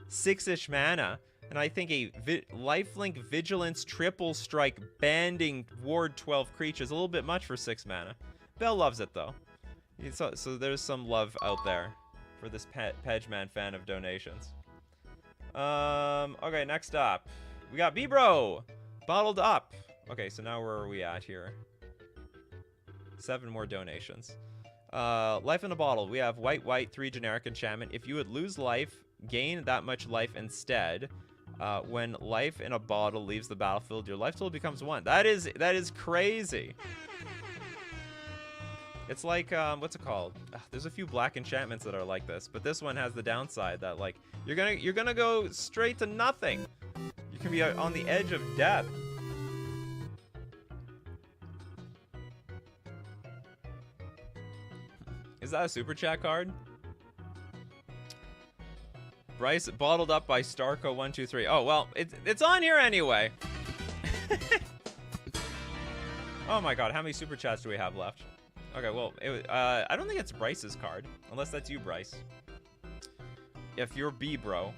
6-ish mana. And I think a lifelink vigilance triple strike banding ward 12 creatures a little bit much for 6 mana. Bell loves it, though. So there's some love out there for this Pegman fan of donations. Okay, next up. We got B-Bro! Bottled up. Okay, so now where are we at here? 7 more donations. Life in a bottle. We have white, 3 generic enchantment. If you would lose life, gain that much life instead. When life in a bottle leaves the battlefield, your life total becomes 1. That is crazy. It's like, what's it called? There's a few black enchantments that are like this, but this one has the downside that, like, you're gonna go straight to nothing. You can be on the edge of death. Is that a super chat card? Bryce, bottled up by Starco123. Oh, well, it's on here anyway. Oh my god, how many super chats do we have left? Okay, well, I don't think it's Bryce's card, unless that's you, Bryce. If you're B, bro.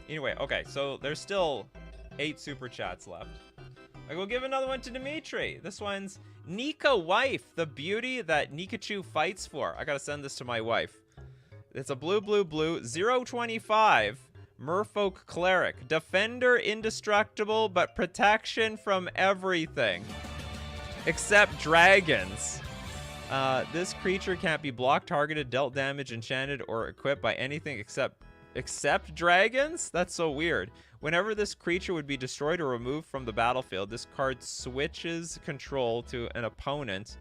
Anyway, okay, so there's still 8 super chats left. I will give another one to Dimitri. This one's Nika Wife, the beauty that Nikachu fights for. I gotta send this to my wife. It's a blue, 025, Merfolk Cleric. Defender indestructible, but protection from everything. Except dragons. This creature can't be blocked, targeted, dealt damage, enchanted, or equipped by anything except dragons? That's so weird. Whenever this creature would be destroyed or removed from the battlefield, this card switches control to an opponent,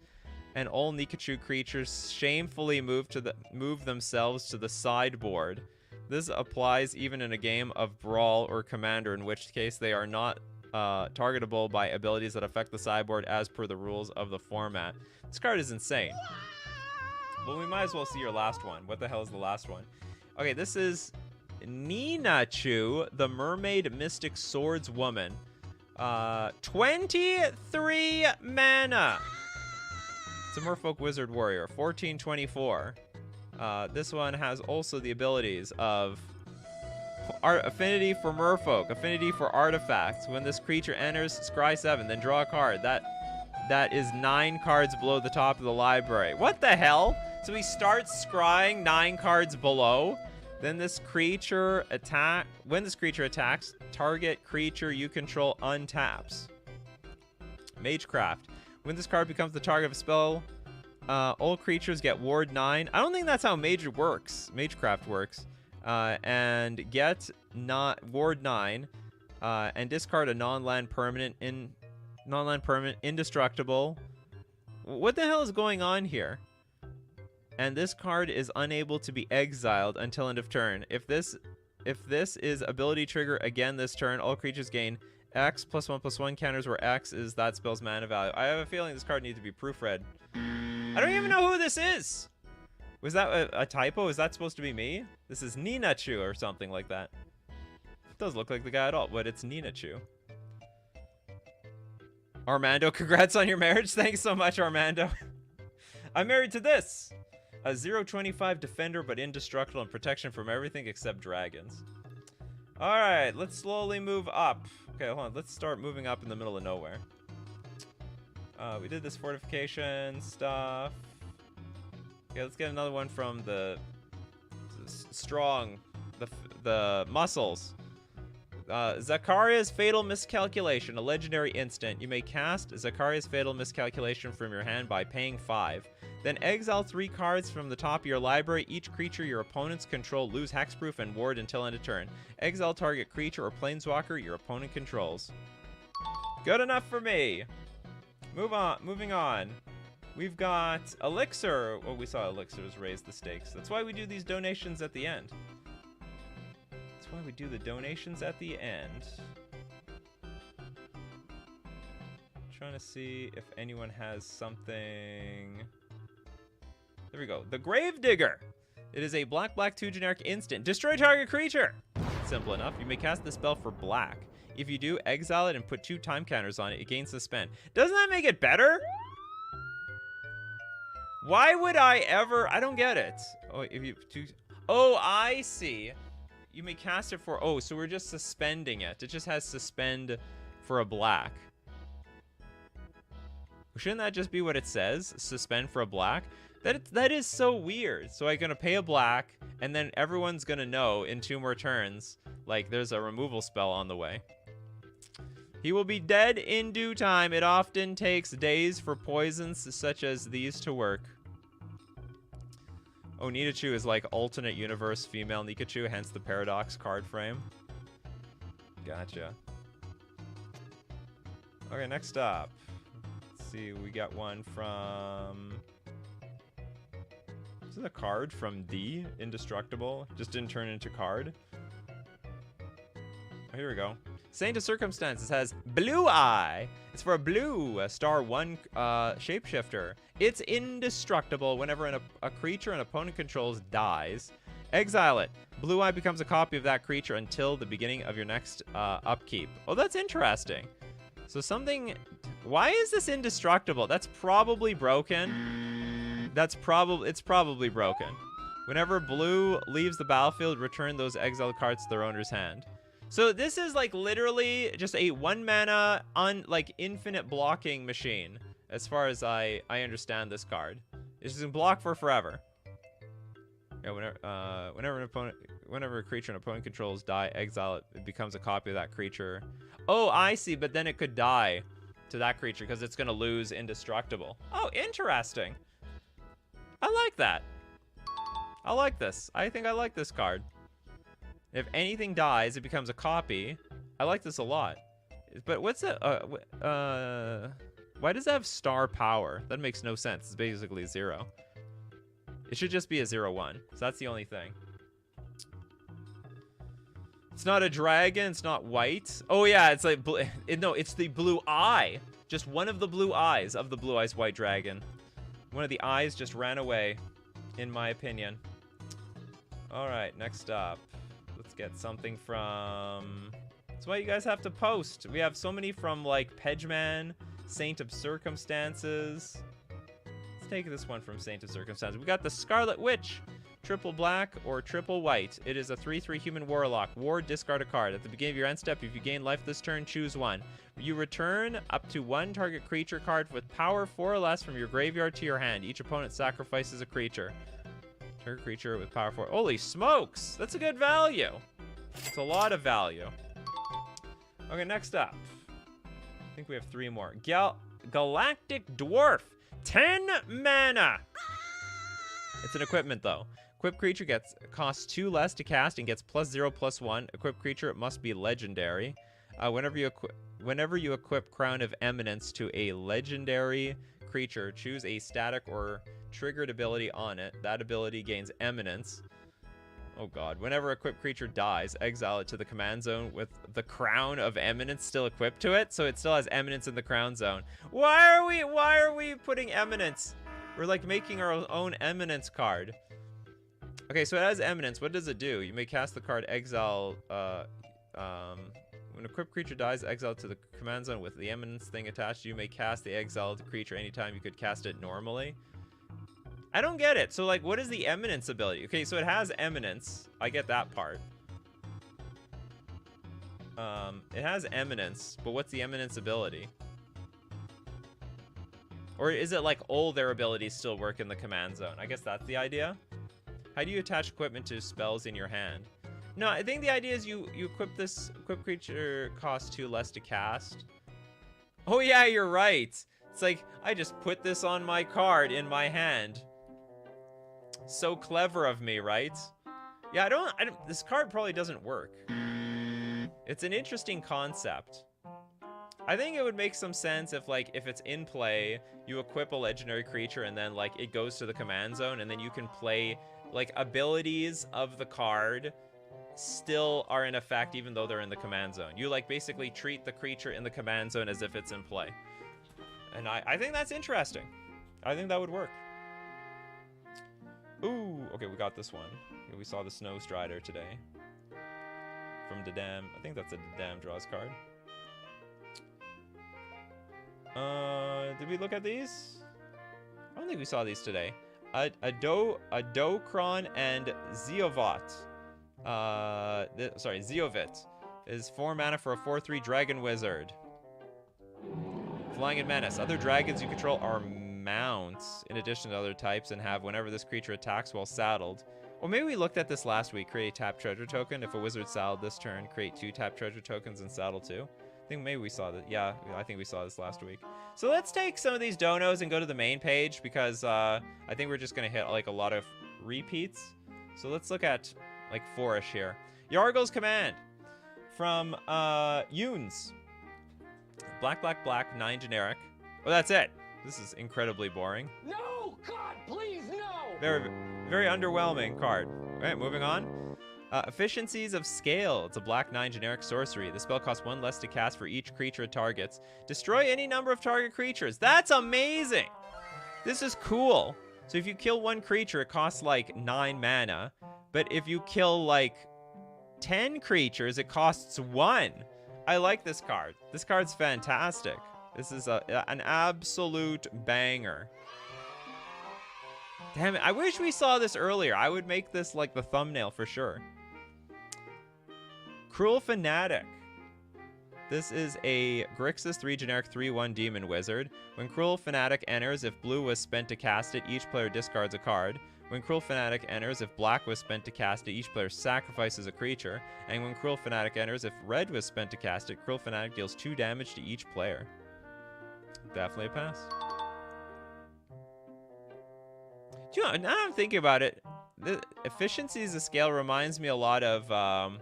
and all Nikachu creatures shamefully move themselves to the sideboard. This applies even in a game of Brawl or Commander, in which case they are not targetable by abilities that affect the sideboard as per the rules of the format. This card is insane. Well, we might as well see your last one. What the hell is the last one? Okay, this is Ninachu, the Mermaid Mystic Swords Woman. 23 mana. It's a Merfolk Wizard Warrior, 1424. This one has also the abilities of Affinity for Merfolk, Affinity for Artifacts. When this creature enters, scry 7, then draw a card. That is 9 cards below the top of the library. What the hell? So he starts scrying 9 cards below. Then this creature when this creature attacks, target creature you control untaps. Magecraft. When this card becomes the target of a spell, all creatures get Ward 9. I don't think that's how Magecraft works. And get Ward 9, and discard a non-land permanent indestructible. What the hell is going on here? And this card is unable to be exiled until end of turn. If this is ability trigger again this turn, all creatures gain X +1/+1 counters where X is that spell's mana value. I have a feeling this card needs to be proofread. I don't even know who this is. Was that a typo? Is that supposed to be me? This is Ninachu or something like that. It doesn't look like the guy at all, but it's Ninachu. Armando, congrats on your marriage. Thanks so much, Armando. I'm married to this. A 025 defender, but indestructible and protection from everything except dragons. All right, let's slowly move up. Okay, hold on. Let's start moving up in the middle of nowhere. We did this fortification stuff. Okay, let's get another one from the strong, the muscles. Zakaria's Fatal Miscalculation, a legendary instant. You may cast Zakaria's Fatal Miscalculation from your hand by paying 5. Then exile 3 cards from the top of your library. Each creature your opponents control lose hexproof and ward until end of turn. Exile target creature or planeswalker your opponent controls. Good enough for me. Moving on. We've got Elixir. Well, we saw Elixirs raise the stakes. That's why we do these donations at the end. That's why we do the donations at the end. Trying to see if anyone has something. There we go. The Gravedigger. It is a black 2 generic instant. Destroy target creature. Simple enough. You may cast the spell for black. If you do, exile it and put 2 time counters on it. It gains suspend. Doesn't that make it better? Why would I ever? I don't get it. Oh, if you oh, I see. You may cast it for. Oh, so we're just suspending it. It just has suspend for a black. Shouldn't that just be what it says? Suspend for a black? That is so weird. So I'm gonna pay a black, and then everyone's gonna know in 2 more turns, like there's a removal spell on the way. He will be dead in due time. It often takes days for poisons such as these to work. Oh, Nikachu is like alternate universe female Nikachu, hence the paradox card frame. Gotcha. Okay, next up. Let's see, we got one from... Is it a card from D? Indestructible? Just didn't turn into card. Oh, here we go. Saint of Circumstances has Blue Eye. It's for a blue star 1 shapeshifter. It's indestructible whenever a creature an opponent controls dies. Exile it. Blue Eye becomes a copy of that creature until the beginning of your next upkeep. Oh, that's interesting. So something... Why is this indestructible? That's probably broken. It's probably broken. Whenever blue leaves the battlefield, return those exiled cards to their owner's hand. So this is like literally just a 1 mana like infinite blocking machine, as far as I understand this card. It's just gonna block for forever. Yeah, whenever a creature an opponent controls die, exile it. It becomes a copy of that creature. Oh, I see. But then it could die to that creature because it's gonna lose indestructible. Oh, interesting. I like that. I like this. I think I like this card. If anything dies, it becomes a copy. I like this a lot. But what's it? Why does it have star power? That makes no sense. It's basically 0. It should just be a 0/1. So that's the only thing. It's not a dragon. It's not white. Oh yeah, it's like no, it's the blue eye. Just one of the blue eyes of the blue eyes white dragon. One of the eyes just ran away, in my opinion. All right, next up. Let's get something from... That's why you guys have to post. We have so many from, like, Pedgeman, Saint of Circumstances. Let's take this one from Saint of Circumstances. We got the Scarlet Witch. Triple black or triple white. It is a 3/3 human warlock. War, discard a card. At the beginning of your end step, if you gain life this turn, choose one. You return up to 1 target creature card with power 4 or less from your graveyard to your hand. Each opponent sacrifices a creature. Target creature with power 4. Holy smokes! That's a good value. It's a lot of value. Okay, next up. I think we have 3 more. Galactic Dwarf. 10 mana. It's an equipment, though. Equipped creature costs 2 less to cast and gets +0/+1. Equipped creature must be legendary. Whenever you equip Crown of Eminence to a legendary creature, choose a static or triggered ability on it. That ability gains Eminence. Oh god. Whenever equipped creature dies, exile it to the command zone with the Crown of Eminence still equipped to it, so it still has Eminence in the Crown zone. Why are we putting Eminence? We're like making our own Eminence card. Okay, so it has Eminence. What does it do? You may cast the card exile. When a equipped creature dies, exile to the command zone with the Eminence thing attached. You may cast the exiled creature anytime you could cast it normally. I don't get it. So, like, what is the Eminence ability? Okay, so it has Eminence. I get that part. It has Eminence, but what's the Eminence ability? Or is it like all their abilities still work in the command zone? I guess that's the idea. How do you attach equipment to spells in your hand? No, I think the idea is you equip this. Equipped creature costs 2 less to cast. Oh yeah, you're right. It's like, I just put this on my card in my hand. So clever of me, right? Yeah, I don't, this card probably doesn't work. It's an interesting concept. I think it would make some sense if, like, if it's in play, you equip a legendary creature and then, like, it goes to the command zone, and then you can play, like, abilities of the card still are in effect even though they're in the command zone. You, like, basically treat the creature in the command zone as if it's in play. And I think that's interesting. I think that would work. Ooh, okay, we got this one. We saw the Snow Strider today. From Dadam. I think that's a Dadam draws card. Did we look at these? I don't think we saw these today. Dokron and Zeovat. Zeovit is 4 mana for a 4/3 Dragon Wizard. Flying and Menace. Other dragons you control are mounts in addition to other types and have whenever this creature attacks while saddled. Or maybe we looked at this last week. Create a tap treasure token. If a wizard saddled this turn, create 2 tap treasure tokens and saddle 2. I think maybe we saw that. Yeah, I think we saw this last week. So let's take some of these donos and go to the main page because I think we're just going to hit like a lot of repeats. So let's look at like 4-ish here. Yargle's Command from Yoons. Black, 9 generic. Oh, that's it. This is incredibly boring. No! God, please, no! Very, very underwhelming card. All right, moving on. Efficiencies of Scale. It's a black 9 generic sorcery. The spell costs 1 less to cast for each creature it targets. Destroy any number of target creatures. That's amazing! This is cool. So if you kill 1 creature, it costs like 9 mana. But if you kill like 10 creatures, it costs 1. I like this card. This card's fantastic. This is an absolute banger. Damn it, I wish we saw this earlier. I would make this like the thumbnail for sure. Cruel Fanatic. This is a Grixis 3 generic 3/1 demon wizard. When Cruel Fanatic enters, if blue was spent to cast it, each player discards a card. When Cruel Fanatic enters, if black was spent to cast it, each player sacrifices a creature. And when Cruel Fanatic enters, if red was spent to cast it, Cruel Fanatic deals 2 damage to each player. Definitely a pass. Do you know, now I'm thinking about it, the Efficiencies of Scale reminds me a lot of,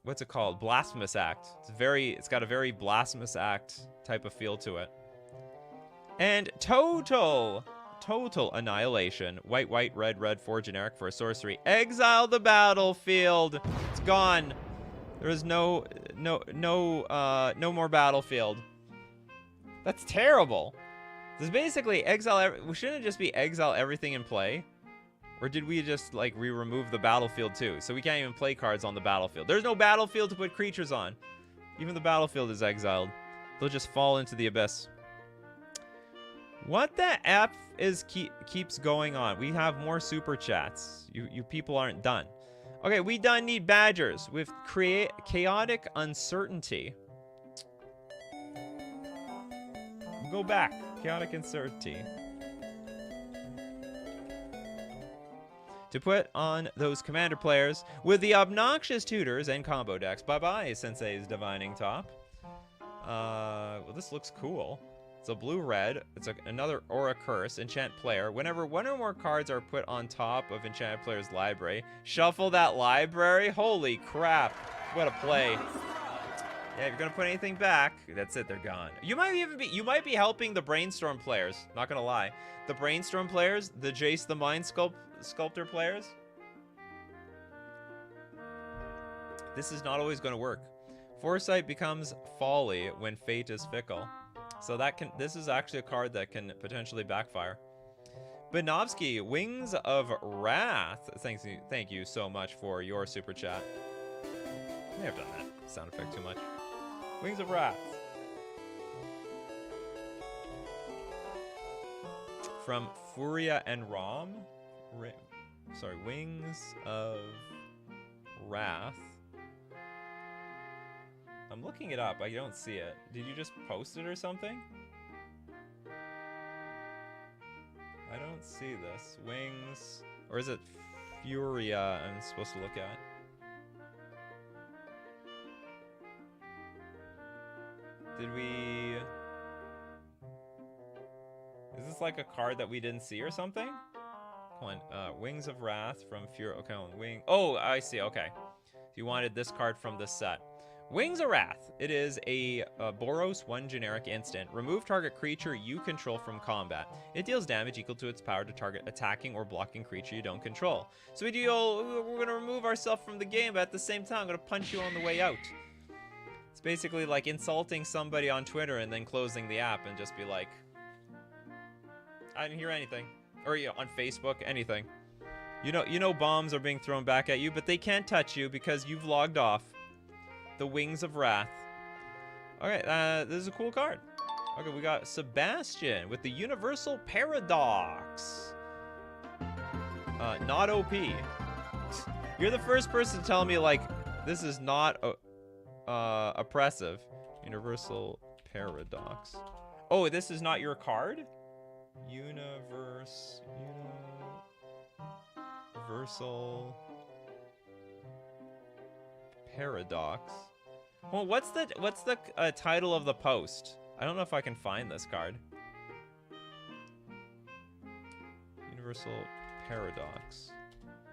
what's it called? Blasphemous Act. It's got a very Blasphemous Act type of feel to it. And Total Annihilation. White, red, 4 generic for a sorcery. Exile the battlefield. It's gone. There is no more battlefield. That's terrible. This is basically exile. Shouldn't it just be exile everything in play? Or did we just like remove the battlefield too? So we can't even play cards on the battlefield. There's no battlefield to put creatures on. Even the battlefield is exiled. They'll just fall into the abyss. What the F keeps going on? We have more super chats. You people aren't done. Okay, we done need badgers with chaotic uncertainty. Go back. Chaotic uncertainty. To put on those commander players with the obnoxious tutors and combo decks. Bye-bye, Sensei's Divining Top. Well, this looks cool. It's a blue-red. It's another Aura Curse. Enchant player. Whenever 1 or more cards are put on top of enchanted player's library, shuffle that library. Holy crap. What a play. Yeah, if you're gonna put anything back, that's it, they're gone. You might be helping the Brainstorm players, not gonna lie. The Brainstorm players, the Jace the Mind Sculptor players. This is not always gonna work. Foresight becomes folly when fate is fickle. So this is actually a card that can potentially backfire. Benovsky, Wings of Wrath. Thank you so much for your super chat. I may have done that sound effect too much. Wings of Wrath. From Furia and Rom. Sorry, Wings of Wrath. I'm looking it up. I don't see it. Did you just post it or something? I don't see this. Wings. Or is it Furia I'm supposed to look at? Did we... Is this like a card that we didn't see or something? Come on. Wings of Wrath from Furia. Okay, Wing. Oh, I see. Okay. You wanted this card from this set. Wings of Wrath. It is a Boros 1 generic instant. Remove target creature you control from combat. It deals damage equal to its power to target attacking or blocking creature you don't control. So we're going to remove ourselves from the game, but at the same time, I'm going to punch you on the way out. It's basically like insulting somebody on Twitter and then closing the app and just be like, I didn't hear anything. Or on Facebook, anything. You know bombs are being thrown back at you, but they can't touch you because you've logged off. The Wings of Wrath. Okay, this is a cool card. Okay, we got Sebastian with the Universal Paradox. Not OP. You're the first person to tell me, like, this is not oppressive. Universal Paradox. Oh, this is not your card? Universal Paradox. Well, what's the title of the post? I don't know if I can find this card. Universal Paradox.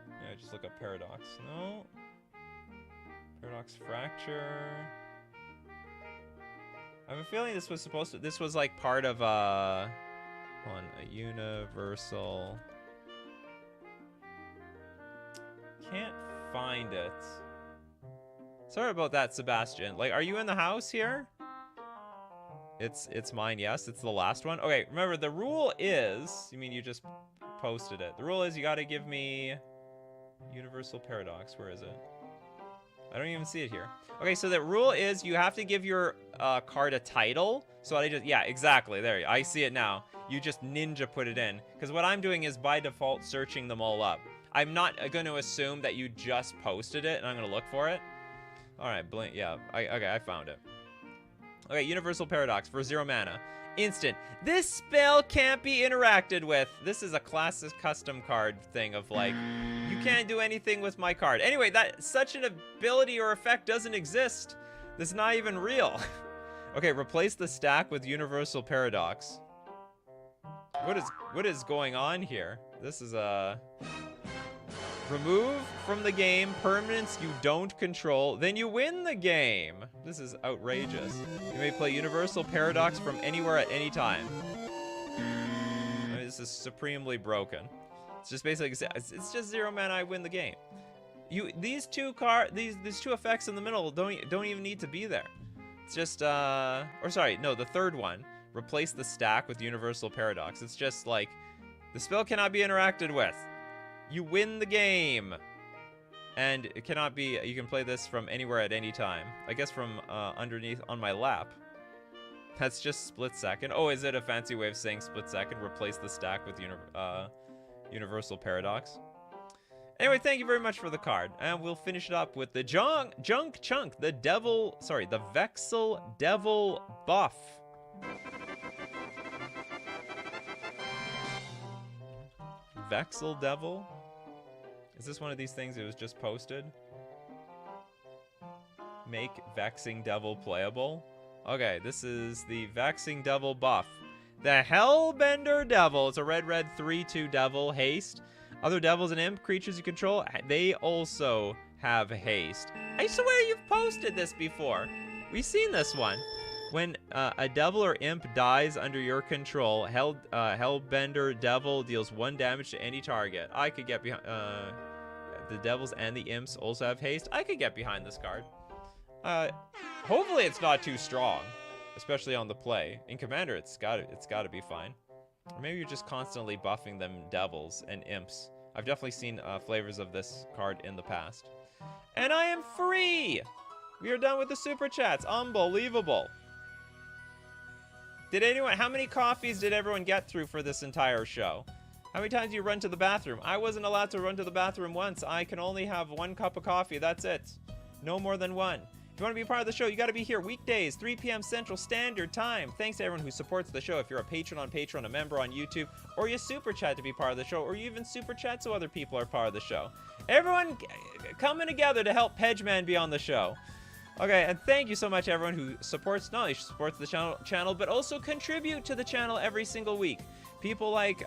Yeah, just look up Paradox. No. Paradox Fracture. I have a feeling this was this was like part of a Universal. Can't find it. Sorry about that, Sebastian. Like, are you in the house here? It's mine, yes. It's the last one. Okay, remember, the rule is... You mean you just posted it. The rule is you gotta give me... Universal Paradox. Where is it? I don't even see it here. Okay, so the rule is you have to give your card a title. So I just... Yeah, exactly. There you go. I see it now. You just ninja put it in. Because what I'm doing is, by default, searching them all up. I'm not going to assume that you just posted it, and I'm going to look for it. All right, blink. Yeah, okay, I found it. Okay, Universal Paradox for 0 mana. Instant. This spell can't be interacted with. This is a classic custom card thing of like, you can't do anything with my card. Anyway, such an ability or effect doesn't exist. This is not even real. Okay, replace the stack with Universal Paradox. What is going on here? This is a... Remove from the game permanents you don't control, then you win the game. This is outrageous. You may play Universal Paradox from anywhere at any time. I mean, this is supremely broken. It's just basically, it's just 0 mana, I win the game. These two effects in the middle don't even need to be there. It's just or sorry, no, the third one. Replace the stack with Universal Paradox. It's just like the spell cannot be interacted with. You win the game. And it cannot be, you can play this from anywhere at any time. I guess from underneath on my lap. That's just split second. Oh, is it a fancy way of saying split second? Replace the stack with Universal Paradox. Anyway, thank you very much for the card. And we'll finish it up with the Junk Chunk, the Vexel Devil buff. Vexel Devil? Is this one of these things that was just posted? Make Vexing Devil playable? Okay, this is the Vexing Devil buff. The Hellbender Devil. It's a red 3/2 devil, haste. Other devils and imp creatures you control, they also have haste. I swear you've posted this before. We've seen this one. When a devil or imp dies under your control, Hellbender Devil deals 1 damage to any target. I could get behind... the devils and the imps also have haste. I could get behind this card. Hopefully it's not too strong, especially on the play. In Commander, it's gotta be fine. Or maybe you're just constantly buffing them devils and imps. I've definitely seen flavors of this card in the past. And I am free! We are done with the Super Chats. Unbelievable. How many coffees did everyone get through for this entire show? How many times do you run to the bathroom? I wasn't allowed to run to the bathroom once. I can only have 1 cup of coffee. That's it. No more than 1. If you want to be a part of the show, you got to be here weekdays, 3 p.m. Central Standard Time. Thanks to everyone who supports the show. If you're a patron on Patreon, a member on YouTube, or you Super Chat to be part of the show, or you even Super Chat so other people are part of the show. Everyone coming together to help Pedgeman be on the show. Okay, and thank you so much everyone who supports, not only supports the channel, but also contribute to the channel every single week. People like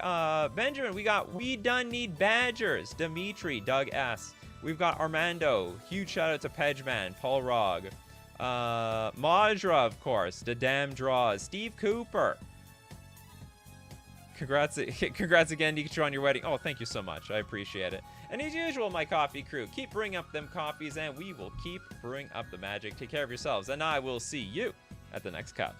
Benjamin, We Done Need Badgers, Dimitri, Doug S. We've got Armando, huge shout out to Pedgeman, Paul Rogg, Majra, of course. The damn draws. Steve Cooper. Congrats again, Nikachu, on your wedding. Oh, thank you so much. I appreciate it. And as usual, my coffee crew, keep brewing up them coffees, and we will keep brewing up the magic. Take care of yourselves, and I will see you at the next cup.